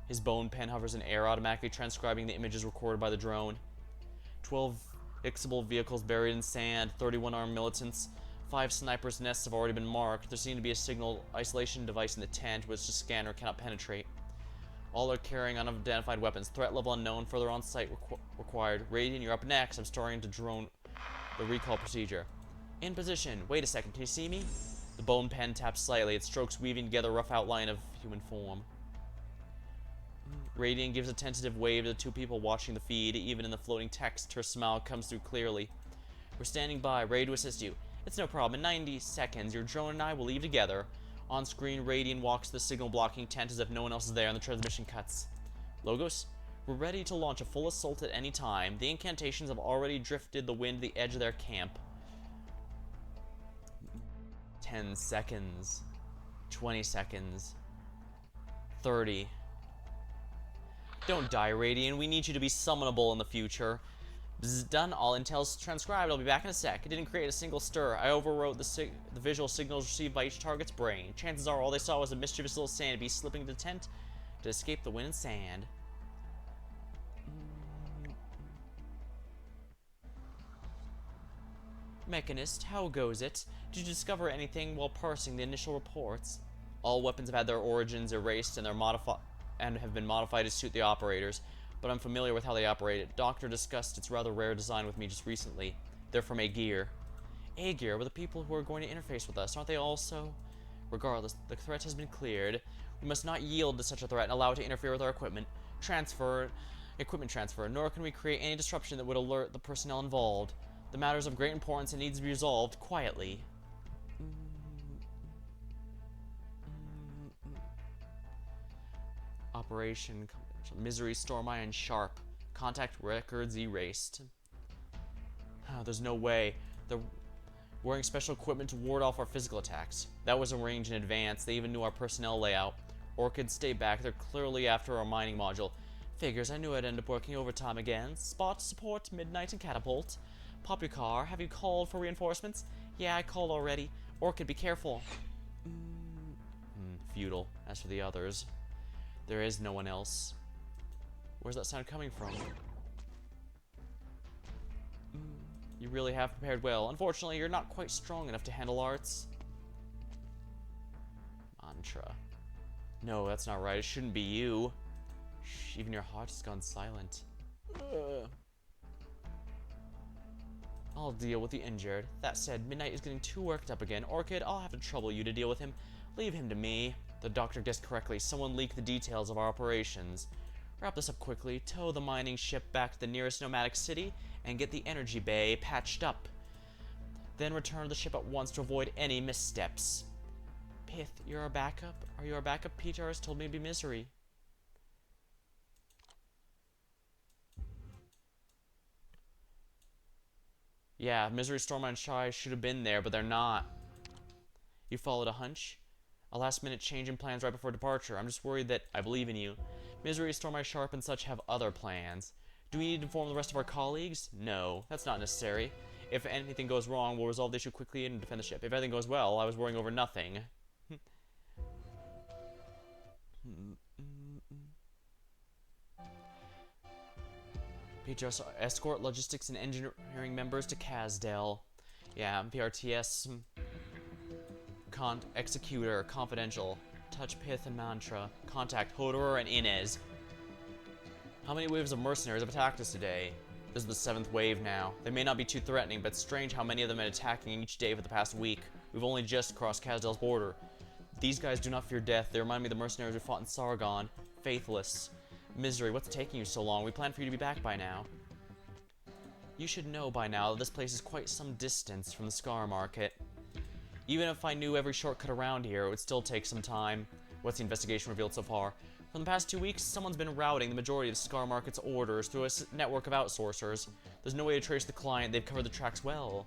His bone pen hovers in air, automatically transcribing the images recorded by the drone. 12 fixable vehicles buried in sand, 31 armed militants, 5 snipers' nests have already been marked. There seems to be a signal isolation device in the tent, which the scanner cannot penetrate. All are carrying unidentified weapons. Threat level unknown. Further on-site required. Radiant, you're up next. I'm starting to drone the recall procedure. In position. Wait a second. Can you see me? The bone pen taps slightly. Its strokes weaving together a rough outline of human form. Radiant gives a tentative wave to the two people watching the feed. Even in the floating text, her smile comes through clearly. We're standing by, ready to assist you. It's no problem. In 90 seconds, your drone and I will leave together. On screen, Radiant walks the signal blocking tent as if no one else is there, and the transmission cuts. Logos, we're ready to launch a full assault at any time. The incantations have already drifted the wind to the edge of their camp. 10 seconds. 20 seconds. 30. Don't die, Radiant. We need you to be summonable in the future. Bzz, done. All intel's transcribed. I'll be back in a sec. It didn't create a single stir. I overwrote the visual signals received by each target's brain. Chances are all they saw was a mischievous little sand beast slipping into the tent to escape the wind and sand. Mechanist, how goes it? Did you discover anything while parsing the initial reports? All weapons have had their origins erased and have been modified to suit the operators, but I'm familiar with how they operate it. Doctor discussed its rather rare design with me just recently. They're from Aegir. Aegir were the people who are going to interface with us, aren't they also? Regardless, the threat has been cleared. We must not yield to such a threat and allow it to interfere with our equipment transfer, nor can we create any disruption that would alert the personnel involved. The matter is of great importance and needs to be resolved quietly. Operation Misery, Stormeye, and Sharp. Contact records erased. Oh, there's no way. They're wearing special equipment to ward off our physical attacks. That was arranged in advance. They even knew our personnel layout. Orchid, stay back. They're clearly after our mining module. Figures, I knew I'd end up working overtime again. Spot, support, midnight, and catapult. Pop your car. Have you called for reinforcements? Yeah, I called already. Orchid, be careful. Futile. As for the others, there is no one else. Where's that sound coming from? You really have prepared well. Unfortunately, you're not quite strong enough to handle arts. Mantra. No, that's not right. It shouldn't be you. Shh, even your heart has gone silent. I'll deal with the injured. That said, Midnight is getting too worked up again. Orchid, I'll have to trouble you to deal with him. Leave him to me. The doctor guessed correctly. Someone leaked the details of our operations. Wrap this up quickly, tow the mining ship back to the nearest nomadic city, and get the energy bay patched up. Then return to the ship at once to avoid any missteps. Pith, you're our backup? Are you our backup? Peter has told me to be Misery. Yeah, Misery, Stormeye, and Shy should have been there, but they're not. You followed a hunch? A last-minute change in plans right before departure. I'm just worried that I believe in you. Misery, Stormeye, Sharp, and such have other plans. Do we need to inform the rest of our colleagues? No, that's not necessary. If anything goes wrong, we'll resolve the issue quickly and defend the ship. If everything goes well, I was worrying over nothing. PTRS escort logistics and engineering members to Kazdel. Yeah, PRTS. Executor, confidential. Touch Pith and Mantra. Contact Hodor and Inez. How many waves of mercenaries have attacked us today? This is the 7th wave now. They may not be too threatening, but it's strange how many of them have been attacking each day for the past week. We've only just crossed Kazdel's border. These guys do not fear death. They remind me of the mercenaries we fought in Sargon. Faithless. Misery, what's taking you so long? We planned for you to be back by now. You should know by now that this place is quite some distance from the Scar Market. Even if I knew every shortcut around here, it would still take some time. What's the investigation revealed so far? For the past 2 weeks, someone's been routing the majority of Scar Market's orders through a network of outsourcers. There's no way to trace the client. They've covered the tracks well.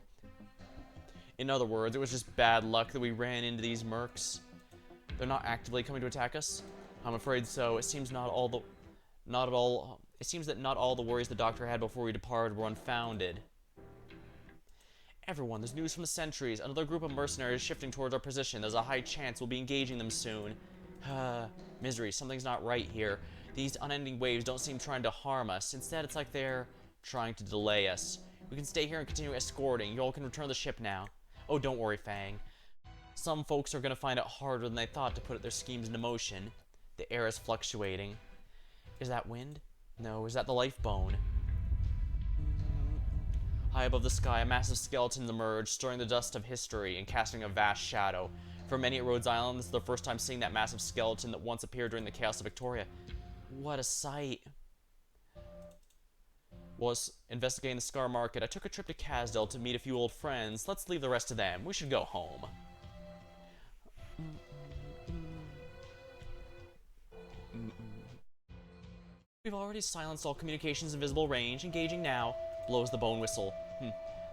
In other words, it was just bad luck that we ran into these mercs. They're not actively coming to attack us? I'm afraid so. It seems that not all the worries the doctor had before we departed were unfounded. Everyone, there's news from the sentries. Another group of mercenaries shifting towards our position. There's a high chance we'll be engaging them soon. Misery, something's not right here. These unending waves don't seem trying to harm us. Instead, it's like they're trying to delay us. We can stay here and continue escorting. You all can return the ship now. Oh, don't worry, Fang. Some folks are gonna find it harder than they thought to put their schemes into motion. The air is fluctuating. Is that wind? No, is that the life bone? High above the sky, a massive skeleton emerged, stirring the dust of history and casting a vast shadow. For many at Rhodes Island, this is the first time seeing that massive skeleton that once appeared during the chaos of Victoria. What a sight. Was investigating the Scar Market. I took a trip to Kazdel to meet a few old friends. Let's leave the rest to them. We should go home. We've already silenced all communications in visible range. Engaging now. Blows the bone whistle.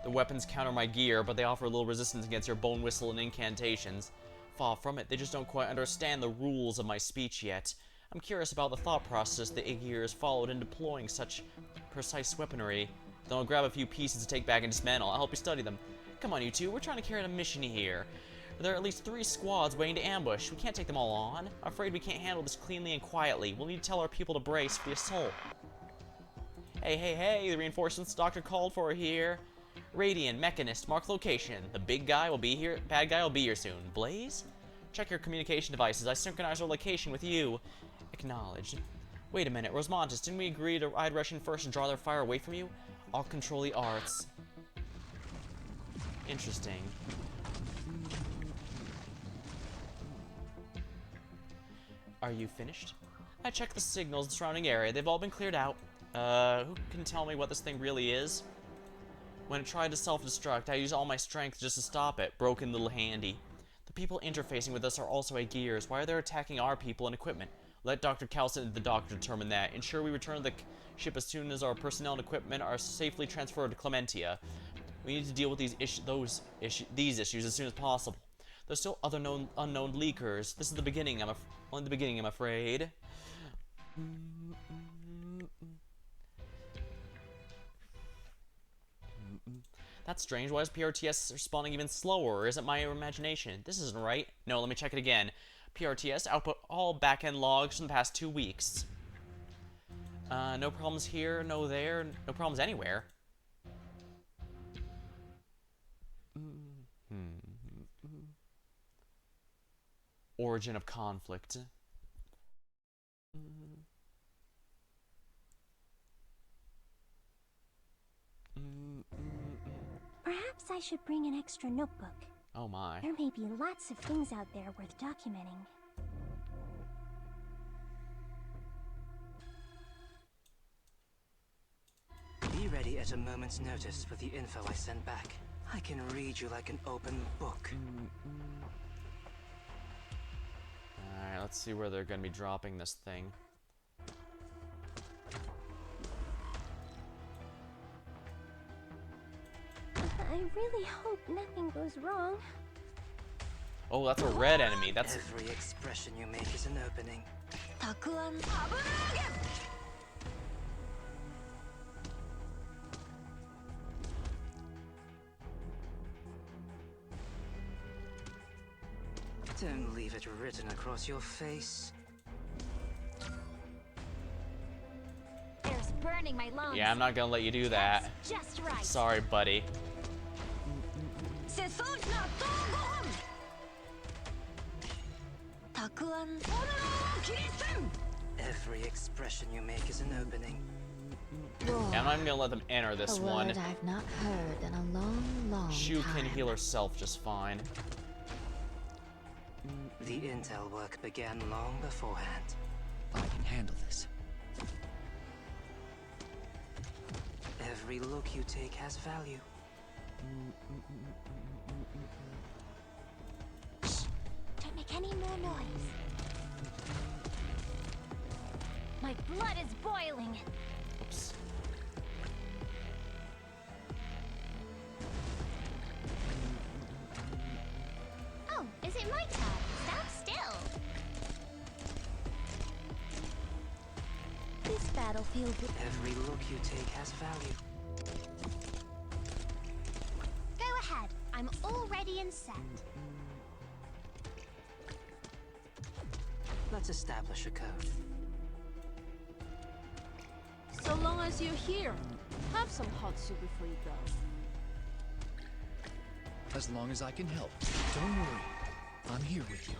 The weapons counter my gear, but they offer a little resistance against your bone whistle and incantations. Far from it, they just don't quite understand the rules of my speech yet. I'm curious about the thought process the gears followed in deploying such precise weaponry. Then I'll grab a few pieces to take back and dismantle. I'll help you study them. Come on, you two. We're trying to carry out a mission here. There are at least 3 squads waiting to ambush. We can't take them all on. I'm afraid we can't handle this cleanly and quietly. We'll need to tell our people to brace for the assault. Hey, the reinforcements the doctor called for are here. Radiant, Mechanist, mark location. The bad guy will be here soon. Blaze? Check your communication devices. I synchronize our location with you. Acknowledged. Wait a minute, Rosmontis, didn't we agree to ride Russian first and draw their fire away from you? I'll control the arts. Interesting. Are you finished? I checked the signals in the surrounding area. They've all been cleared out. Who can tell me what this thing really is? When it tried to self-destruct, I used all my strength just to stop it. Broken little handy. The people interfacing with us are also Aegeers. Why are they attacking our people and equipment? Let Dr. Calson and the doctor determine that. Ensure we return the ship as soon as our personnel and equipment are safely transferred to Clementia. We need to deal with these issues as soon as possible. There's still other unknown leakers. This is the beginning. Only the beginning, I'm afraid. That's strange. Why is PRTS responding even slower? Or is it my imagination? This isn't right. No, let me check it again. PRTS output all back-end logs from the past 2 weeks. No problems here, no there, no problems anywhere. Origin of conflict. Perhaps I should bring an extra notebook. Oh my. There may be lots of things out there worth documenting. Be ready at a moment's notice for the info I send back. I can read you like an open book. Alright, let's see where they're gonna be dropping this thing. I really hope nothing goes wrong. Oh, that's a red enemy. That's Every expression you make is an opening. Don't leave it written across your face. Air's burning my lungs. Yeah, I'm not gonna let you do that. That's just right. Sorry, buddy. Every expression you make is an opening. Roar. Yeah, I'm not even gonna let them enter this A one. word I've not heard in a long, long Shu time. can heal herself just fine. The intel work began long beforehand. I can handle this. Every look you take has value. Don't make any more noise. My blood is boiling. Oops. Oh, is it my turn? Stand still. This battlefield would... Every look you take has value. Go ahead. I'm already in set. Let's establish a code. So long as you're here, have some hot soup before you go. As long as I can help. Don't worry. I'm here with you.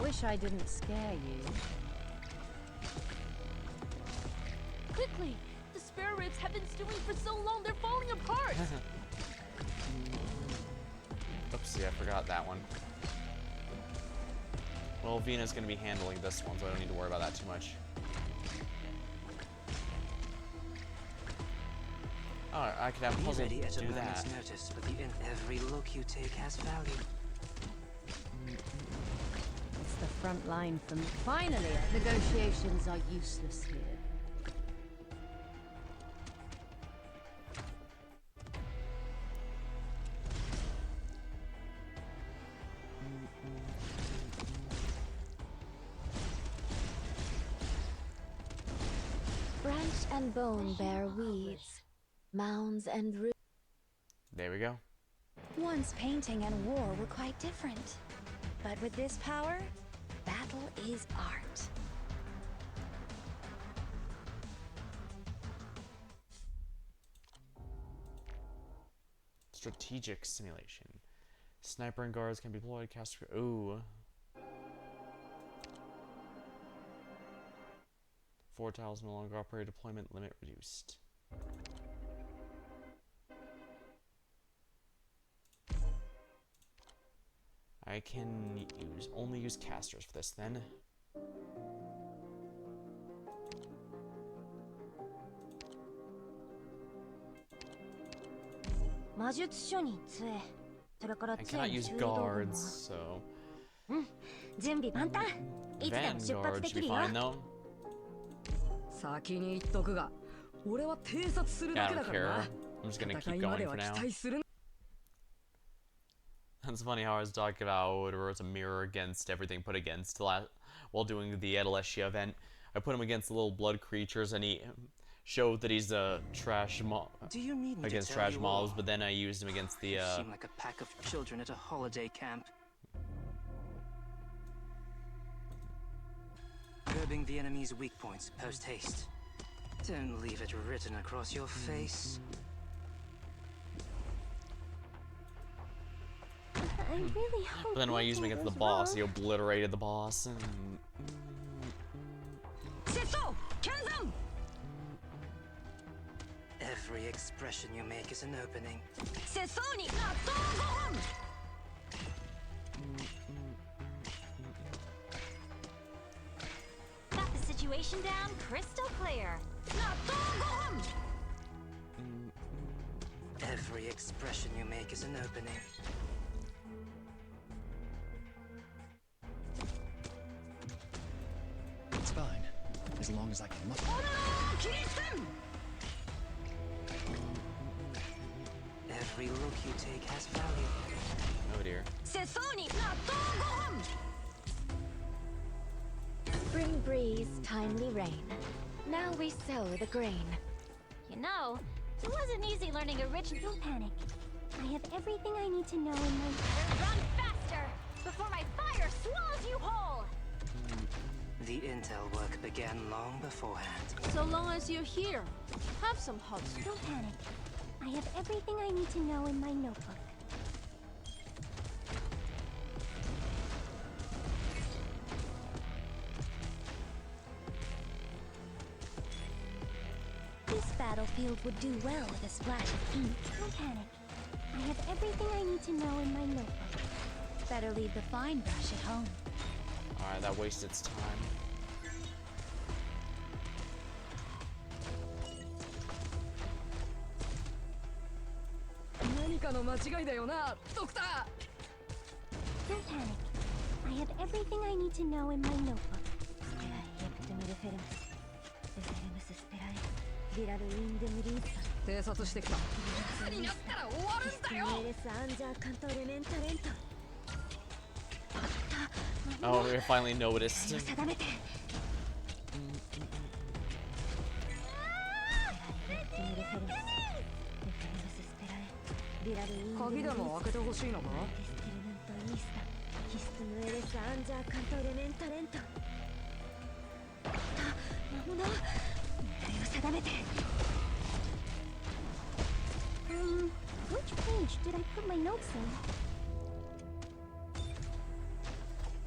Wish I didn't scare you. Quickly! The spare ribs have been stewing for so long they're falling apart! Oopsie, I forgot that one. Well, Vina's gonna be handling this one, so I don't need to worry about that too much. Oh, I could have Be Puzzle ready at a do moment's that. notice, but every look you take has value. It's the front line from... Finally, negotiations are useless here. Branch and bone bear weeds, mounds and roots. There we go. Once painting and war were quite different. But with this power, battle is art. Strategic simulation. Sniper and guards can be deployed. Cast. Ooh. 4 tiles no longer operate. Deployment limit reduced. I can only use casters for this then. I cannot use guards, so Vanguard should be fine though. Yeah, I don't care. I'm just gonna keep going for now. That's funny how I was talking about where it's a mirror against everything put against while doing the Adalessia event. I put him against the little blood creatures and he showed that he's a trash mob against trash mobs, but then I used him against the You seem like a pack of children at a holiday camp. Curbing the enemy's weak points post haste. Don't leave it written across your face. I really hope. But then when I used him against the boss, he obliterated the boss. And... Every expression you make is an opening. Got the situation down crystal clear. Every expression you make is an opening. It's fine. As long as I can look. Every look you take has value. oh dear. Spring breeze, timely rain. Now we sow the grain. You know, it wasn't easy learning original. Don't panic. I have everything I need to know in my... Run faster! Before my fire swallows you whole! The intel work began long beforehand. So long as you're here, have some hot soup. Don't panic. I have everything I need to know in my notebook. battlefield would do well with a splash of ink. Don't panic. I have everything I need to know in my notebook. Better leave the fine brush at home. Alright, that wasted its time. Don't panic. I have everything I need to know in my notebook. Oh, we finally noticed. Which page did I put my notes in?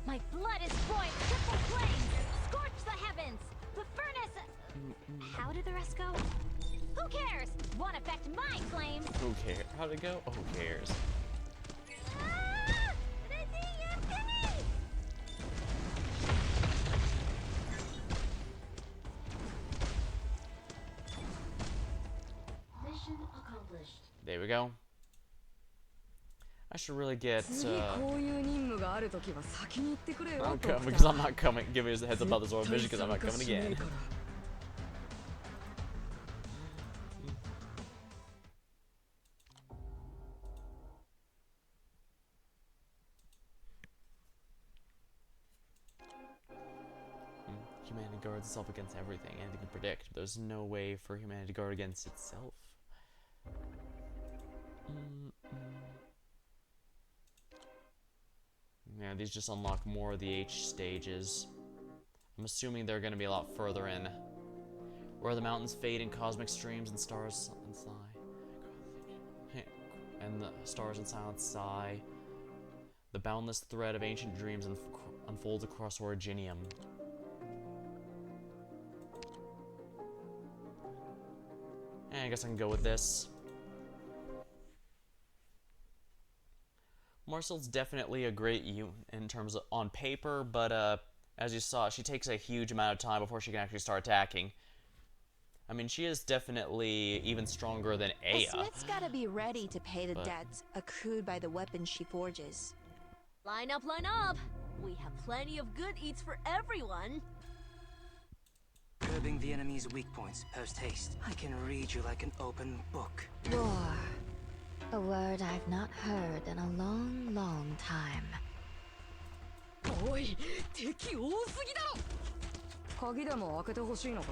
My blood is boiling. Triple flames! Scorch the heavens! The furnace... How did the rest go? Who cares? Won't affect my flames! Who cares? How'd it go? Oh, who cares? Ah! Mission accomplished. There we go. I should really get because I'm not coming. Give me a heads up about this vision because I'm not coming again. Humanity guards itself against everything, anything can predict. There's no way for humanity to guard against itself. Yeah, these just unlock more of the H stages. I'm assuming they're going to be a lot further in. Where the mountains fade in cosmic streams and stars and sigh. And the stars and silence sigh. The boundless thread of ancient dreams unfolds across Originium. And I guess I can go with this. Marcel's definitely a great unit in terms of on paper, but as you saw, she takes a huge amount of time before she can actually start attacking. I mean, she is definitely even stronger than Aya. The Smith's gotta be ready to pay the debts accrued by the weapons she forges. Line up, line up! We have plenty of good eats for everyone. Curbing the enemy's weak points post-haste. I can read you like an open book. War. A word I've not heard in a long, long time. Oi, 敵多すぎだろ! 鍵でも開けてほしいのか?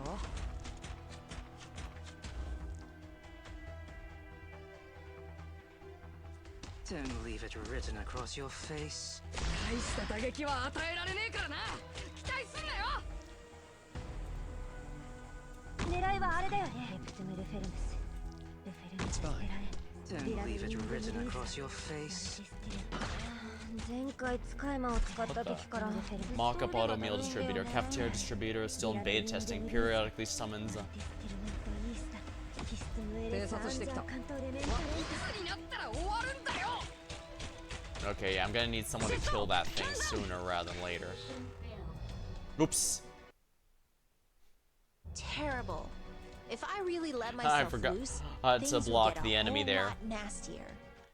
Don't leave it written across your face. 大した打撃は与えられねえからな. 期待すんなよ. 狙いはあれだよね。 It's fine. Don't leave it written across your face. 前回使い魔を使った時から Mock-up auto meal distributor. Cafeteria distributor is still in beta testing. Periodically summons. 偵察してきた. いつになったら終わるんだよ! Okay, yeah, I'm gonna need someone to kill that thing sooner rather than later. Oops. Terrible. If I really let I myself forgot loose, to things will block get the a enemy whole there. lot nastier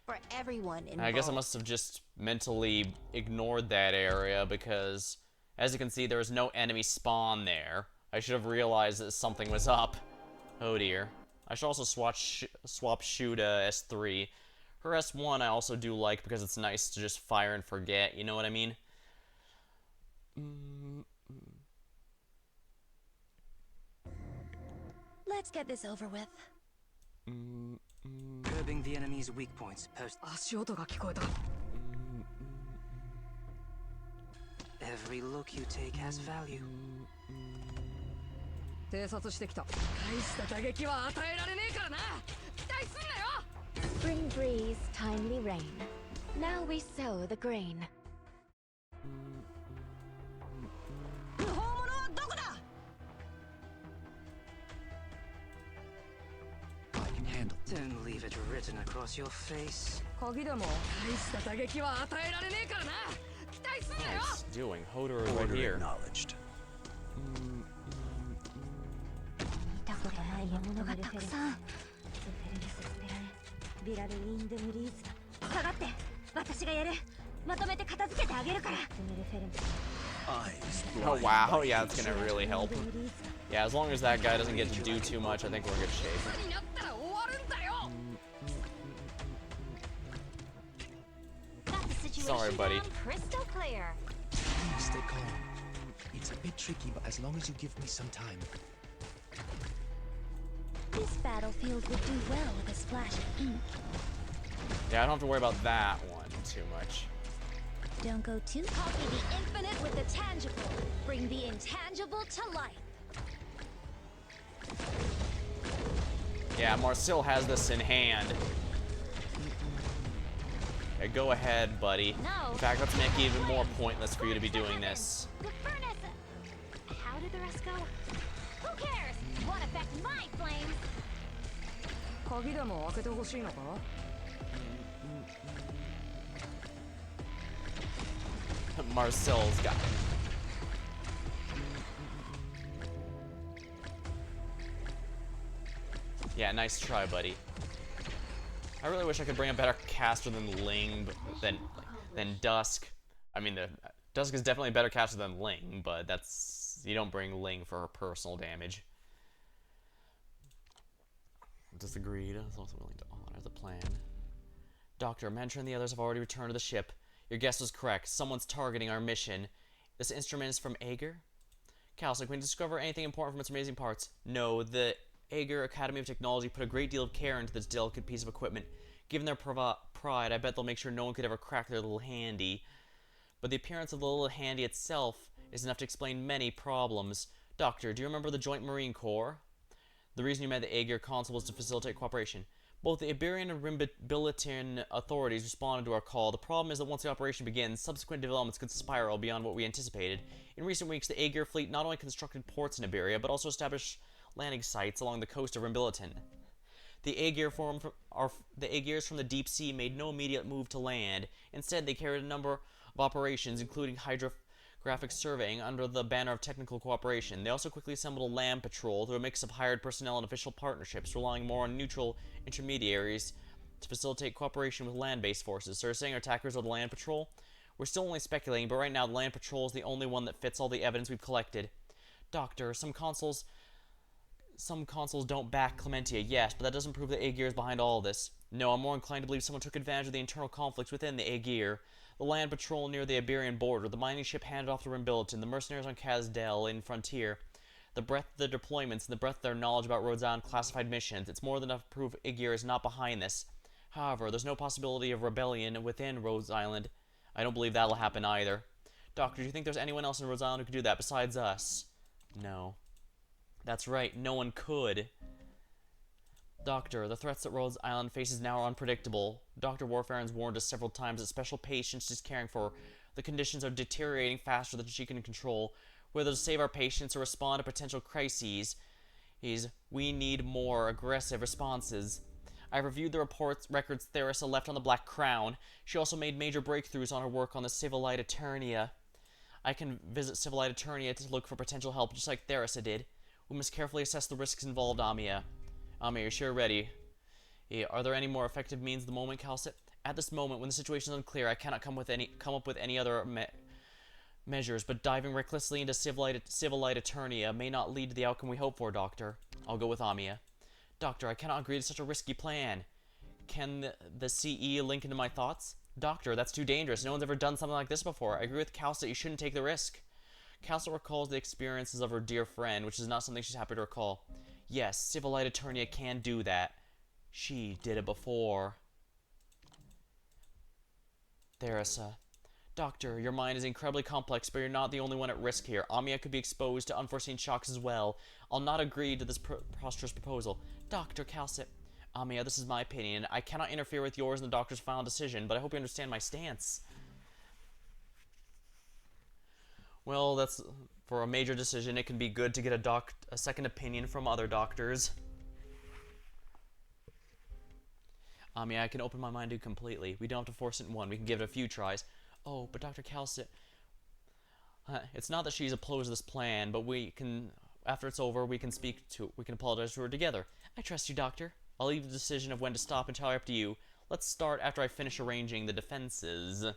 for everyone involved. I guess I must have just mentally ignored that area because, as you can see, there was no enemy spawn there. I should have realized that something was up. Oh dear. I should also swap Shuda S3. Her S1 I also do like because it's nice to just fire and forget, you know what I mean? Let's get this over with. Curbing the enemy's weak points post. 足音が聞こえた. Every look you take has value. 偵察してきた. 大した打撃は与えられねえからな. 期待すんなよ. Spring breeze, timely rain. Now we sow the grain. 不法者はどこだ? Don't leave it written across your face. 鍵でも大した打撃は与えられねえからな。期待すんなよ。 Nice doing. Hodor is right Order here. acknowledged. 見たことない獲物がたくさん。ビラル・インデムリーズ。下がって。私がやる。まとめて片付けてあげるから。 Eyes Oh blind wow, by yeah, that's gonna really help. Yeah, as long as that guy doesn't get to do too much, I think we're in good shape. になったら終わるんだよ。 Got the situation Sorry, buddy. down crystal clear. Please stay calm. It's a bit tricky, but as long as you give me some time. This battlefield would do well with a splash of ink. Yeah, I don't have to worry about that one too much. Don't go too. Copy the infinite with the tangible. Bring the intangible to life. Yeah, Marcel has this in hand. Yeah, go ahead, buddy. No. In fact, let's make it even more pointless for you to be doing this. The furnace. How did the rest go? Who cares? Won't affect my flames. 鍵でも開けてほしいのか。 Marcel's got it. Yeah, nice try, buddy. I really wish I could bring a better caster than Ling, than Dusk. I mean, Dusk is definitely a better caster than Ling, but that's... You don't bring Ling for her personal damage. Disagreed. I was also willing to honor the plan. Doctor, Mentor and the others have already returned to the ship. Your guess was correct. Someone's targeting our mission. This instrument is from Aegir? Calcic, when you discover anything important from its amazing parts? No, the Aegir Academy of Technology put a great deal of care into this delicate piece of equipment. Given their pride, I bet they'll make sure no one could ever crack their little handy. But the appearance of the little handy itself is enough to explain many problems. Doctor, do you remember the Joint Marine Corps? The reason you met the Aegir Consul was to facilitate cooperation. Both the Iberian and Rimbilitan authorities responded to our call. The problem is that once the operation begins, subsequent developments could spiral beyond what we anticipated. In recent weeks, the Aegir fleet not only constructed ports in Iberia, but also established landing sites along the coast of Rimbilitan. The Aegirs from the deep sea made no immediate move to land. Instead, they carried a number of operations, including hydrographic surveying, under the banner of technical cooperation. They also quickly assembled a land patrol through a mix of hired personnel and official partnerships, relying more on neutral intermediaries to facilitate cooperation with land-based forces. So you're saying our attackers are the land patrol? We're still only speculating, but right now the land patrol is the only one that fits all the evidence we've collected. Doctor, some consuls don't back Clementia, yes, but that doesn't prove that Aegir is behind all of this. No, I'm more inclined to believe someone took advantage of the internal conflicts within the Aegir. The land patrol near the Iberian border, the mining ship handed off to Rimbilitan, the mercenaries on Kazdel in Frontier, the breadth of their deployments, and the breadth of their knowledge about Rhodes Island classified missions. It's more than enough to prove Aegir is not behind this. However, there's no possibility of rebellion within Rhodes Island. I don't believe that'll happen either. Doctor, do you think there's anyone else in Rhodes Island who could do that besides us? No. That's right, no one could. Doctor, the threats that Rhodes Island faces now are unpredictable. Dr. Warfarin's warned us several times that special patients she's caring for, the conditions are deteriorating faster than she can control. Whether to save our patients or respond to potential crises, we need more aggressive responses. I've reviewed the records Theresa left on the Black Crown. She also made major breakthroughs on her work on the Civilite Eternia. I can visit Civilite Eternia to look for potential help, just like Theresa did. We must carefully assess the risks involved, Amiya. Amiya, you're sure ready. Yeah, are there any more effective means at the moment, Calcit? At this moment, when the situation is unclear, I cannot come up with any other measures, but diving recklessly into Civilite Eternia may not lead to the outcome we hope for, Doctor. I'll go with Amiya. Doctor, I cannot agree to such a risky plan. Can the CE link into my thoughts? Doctor, that's too dangerous. No one's ever done something like this before. I agree with Calcit, you shouldn't take the risk. Calcit recalls the experiences of her dear friend, which is not something she's happy to recall. Yes, Civilite Eternia can do that. She did it before. Theresa. Doctor, your mind is incredibly complex, but you're not the only one at risk here. Amiya could be exposed to unforeseen shocks as well. I'll not agree to this preposterous proposal. Dr. Calcit. Amiya, this is my opinion. I cannot interfere with yours and the doctor's final decision, but I hope you understand my stance. Well, that's... For a major decision, it can be good to get a second opinion from other doctors. I mean, I can open my mind to completely. We don't have to force it in one. We can give it a few tries. Oh, but Dr. Calcit... it's not that she's opposed to this plan, but we can... After it's over, we can apologize to her together. I trust you, Doctor. I'll leave the decision of when to stop entirely up to you. Let's start after I finish arranging the defenses. Let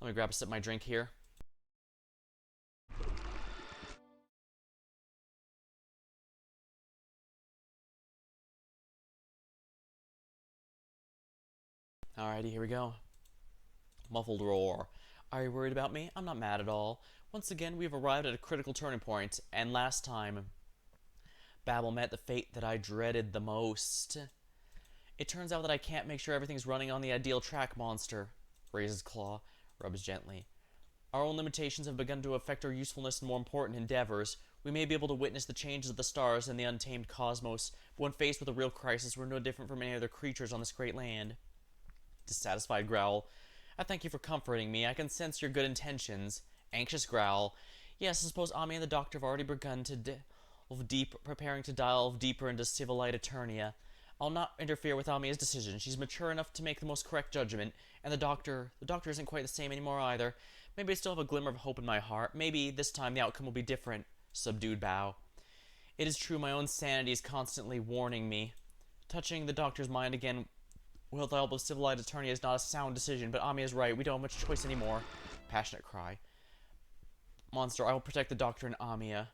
me grab a sip of my drink here. Alrighty, here we go. Muffled roar. Are you worried about me? I'm not mad at all. Once again, we have arrived at a critical turning point, and last time, Babel met the fate that I dreaded the most. It turns out that I can't make sure everything's running on the ideal track, Monster. Raises claw, rubs gently. Our own limitations have begun to affect our usefulness in more important endeavors. We may be able to witness the changes of the stars and the untamed cosmos, but when faced with a real crisis, we're no different from any other creatures on this great land. Dissatisfied growl. I thank you for comforting me. I can sense your good intentions. Anxious growl. Yes, I suppose Ami and the Doctor have already begun to preparing to delve deeper into Civilite Eternia. I'll not interfere with Ami's decision. She's mature enough to make the most correct judgment, and the Doctor isn't quite the same anymore either. Maybe I still have a glimmer of hope in my heart. Maybe this time the outcome will be different. Subdued bow. It is true, my own sanity is constantly warning me. Touching the Doctor's mind again with the help of Civilite Eternia is not a sound decision, but Ami is right. We don't have much choice anymore. Passionate cry. Monster, I will protect the Doctor and Amia.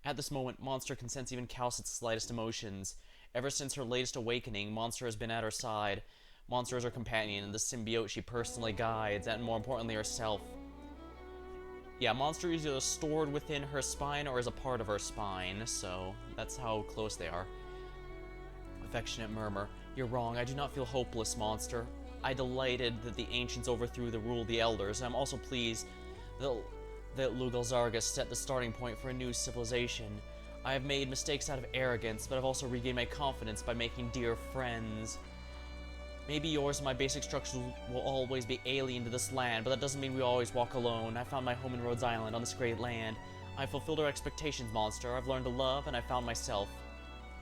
At this moment, Monster can sense even Calcit's slightest emotions. Ever since her latest awakening, Monster has been at her side. Monster is her companion, and the symbiote she personally guides, and more importantly, herself. Yeah, Monster is either stored within her spine or is a part of her spine, so that's how close they are. Affectionate murmur. You're wrong, I do not feel hopeless, Monster. I delighted that the ancients overthrew the rule of the elders, and I'm also pleased that Lugal Zargus set the starting point for a new civilization. I have made mistakes out of arrogance, but I've also regained my confidence by making dear friends. Maybe yours and my basic structures will always be alien to this land, but that doesn't mean we always walk alone. I found my home in Rhodes Island, on this great land. I fulfilled our expectations, Monster. I've learned to love, and I found myself.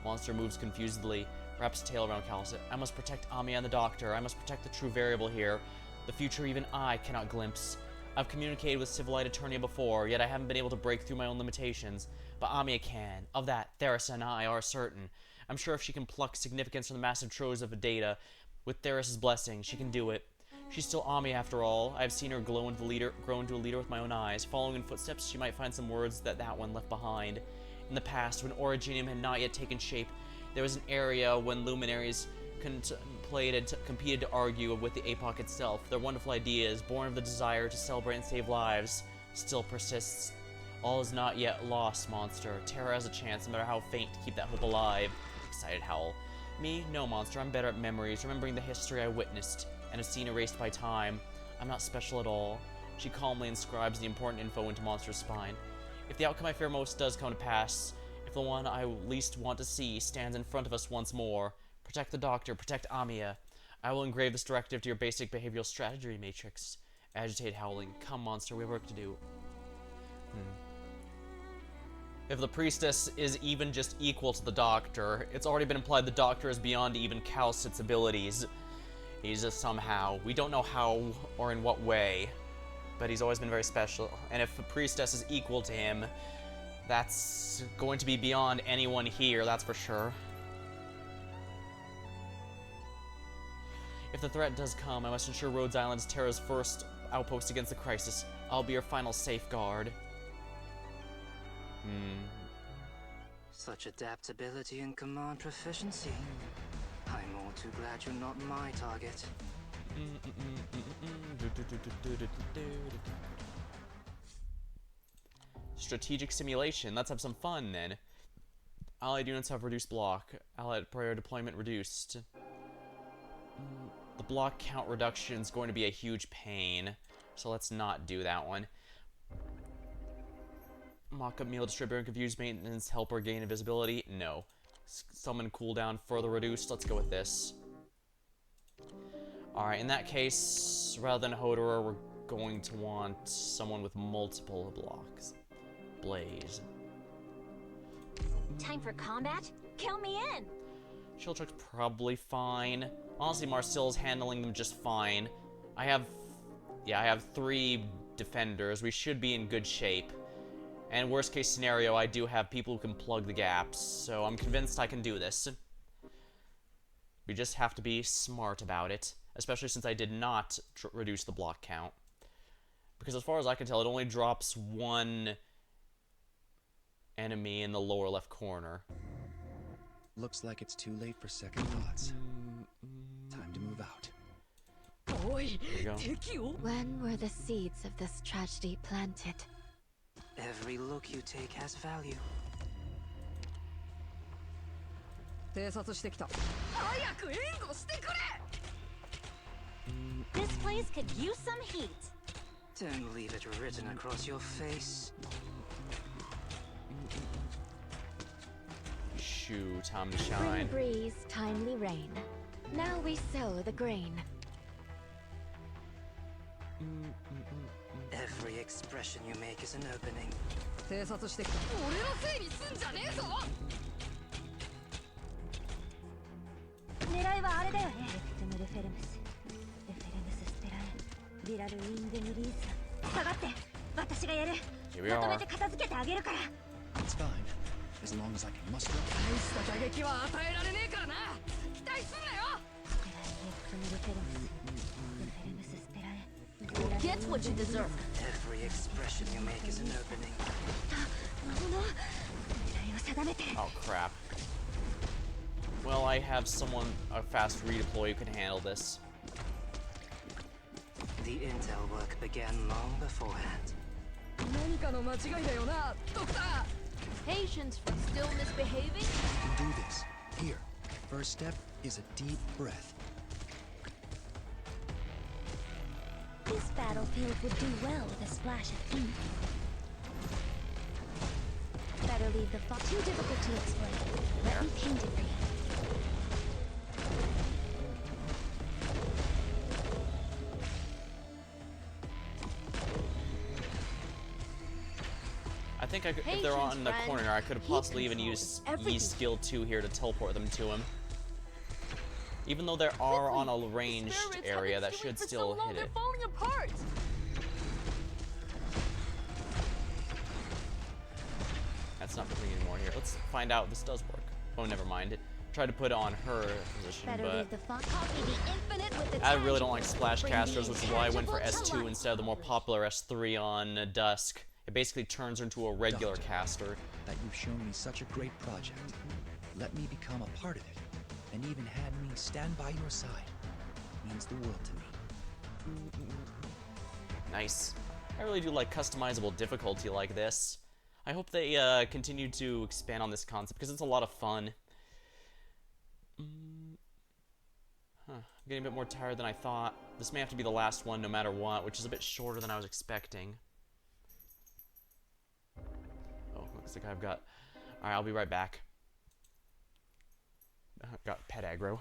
Monster moves confusedly, wraps tail around Calcit. I must protect Ami and the Doctor. I must protect the true variable here. The future even I cannot glimpse. I've communicated with Civilite Eternia before, yet I haven't been able to break through my own limitations. But Amia can. Of that, Theris and I are certain. I'm sure if she can pluck significance from the massive troves of data, with Theris' blessing, she can do it. She's still Ami after all. I've seen her grow into a leader with my own eyes. Following in footsteps, she might find some words that one left behind. In the past, when Originium had not yet taken shape, there was an area when luminaries competed to argue with the epoch itself. Their wonderful ideas, born of the desire to celebrate and save lives, still persists. All is not yet lost, Monster. Terra has a chance, no matter how faint, to keep that hope alive. Excited howl. Me? No, Monster. I'm better at memories, remembering the history I witnessed and have seen erased by time. I'm not special at all. She calmly inscribes the important info into Monster's spine. If the outcome I fear most does come to pass, if the one I least want to see stands in front of us once more, protect the Doctor, protect Amia. I will engrave this directive to your basic behavioral strategy matrix. Agitated howling. Come, Monster, we have work to do. If the priestess is even just equal to the Doctor, it's already been implied the Doctor is beyond even Calcit's abilities. He's just somehow. We don't know how or in what way, but he's always been very special. And if the priestess is equal to him, that's going to be beyond anyone here, that's for sure. If the threat does come, I must ensure Rhodes Island is Terra's first outpost against the crisis. I'll be your final safeguard. Such adaptability and command proficiency. I'm all too glad you're not my target. Strategic simulation. Let's have some fun then. Allied units have reduced block. Allied prior deployment reduced. The block count reduction is going to be a huge pain, so let's not do that one. Mock-up meal distributor and confused maintenance helper gain invisibility? No. Summon cooldown further reduced? Let's go with this. Alright, in that case, rather than Hodorer, we're going to want someone with multiple blocks. Blaze. Time for combat? Count me in! Shieldchuck's probably fine. Honestly, Marcille's handling them just fine. I have 3 defenders. We should be in good shape. And worst case scenario, I do have people who can plug the gaps, so I'm convinced I can do this. We just have to be smart about it, especially since I did not reduce the block count. Because as far as I can tell, it only drops 1 enemy in the lower left corner. Looks like it's too late for second thoughts. Time to move out. There you go. When were the seeds of this tragedy planted? Every look you take has value. 偵察してきた。早く援護してくれ。 This place could use some heat. Don't leave it written across your face. Shoo, time to Spring shine. breeze, timely rain. Now we sow the grain. Every expression you make is an opening. 偵察してきた。俺のせいにすんじゃねえぞ。狙いはあれだよね。レクテム・レフェルムス。レフェルムス・スペラエ。ビラル・ウィンデム・リーズ。下がって。私がやる。 Here we まと are. めて片付けてあげるから。 It's fine, as long as I can muster up. 大した打撃は与えられねえからな。期待すんなよ。レクテム・レフェルムス。レフェルムス・スペラエ。 Get what you deserve. Every expression you make is an opening. 魔物。狙いを定めて。 Oh, crap. Well, I have someone, a fast redeploy who can handle this. The intel work began long beforehand. 何かの間違いだよな、ドクター。 Patience for still misbehaving? You can do this. Here, first step is a deep breath. This battlefield would do well with a splash of ink. Better leave the font too difficult to explain. Let me paint it for you. I think if they're on the corner, I could have possibly even used E skill 2 here to teleport them to him. Even though they are on a ranged area, that should still hit it. Falling apart. That's not clean anymore here. Let's find out if this does work. Oh, never mind. Tried to put it on her position, Better but leave the font. Copy the infinite with the I really don't like tangible. splash Bring casters, the which is why I went for intangible to S2 life. instead of the more popular S3 on Dusk. It basically turns her into a regular Doctor, caster. that you've shown me such a great project. Let me become a part of it, and even had me stand by your side. Means the world to me. Nice. I really do like customizable difficulty like this. I hope they continue to expand on this concept because it's a lot of fun. I'm getting a bit more tired than I thought. This may have to be the last one no matter what, which is a bit shorter than I was expecting. Oh, looks like I've got... Alright, I'll be right back. Got pet aggro.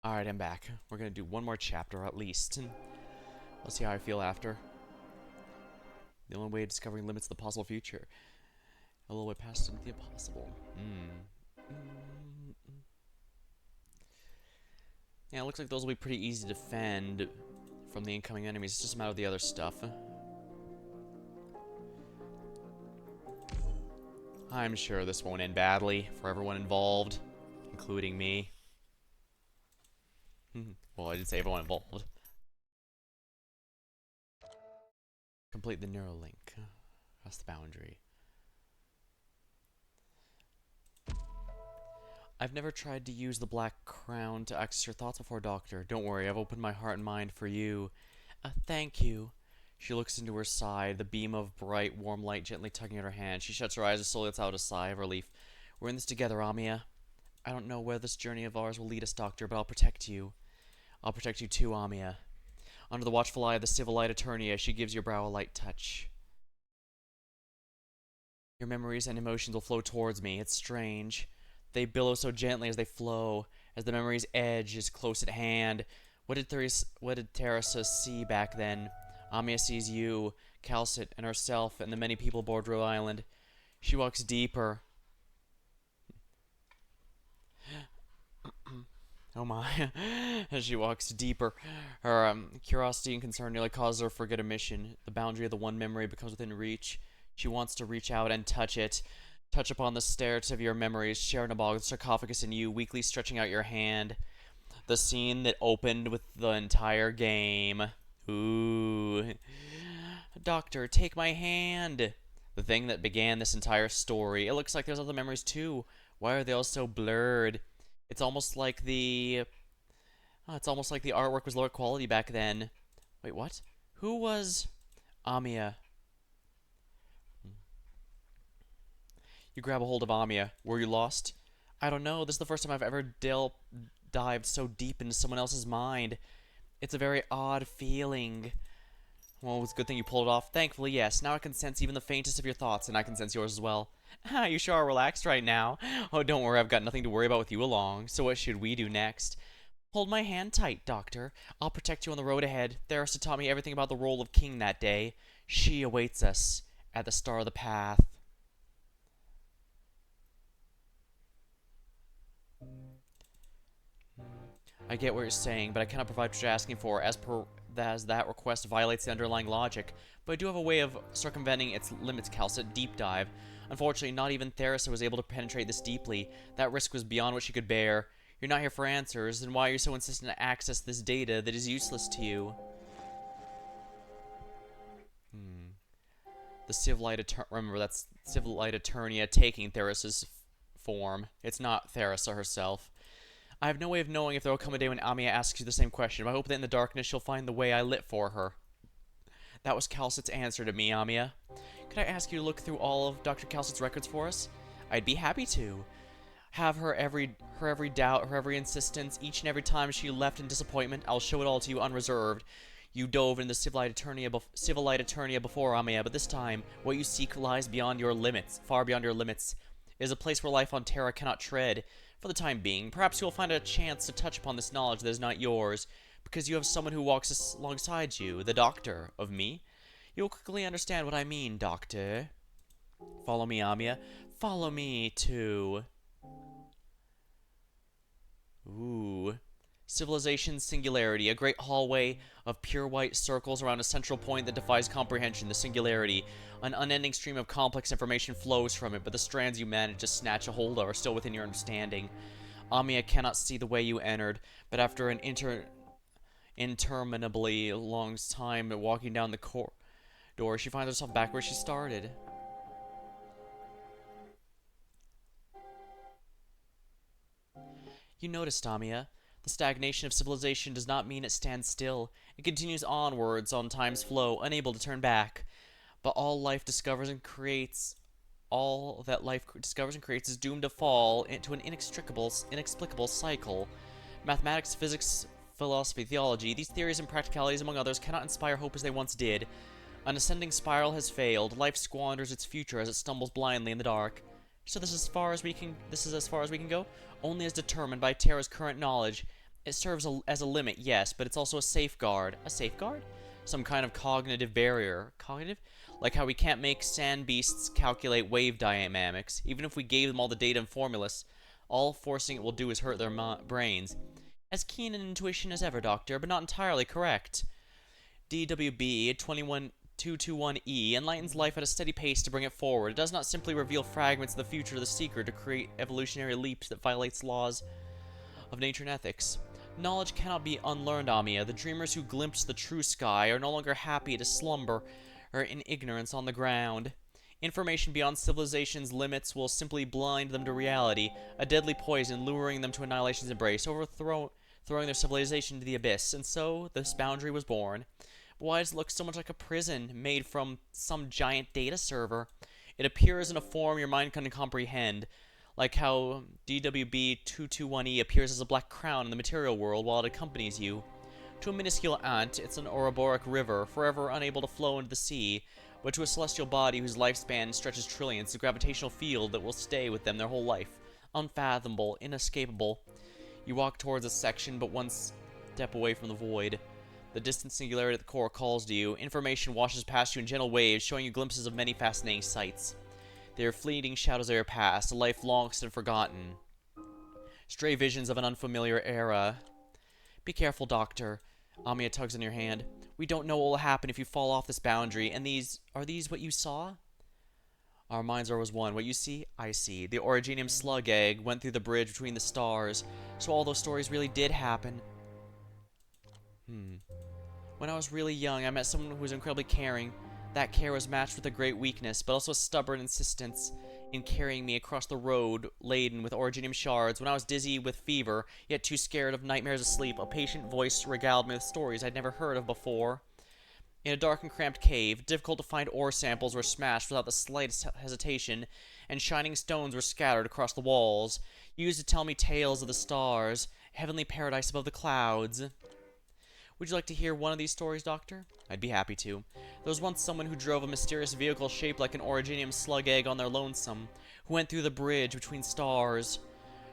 Alright, I'm back. We're gonna do one more chapter at least. Let's see how I feel after. The only way of discovering limits of the possible future. A little way past the impossible. Yeah, it looks like those will be pretty easy to defend from the incoming enemies. It's just a matter of the other stuff. I'm sure this won't end badly for everyone involved, including me. Well, I didn't say everyone involved. Complete the neural link. That's the boundary. I've never tried to use the Black Crown to access your thoughts before, Doctor. Don't worry, I've opened my heart and mind for you. Thank you. She looks into her side, the beam of bright, warm light gently tugging at her hand. She shuts her eyes and slowly lets out a sigh of relief. We're in this together, Amiya. I don't know where this journey of ours will lead us, Doctor, but I'll protect you. I'll protect you too, Amiya. Under the watchful eye of the civil light Eternia, she gives your brow a light touch. Your memories and emotions will flow towards me. It's strange. They billow so gently as they flow, as the memory's edge is close at hand. What did Teresa see back then? Amiya sees you, Calcit, and herself, and the many people aboard Rhode Island. She walks deeper. Oh my. As she walks deeper, her curiosity and concern nearly causes her to forget a mission. The boundary of the one memory becomes within reach. She wants to reach out and touch it. Touch upon the stairs of your memories, share Nabog, the sarcophagus in you, weakly stretching out your hand. The scene that opened with the entire game. Ooh. Doctor, take my hand. The thing that began this entire story. It looks like there's other memories too. Why are they all so blurred? It's almost like the artwork was lower quality back then. Wait, what? Who was Amiya? You grab a hold of Amiya. Were you lost? I don't know. This is the first time I've ever dived so deep into someone else's mind. It's a very odd feeling. Well, it's a good thing you pulled it off. Thankfully, yes. Now I can sense even the faintest of your thoughts, and I can sense yours as well. You sure are relaxed right now. Oh, don't worry. I've got nothing to worry about with you along. So what should we do next? Hold my hand tight, Doctor. I'll protect you on the road ahead. Theresa taught me everything about the role of king that day. She awaits us at the star of the path. I get what you're saying, but I cannot provide what you're asking for, as that request violates the underlying logic. But I do have a way of circumventing its limits, Calcit. Deep dive. Unfortunately, not even Theresa was able to penetrate this deeply. That risk was beyond what she could bear. You're not here for answers, then why are you so insistent to access this data that is useless to you? The remember, that's Civil Light Eternia taking Theresa's form. It's not Theresa herself. I have no way of knowing if there will come a day when Amiya asks you the same question, but I hope that in the darkness she'll find the way I lit for her. That was Calcit's answer to me, Amiya. Could I ask you to look through all of Dr. Calcit's records for us? I'd be happy to. Have her every doubt, her every insistence, each and every time she left in disappointment, I'll show it all to you unreserved. You dove into the Civil Light Eternia before, Amiya, but this time, what you seek lies beyond your limits, far beyond your limits. It is a place where life on Terra cannot tread. For the time being, perhaps you'll find a chance to touch upon this knowledge that is not yours, because you have someone who walks alongside you, the Doctor, of me. You'll quickly understand what I mean, Doctor. Follow me, Amiya. Follow me, too. Ooh. Civilization Singularity, a great hallway of pure white circles around a central point that defies comprehension, the Singularity. An unending stream of complex information flows from it, but the strands you manage to snatch a hold of are still within your understanding. Amiya cannot see the way you entered, but after an interminably long time walking down the corridor, she finds herself back where she started. You noticed, Amiya. The stagnation of civilization does not mean it stands still. It continues onwards on time's flow, unable to turn back. But all that life discovers and creates is doomed to fall into an inexplicable cycle. Mathematics, physics, philosophy, theology, these theories and practicalities, among others, cannot inspire hope as they once did. An ascending spiral has failed. Life squanders its future as it stumbles blindly in the dark. So this is as far as we can go, only as determined by Terra's current knowledge. It serves as a limit, yes, but it's also a safeguard. A safeguard? Some kind of cognitive barrier. Cognitive? Like how we can't make sand beasts calculate wave dynamics. Even if we gave them all the data and formulas, all forcing it will do is hurt their brains. As keen an intuition as ever, Doctor, but not entirely correct. DWB 21221E enlightens life at a steady pace to bring it forward. It does not simply reveal fragments of the future to the seeker to create evolutionary leaps that violates laws of nature and ethics. Knowledge cannot be unlearned, Amiya. The dreamers who glimpse the true sky are no longer happy to slumber or in ignorance on the ground. Information beyond civilization's limits will simply blind them to reality, a deadly poison luring them to annihilation's embrace, throwing their civilization into the abyss. And so, this boundary was born. But why does it look so much like a prison made from some giant data server? It appears in a form your mind can comprehend, like how DWB-221E appears as a black crown in the material world while it accompanies you. To a minuscule ant, it's an Ouroboros river, forever unable to flow into the sea, but to a celestial body whose lifespan stretches trillions, a gravitational field that will stay with them their whole life. Unfathomable, inescapable. You walk towards a section, but one step away from the void. The distant singularity at the core calls to you. Information washes past you in gentle waves, showing you glimpses of many fascinating sights. They are fleeting shadows of your past, a life long since forgotten. Stray visions of an unfamiliar era. Be careful, Doctor. Amiya tugs on your hand. We don't know what will happen if you fall off this boundary, and are these what you saw? Our minds are as one. What you see, I see. The Originium slug egg went through the bridge between the stars, so all those stories really did happen. When I was really young, I met someone who was incredibly caring. That care was matched with a great weakness, but also a stubborn insistence in carrying me across the road laden with Originium shards. When I was dizzy with fever, yet too scared of nightmares of sleep, a patient voice regaled me with stories I'd never heard of before. In a dark and cramped cave, difficult to find ore samples were smashed without the slightest hesitation, and shining stones were scattered across the walls, used to tell me tales of the stars, heavenly paradise above the clouds. Would you like to hear one of these stories, Doctor? I'd be happy to. There was once someone who drove a mysterious vehicle shaped like an Originium slug egg on their lonesome, who went through the bridge between stars.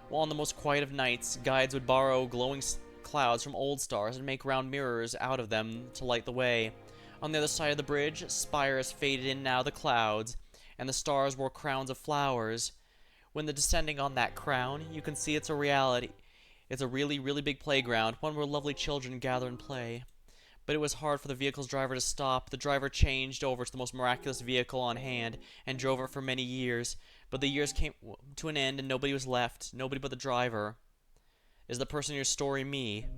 While on the most quiet of nights, guides would borrow glowing clouds from old stars and make round mirrors out of them to light the way. On the other side of the bridge, spires faded in and out of the clouds, and the stars wore crowns of flowers. When descending on that crown, you can see it's a reality. It's a really, really big playground, one where lovely children gather and play. But it was hard for the vehicle's driver to stop. The driver changed over to the most miraculous vehicle on hand and drove it for many years. But the years came to an end and nobody was left. Nobody but the driver. Is the person in your story me?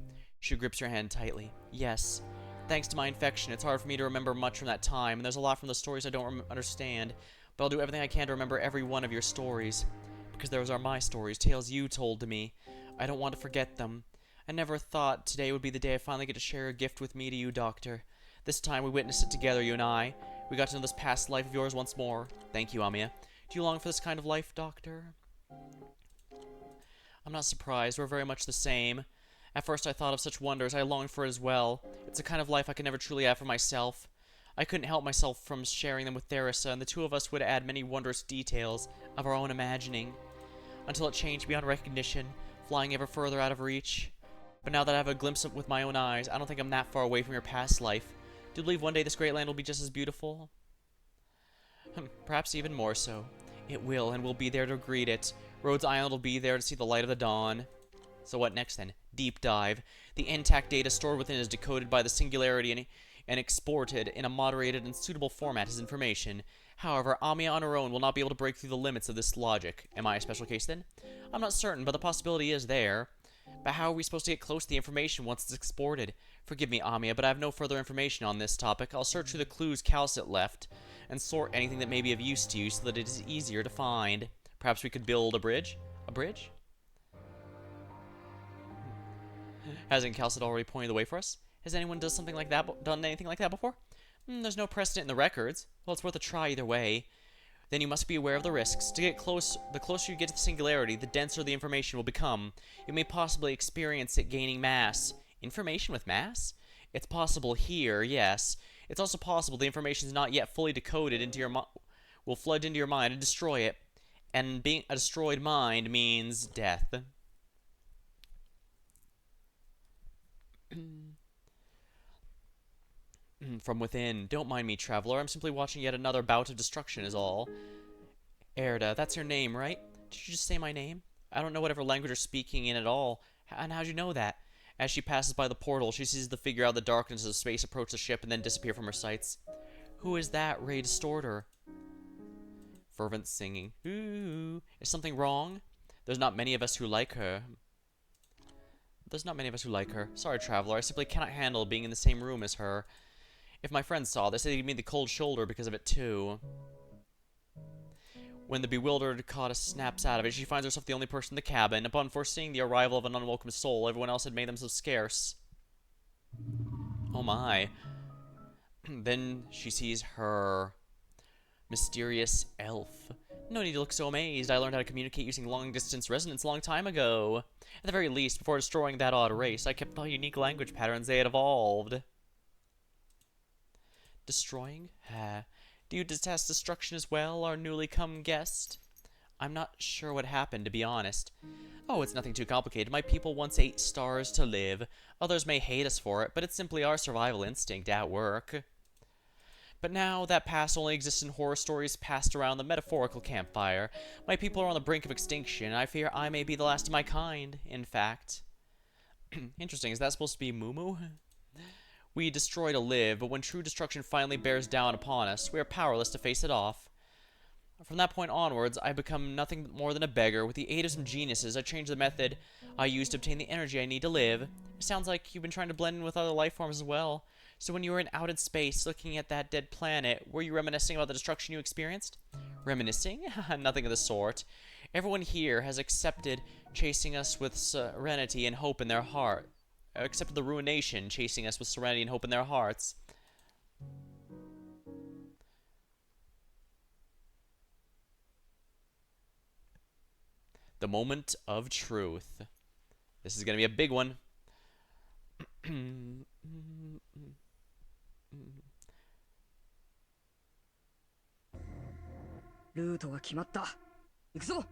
She grips your hand tightly. Yes. Thanks to my infection, it's hard for me to remember much from that time, and there's a lot from the stories I don't understand. But I'll do everything I can to remember every one of your stories. Because those are my stories, tales you told to me. I don't want to forget them. I never thought today would be the day I finally get to share a gift with me to you, Doctor. This time we witnessed it together, you and I. We got to know this past life of yours once more. Thank you, Amiya. Do you long for this kind of life, Doctor? I'm not surprised. We're very much the same. At first I thought of such wonders. I longed for it as well. It's a kind of life I could never truly have for myself. I couldn't help myself from sharing them with Theresa, and the two of us would add many wondrous details of our own imagining. Until it changed beyond recognition, flying ever further out of reach. But now that I have a glimpse of it with my own eyes, I don't think I'm that far away from your past life. Do you believe one day this great land will be just as beautiful? Perhaps even more so. It will, and we'll be there to greet it. Rhodes Island will be there to see the light of the dawn. So what next then? Deep dive. The intact data stored within is decoded by the singularity and exported in a moderated and suitable format as information. However, Amiya on her own will not be able to break through the limits of this logic. Am I a special case then? I'm not certain, but the possibility is there. But how are we supposed to get close to the information once it's exported? Forgive me, Amiya, but I have no further information on this topic. I'll search through the clues Calcit left, and sort anything that may be of use to you so that it is easier to find. Perhaps we could build a bridge? A bridge? Hasn't Calcit already pointed the way for us? Has anyone done anything like that before? There's no precedent in the records. Well, it's worth a try either way. Then you must be aware of the risks. To get close, the closer you get to the singularity, the denser the information will become. You may possibly experience it gaining mass. Information with mass? It's possible here, yes. It's also possible the information is not yet fully decoded into your will flood into your mind and destroy it. And being a destroyed mind means death. From within. Don't mind me, traveler. I'm simply watching yet another bout of destruction is all. Erda, that's your name, right? Did you just say my name? I don't know whatever language you're speaking in at all. And how'd you know that? As she passes by the portal, she sees the figure out of the darkness of space approach the ship and then disappear from her sights. Who is that, Ray Distorter? Fervent singing. Ooh. Is something wrong? There's not many of us who like her. Sorry, traveler. I simply cannot handle being in the same room as her. If my friends saw this, they'd give me the cold shoulder because of it, too. When the bewildered Kata snaps out of it, she finds herself the only person in the cabin. Upon foreseeing the arrival of an unwelcome soul, everyone else had made themselves scarce. Oh my. Then she sees her mysterious elf. No need to look so amazed. I learned how to communicate using long-distance resonance a long time ago. At the very least, before destroying that odd race, I kept the unique language patterns they had evolved. Destroying? Do you detest destruction as well, our newly come guest? I'm not sure what happened, to be honest. Oh, it's nothing too complicated. My people once ate stars to live. Others may hate us for it, but it's simply our survival instinct at work. But now, that past only exists in horror stories passed around the metaphorical campfire. My people are on the brink of extinction, and I fear I may be the last of my kind, in fact. Interesting, is that supposed to be Mumu? We destroy to live, but when true destruction finally bears down upon us, we are powerless to face it off. From that point onwards, I become nothing more than a beggar. With the aid of some geniuses, I change the method I use to obtain the energy I need to live. It sounds like you've been trying to blend in with other life forms as well. So when you were in outed space, looking at that dead planet, were you reminiscing about the destruction you experienced? Reminiscing? Nothing of the sort. Everyone here has accepted chasing us with serenity and hope in their heart. Accepted the ruination chasing us with serenity and hope in their hearts. The moment of truth. This is going to be a big one. ルートが決まった。行くぞ。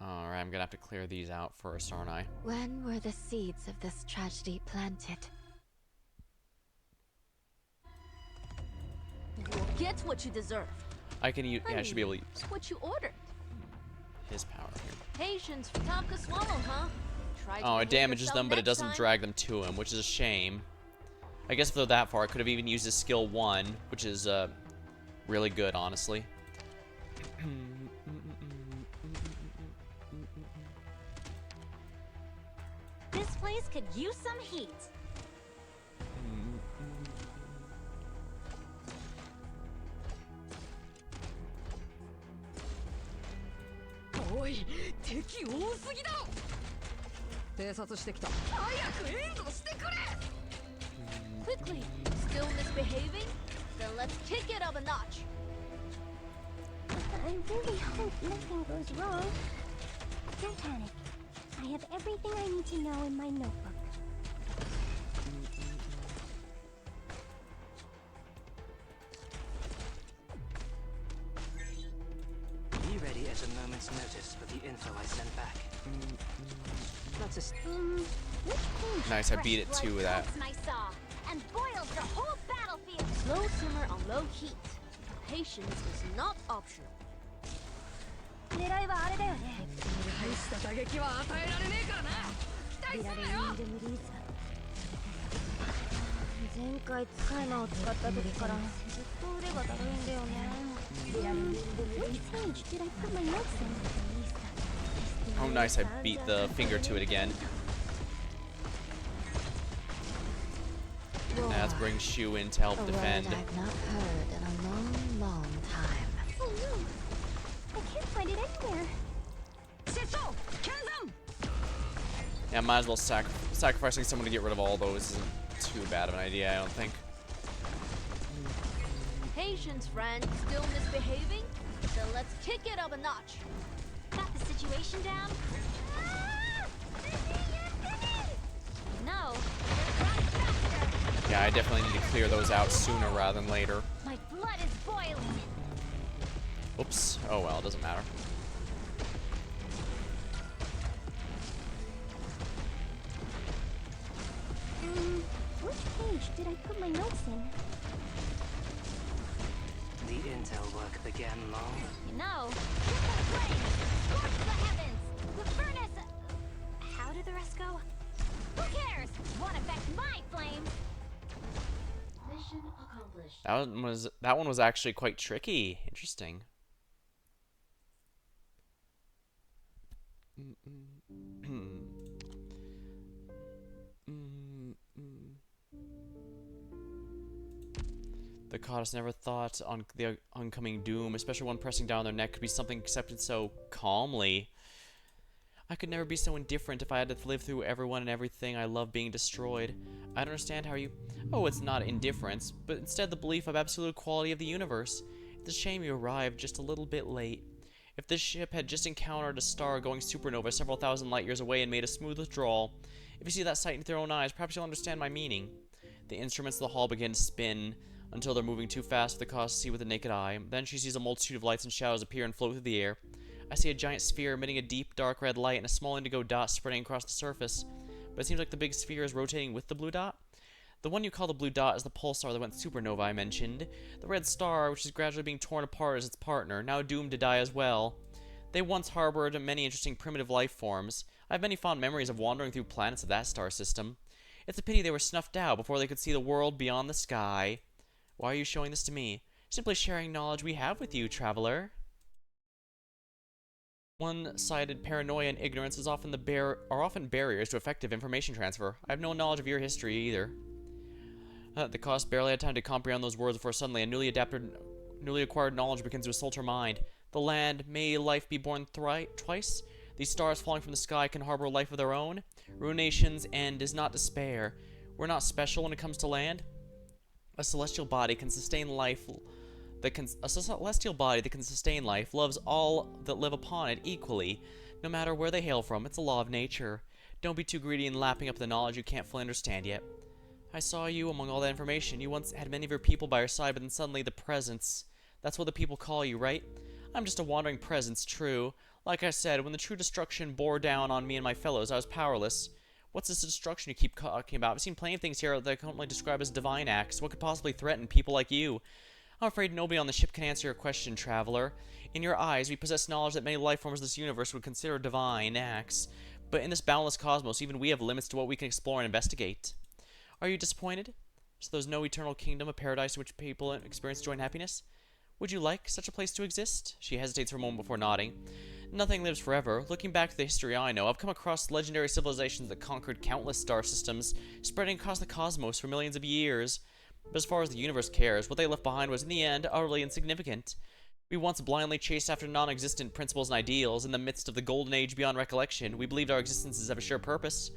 Alright, I'm gonna have to clear these out first, aren't I? When were the seeds of this tragedy planted? You'll get what you deserve. I can use. Yeah, I should be able to use What you ordered. his power here. Patience for Tomka Swallow, huh? Try to Oh, it behave damages yourself them, but it next doesn't time. drag them to him, which is a shame. I guess if they're that far, I could have even used his skill 1, which is really good, honestly. This place could use some heat.おい、敵多すぎだろ。偵察してきた。早く援護してくれ。Quickly, still misbehaving? Then let's kick it up a notch. I really hope nothing goes wrong. Don't panic. I have everything I need to know in my notebook. Be ready at a moment's notice for the info I send back. That's a... Which page? Nice, I beat it too with that. I saw and boiled the whole battlefield. Slow simmer on low heat. Patience is not optional. 狙いはあれだよね。大した打撃は与えられねえからな。期待ビラレするなよ。インでリリース。前回使い魔を使った時からずっと腕がだるいんだよね。ビラレインでリリース。Which page did I put my notes in? Oh, nice, I beat the finger to it again. Now let's bring Shu in to help A defend. word I've not heard in a long, long time. Oh no! I can't find it anywhere. Yeah, might as well sacrificing someone to get rid of all those isn't too bad of an idea, I don't think. Patience, friend. Still misbehaving? Then let's kick it up a notch. Got the situation down? No. Yeah, I definitely need to clear those out sooner rather than later. My blood is boiling. Oops. Oh well, it doesn't matter. Which page did I put my notes in? The intel work began long. You know, triple flames, scorch the heavens, the furnace. How did the rest go? Who cares? Won't affect my flames. Mission accomplished. That one was actually quite tricky. Interesting. The goddess never thought on the oncoming doom, especially one pressing down their neck, could be something accepted so calmly. I could never be so indifferent if I had to live through everyone and everything I love being destroyed. I don't understand how you... Oh, it's not indifference, but instead the belief of absolute equality of the universe. It's a shame you arrived just a little bit late. If this ship had just encountered a star going supernova several thousand light years away and made a smooth withdrawal, if you see that sight with your own eyes, perhaps you'll understand my meaning. The instruments of the hall begin to spin until they're moving too fast for the cause to see with the naked eye. Then she sees a multitude of lights and shadows appear and float through the air. I see a giant sphere emitting a deep, dark red light and a small indigo dot spreading across the surface. But it seems like the big sphere is rotating with the blue dot. The one you call the blue dot is the pulsar that went supernova I mentioned. The red star, which is gradually being torn apart as its partner, now doomed to die as well. They once harbored many interesting primitive life forms. I have many fond memories of wandering through planets of that star system. It's a pity they were snuffed out before they could see the world beyond the sky. Why are you showing this to me? Simply sharing knowledge we have with you, traveler. One-sided paranoia and ignorance are often barriers to effective information transfer. I have no knowledge of your history either. The cost barely had time to comprehend those words before suddenly a newly acquired knowledge begins to assault her mind. The land, may life be born twice? These stars falling from the sky can harbor life of their own? Ruination's end is not despair. We're not special when it comes to land. A celestial body can sustain life loves all that live upon it equally, no matter where they hail from. It's a law of nature. Don't be too greedy in lapping up the knowledge you can't fully understand yet. I saw you among all that information. You once had many of your people by your side, but then suddenly the presence. That's what the people call you, right? I'm just a wandering presence, true. Like I said, when the true destruction bore down on me and my fellows, I was powerless. What's this destruction you keep talking about? I've seen plenty of things here that I can only describe as divine acts. What could possibly threaten people like you? I'm afraid nobody on the ship can answer your question, traveler. In your eyes, we possess knowledge that many life forms of this universe would consider divine acts. But in this boundless cosmos, even we have limits to what we can explore and investigate. Are you disappointed? So there's no eternal kingdom, a paradise in which people experience joy and happiness? Would you like such a place to exist? She hesitates for a moment before nodding. Nothing lives forever. Looking back to the history I know, I've come across legendary civilizations that conquered countless star systems, spreading across the cosmos for millions of years. But as far as the universe cares, what they left behind was, in the end, utterly insignificant. We once blindly chased after non-existent principles and ideals. In the midst of the golden age beyond recollection, we believed our existences have a sure purpose.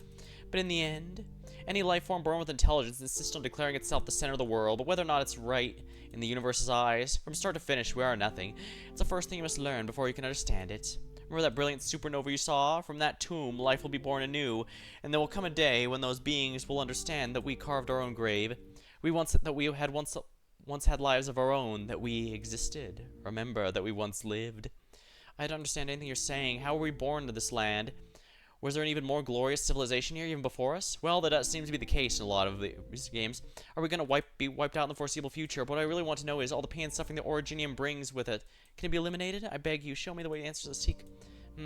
But in the end, any life form born with intelligence insists on declaring itself the center of the world, but whether or not it's right in the universe's eyes, from start to finish, we are nothing. It's the first thing you must learn before you can understand it. Remember that brilliant supernova you saw? From that tomb, life will be born anew, and there will come a day when those beings will understand that we carved our own grave. We once had lives of our own, that we existed. Remember that we once lived. I don't understand anything you're saying. How were we born to this land? Was there an even more glorious civilization here even before us? Well, that does seem to be the case in a lot of these games. Are we going to be wiped out in the foreseeable future? But what I really want to know is all the pain and suffering that Originium brings with it. Can it be eliminated? I beg you, show me the way to answer the seek.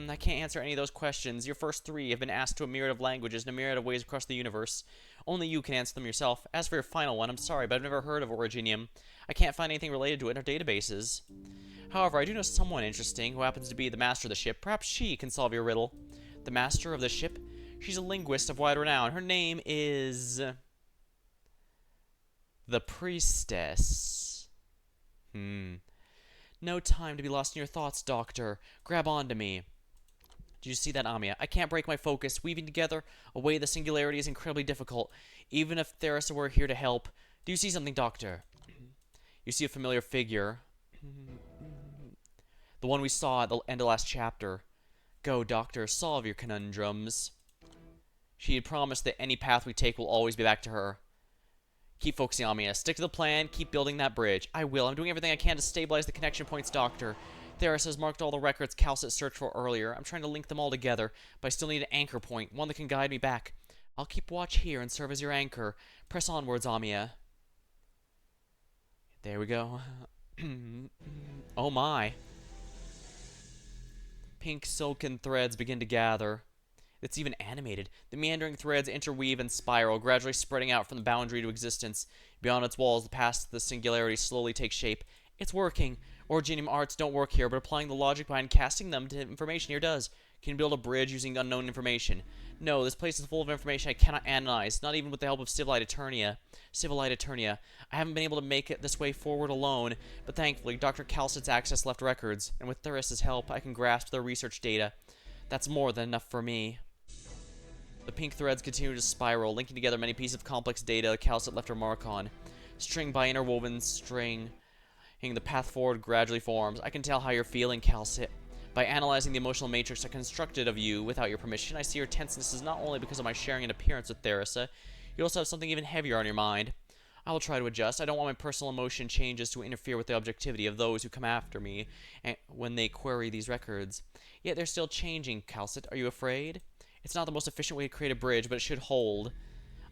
I can't answer any of those questions. Your first three have been asked to a myriad of languages in a myriad of ways across the universe. Only you can answer them yourself. As for your final one, I'm sorry, but I've never heard of Originium. I can't find anything related to it in our databases. However, I do know someone interesting who happens to be the master of the ship. Perhaps she can solve your riddle. The master of the ship? She's a linguist of wide renown. Her name is... the Priestess. No time to be lost in your thoughts, Doctor. Grab onto me. Did you see that, Amiya? I can't break my focus. Weaving together away the singularity is incredibly difficult, even if Theresa were here to help. Do you see something, Doctor? You see a familiar figure. The one we saw at the end of last chapter. Go, Doctor, solve your conundrums. She had promised that any path we take will always be back to her. Keep focusing on me. Stick to the plan. Keep building that bridge. I will. I'm doing everything I can to stabilize the connection points, Doctor. Theris has marked all the records Calcit searched for earlier. I'm trying to link them all together, but I still need an anchor point, one that can guide me back. I'll keep watch here and serve as your anchor. Press onwards, Amiya. There we go. Oh my. Pink silken threads begin to gather. It's even animated. The meandering threads interweave and spiral, gradually spreading out from the boundary to existence. Beyond its walls, the path to the singularity slowly takes shape. It's working. Originium arts don't work here, but applying the logic behind casting them to information here does. Can you build a bridge using unknown information? No, this place is full of information I cannot analyze, not even with the help of Civilite Eternia. I haven't been able to make it this way forward alone, but thankfully, Dr. Calcit's access left records, and with Thuris's help, I can grasp their research data. That's more than enough for me. The pink threads continue to spiral, linking together many pieces of complex data Calcit left her mark on. String by interwoven string, the path forward gradually forms. I can tell how you're feeling, Calcit. By analyzing the emotional matrix I constructed of you without your permission, I see your tenseness is not only because of my sharing an appearance with Theresa, you also have something even heavier on your mind. I will try to adjust. I don't want my personal emotion changes to interfere with the objectivity of those who come after me when they query these records. Yet they're still changing, Calcit. Are you afraid? It's not the most efficient way to create a bridge, but it should hold.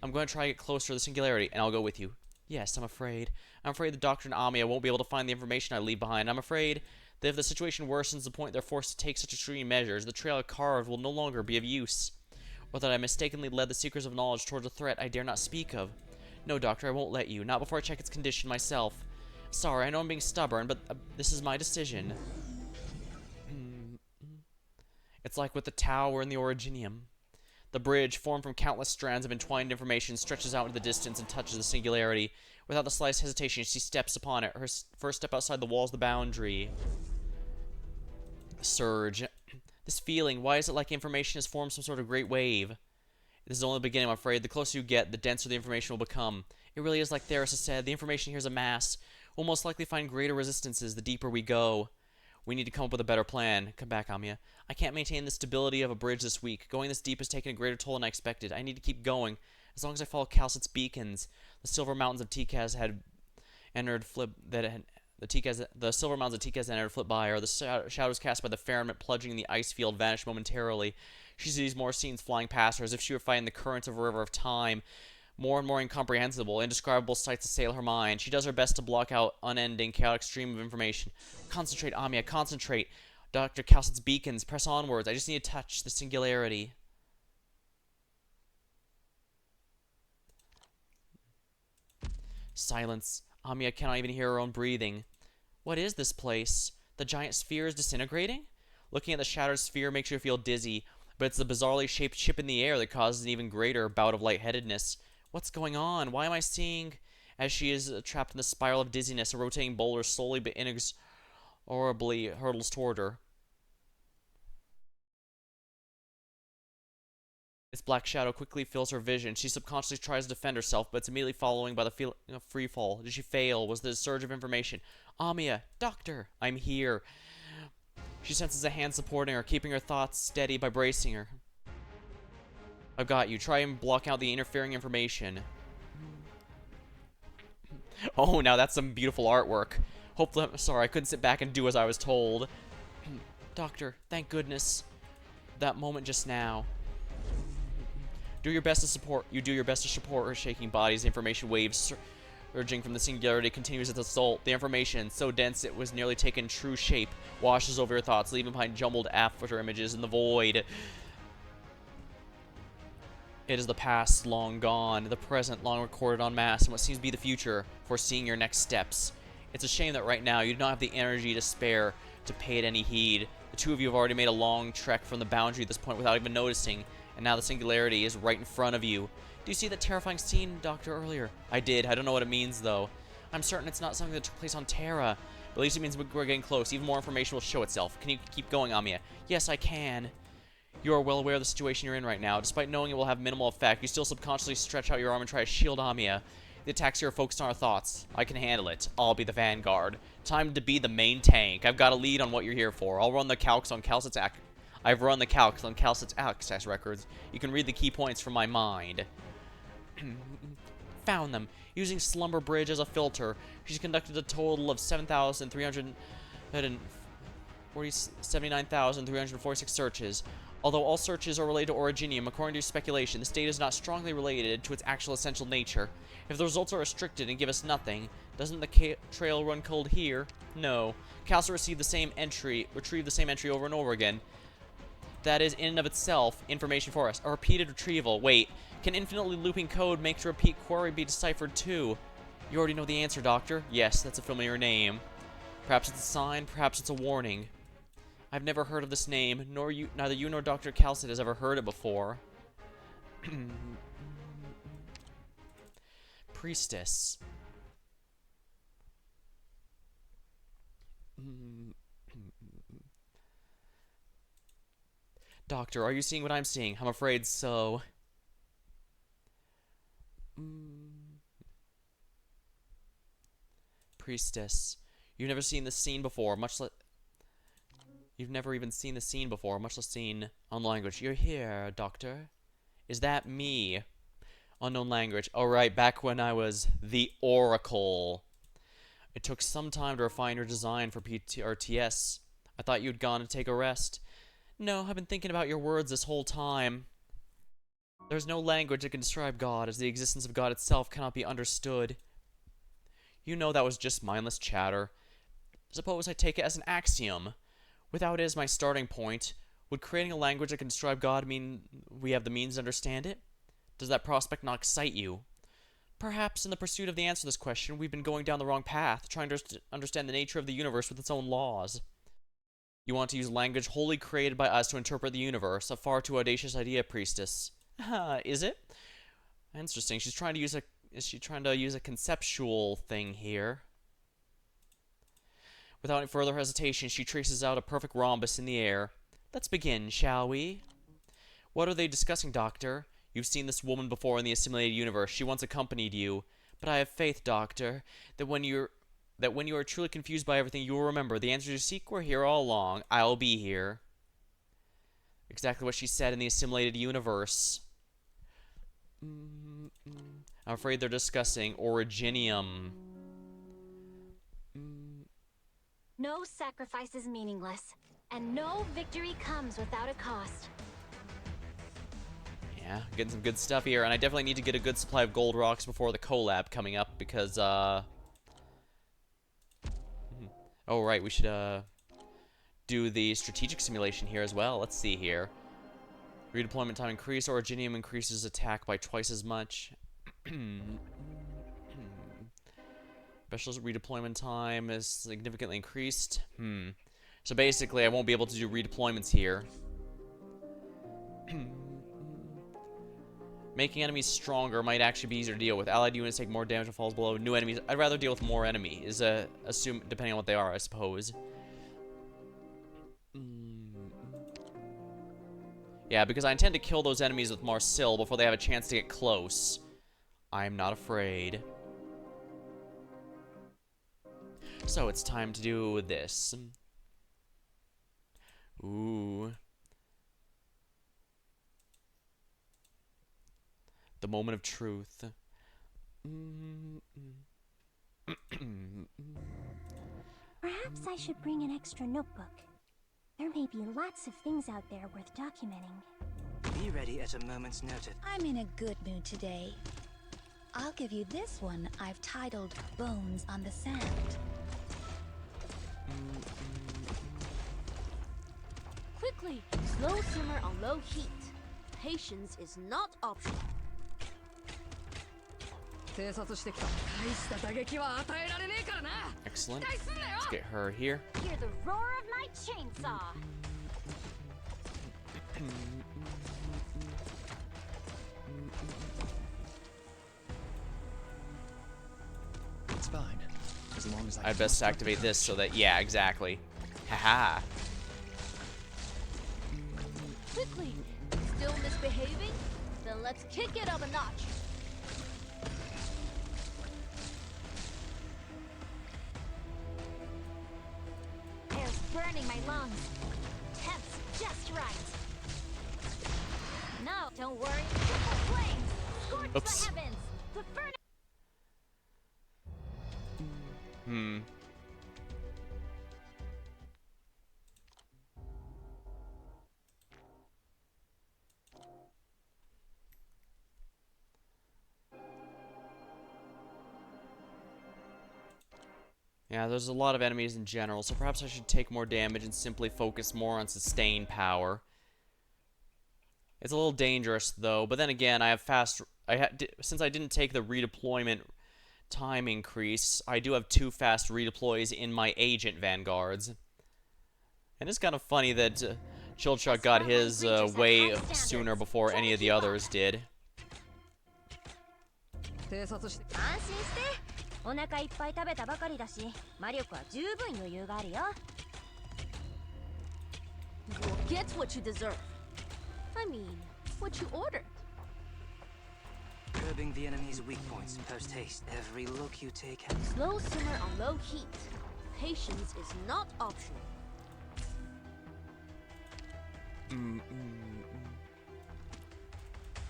I'm going to try to get closer to the singularity, and I'll go with you. Yes, I'm afraid. I'm afraid the Doctor and Amiya won't be able to find the information I leave behind. I'm afraid that if the situation worsens to the point they're forced to take such extreme measures, the trail I carved will no longer be of use. Or that I mistakenly led the Seekers of Knowledge towards a threat I dare not speak of. No, Doctor, I won't let you. Not before I check its condition myself. Sorry, I know I'm being stubborn, but this is my decision. It's like with the tower and the Originium. The bridge, formed from countless strands of entwined information, stretches out into the distance and touches the singularity. Without the slightest hesitation, she steps upon it, her first step outside the walls of the boundary. Surge. This feeling, why is it like information has formed some sort of great wave? This is only the beginning, I'm afraid. The closer you get, the denser the information will become. It really is like Theresa said, the information here is a mass. We'll most likely find greater resistances the deeper we go. We need to come up with a better plan. Come back, Amiya. I can't maintain the stability of a bridge this week. Going this deep has taken a greater toll than I expected. I need to keep going. As long as I follow Calcit's beacons, the silver mountains of Tikaz had entered flip the silver mountains of Tikaz entered flip by, or the shadows cast by the firmament plunging in the ice field vanished momentarily. She sees more scenes flying past her as if she were fighting the currents of a river of time. More and more incomprehensible, indescribable sights assail her mind. She does her best to block out unending, chaotic stream of information. Concentrate, Amiya, concentrate. Dr. Calcit's beacons, press onwards. I just need to touch the singularity. Silence. Amiya cannot even hear her own breathing. What is this place? The giant sphere is disintegrating? Looking at the shattered sphere makes you feel dizzy, but it's the bizarrely shaped chip in the air that causes an even greater bout of lightheadedness. What's going on? Why am I seeing, as she is trapped in the spiral of dizziness, a rotating boulder slowly but inexorably hurtles toward her? Its black shadow quickly fills her vision. She subconsciously tries to defend herself, but it's immediately following by the feeling of free fall. Did she fail? Was there a surge of information? Amiya, Doctor, I'm here. She senses a hand supporting her, keeping her thoughts steady by bracing her. I've got you. Try and block out the interfering information. Oh, now that's some beautiful artwork. Hopefully, sorry, I couldn't sit back and do as I was told. Doctor, thank goodness. That moment just now. Do your best to support. You do your best to support her shaking body as the information waves surging from the singularity continues its assault. The information, so dense it was nearly taken true shape, washes over your thoughts, leaving behind jumbled after images in the void. It is the past long gone, the present long recorded en masse, and what seems to be the future, foreseeing your next steps. It's a shame that right now you do not have the energy to spare to pay it any heed. The two of you have already made a long trek from the boundary at this point without even noticing, and now the singularity is right in front of you. Do you see that terrifying scene, Doctor, earlier? I did. I don't know what it means, though. I'm certain it's not something that took place on Terra, but at least it means we're getting close. Even more information will show itself. Can you keep going, Amiya? Yes, I can. You are well aware of the situation you're in right now. Despite knowing it will have minimal effect, you still subconsciously stretch out your arm and try to shield Amiya. The attacks here are focused on our thoughts. I can handle it. I'll be the vanguard. Time to be the main tank. I've got a lead on what you're here for. I'll run the calcs on Calcit's I've run the calcs on Calcit's access records. You can read the key points from my mind. Found them. Using Slumber Bridge as a filter, she's conducted a total of 7,300 79,346 searches. Although all searches are related to Originium, according to speculation, this data is not strongly related to its actual essential nature. If the results are restricted and give us nothing, doesn't the trail run cold here? No. Calcer retrieved the same entry over and over again. That is, in and of itself, information for us. A repeated retrieval. Wait, can infinitely looping code make the repeat query be deciphered too? You already know the answer, Doctor. Yes, that's a familiar name. Perhaps it's a sign, perhaps it's a warning. I've never heard of this name, neither you nor Dr. Calcid has ever heard it before. Priestess. Doctor, are you seeing what I'm seeing? I'm afraid so. Priestess. You've never seen this scene before, much less... You've never even seen the scene before, much less seen on language. You're here, Doctor. Is that me? Unknown language. Alright, back when I was the Oracle. It took some time to refine your design for PRTS. I thought you'd gone to take a rest. No, I've been thinking about your words this whole time. There's no language that can describe God, as the existence of God itself cannot be understood. You know that was just mindless chatter. Suppose I take it as an axiom. Without it as my starting point, would creating a language that can describe God mean we have the means to understand it? Does that prospect not excite you? Perhaps in the pursuit of the answer to this question, we've been going down the wrong path, trying to understand the nature of the universe with its own laws. You want to use language wholly created by us to interpret the universe, a far too audacious idea, Priestess. Is it? Interesting. Is she trying to use a conceptual thing here? Without any further hesitation, she traces out a perfect rhombus in the air. Let's begin, shall we? What are they discussing, Doctor? You've seen this woman before in the assimilated universe. She once accompanied you. But I have faith, Doctor, that when you are truly confused by everything, you will remember the answers you seek were here all along. I'll be here. Exactly what she said in the assimilated universe. I'm afraid they're discussing Originium. No sacrifice is meaningless, and no victory comes without a cost. Yeah, getting some good stuff here, and I definitely need to get a good supply of gold rocks before the collab coming up, because, oh, right, we should, do the strategic simulation here as well. Let's see here. Redeployment time increased. Originium increases attack by twice as much. Special redeployment time is significantly increased. So basically, I won't be able to do redeployments here. Making enemies stronger might actually be easier to deal with. Allied units take more damage and falls below new enemies. I'd rather deal with more enemies, assume depending on what they are, I suppose. Yeah, because I intend to kill those enemies with Marsil before they have a chance to get close. I'm not afraid. So it's time to do this. Ooh. The moment of truth. Perhaps I should bring an extra notebook. There may be lots of things out there worth documenting. Be ready at a moment's notice. I'm in a good mood today. I'll give you this one I've titled Bones on the Sand. Quickly, slow simmer on low heat. Patience is not optional. 偵察してきた。大した打撃は与えられねえからな。 Excellent. Let's get her here. Hear the roar of my chainsaw. It's fine. As long as I'd best activate this so that, yeah, exactly. Haha. Quickly, still misbehaving? Then let's kick it up a notch. Air's burning my lungs. Temp's just right. No, don't worry. Triple flames! Scorch Oops. the heavens! The furnace! Yeah, there's a lot of enemies in general, so perhaps I should take more damage and simply focus more on sustained power. It's a little dangerous, though, but then again, I have fast... since I didn't take the redeployment time increase, I do have 2 fast redeploys in my agent vanguards. And it's kind of funny that Childshot got his way sooner before any of the others did. 偵察して安心してお腹いっぱい食べたばかりだし魔力は十分余裕があるよ You'll get what you deserve. I mean, what you ordered. Probing the enemy's weak points post haste. Every look you take has... Slow simmer on low heat. Patience is not optional.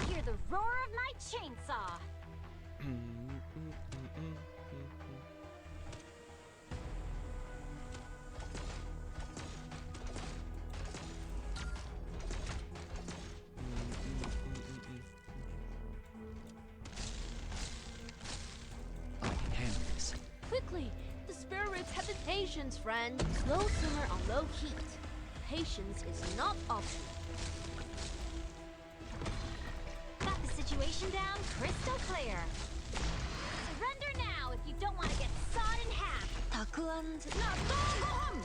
Hear the roar of my chainsaw I can handle this. Quickly! The spare ribs have been patience, friend. Slow simmer on low heat. Patience is not optional. got the situation down crystal clear surrender now if you don't want to get sawed in half たくあん now go home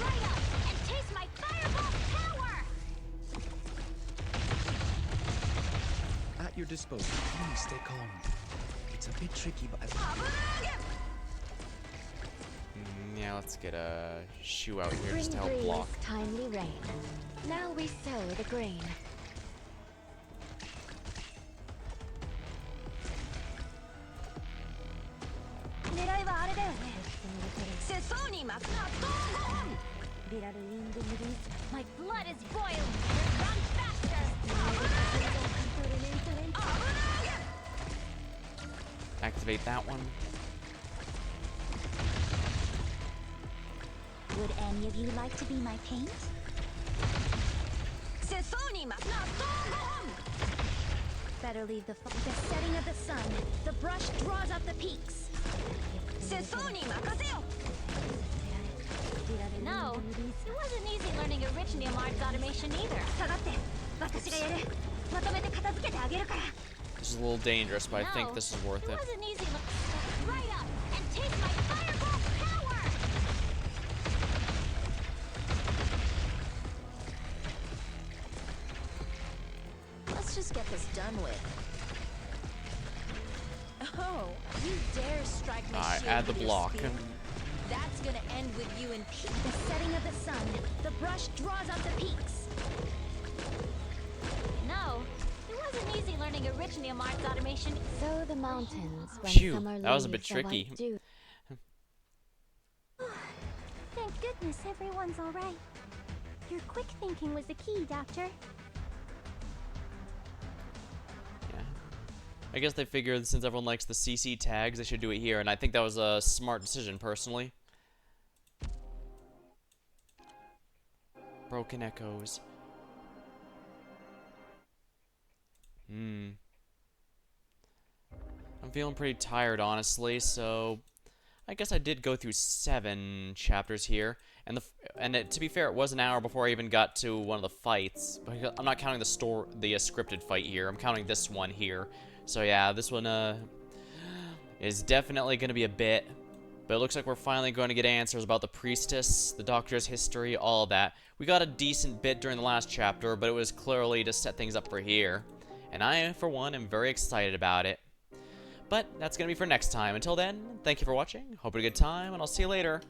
right up and taste my fireball power At your disposal. Please stay calm. It's a bit tricky, but Yeah, let's get a shoe out here Spring just to help breeze, block. timely rain. Now we sow the grain. 狙いはあれだよね世相に巻くなゴーゴービラルウィンドリリース My blood is boiling run faster Activate that one. Would any of you like to be my paint? 世相に巻くなゴーゴー Better leave the setting of the sun. The brush draws out the peaks. 世相に任せよ No, it wasn't easy learning Original Arts automation either 下がって私がやるまとめて片付けてあげるから This is a little dangerous, but I think this is worth It it. wasn't easy right up and taste my fireball power Let's just get this done with. Oh, you dare strike my Alright, shield add the with your block. spear? That's gonna end with you in peace. The setting of the sun. The brush draws out the peaks. No, it wasn't easy learning Original Arts automation Sow the mountains when Phew, summer that was a bit leaves are like tricky. dew. Thank goodness everyone's all right. Your quick thinking was the key, Doctor. Yeah. I guess they figured since everyone likes the CC tags, they should do it here, and I think that was a smart decision, personally. Broken echoes. I'm feeling pretty tired, honestly, so I guess I did go through 7 chapters here, and to be fair, it was an hour before I even got to one of the fights. But I'm not counting the scripted fight here. I'm counting this one here. So yeah, this one is definitely going to be a bit. But it looks like we're finally going to get answers about the priestess, the doctor's history, all of that. We got a decent bit during the last chapter, but it was clearly to set things up for here. And I, for one, am very excited about it. But that's going to be for next time. Until then, thank you for watching, hope you had a good time, and I'll see you later.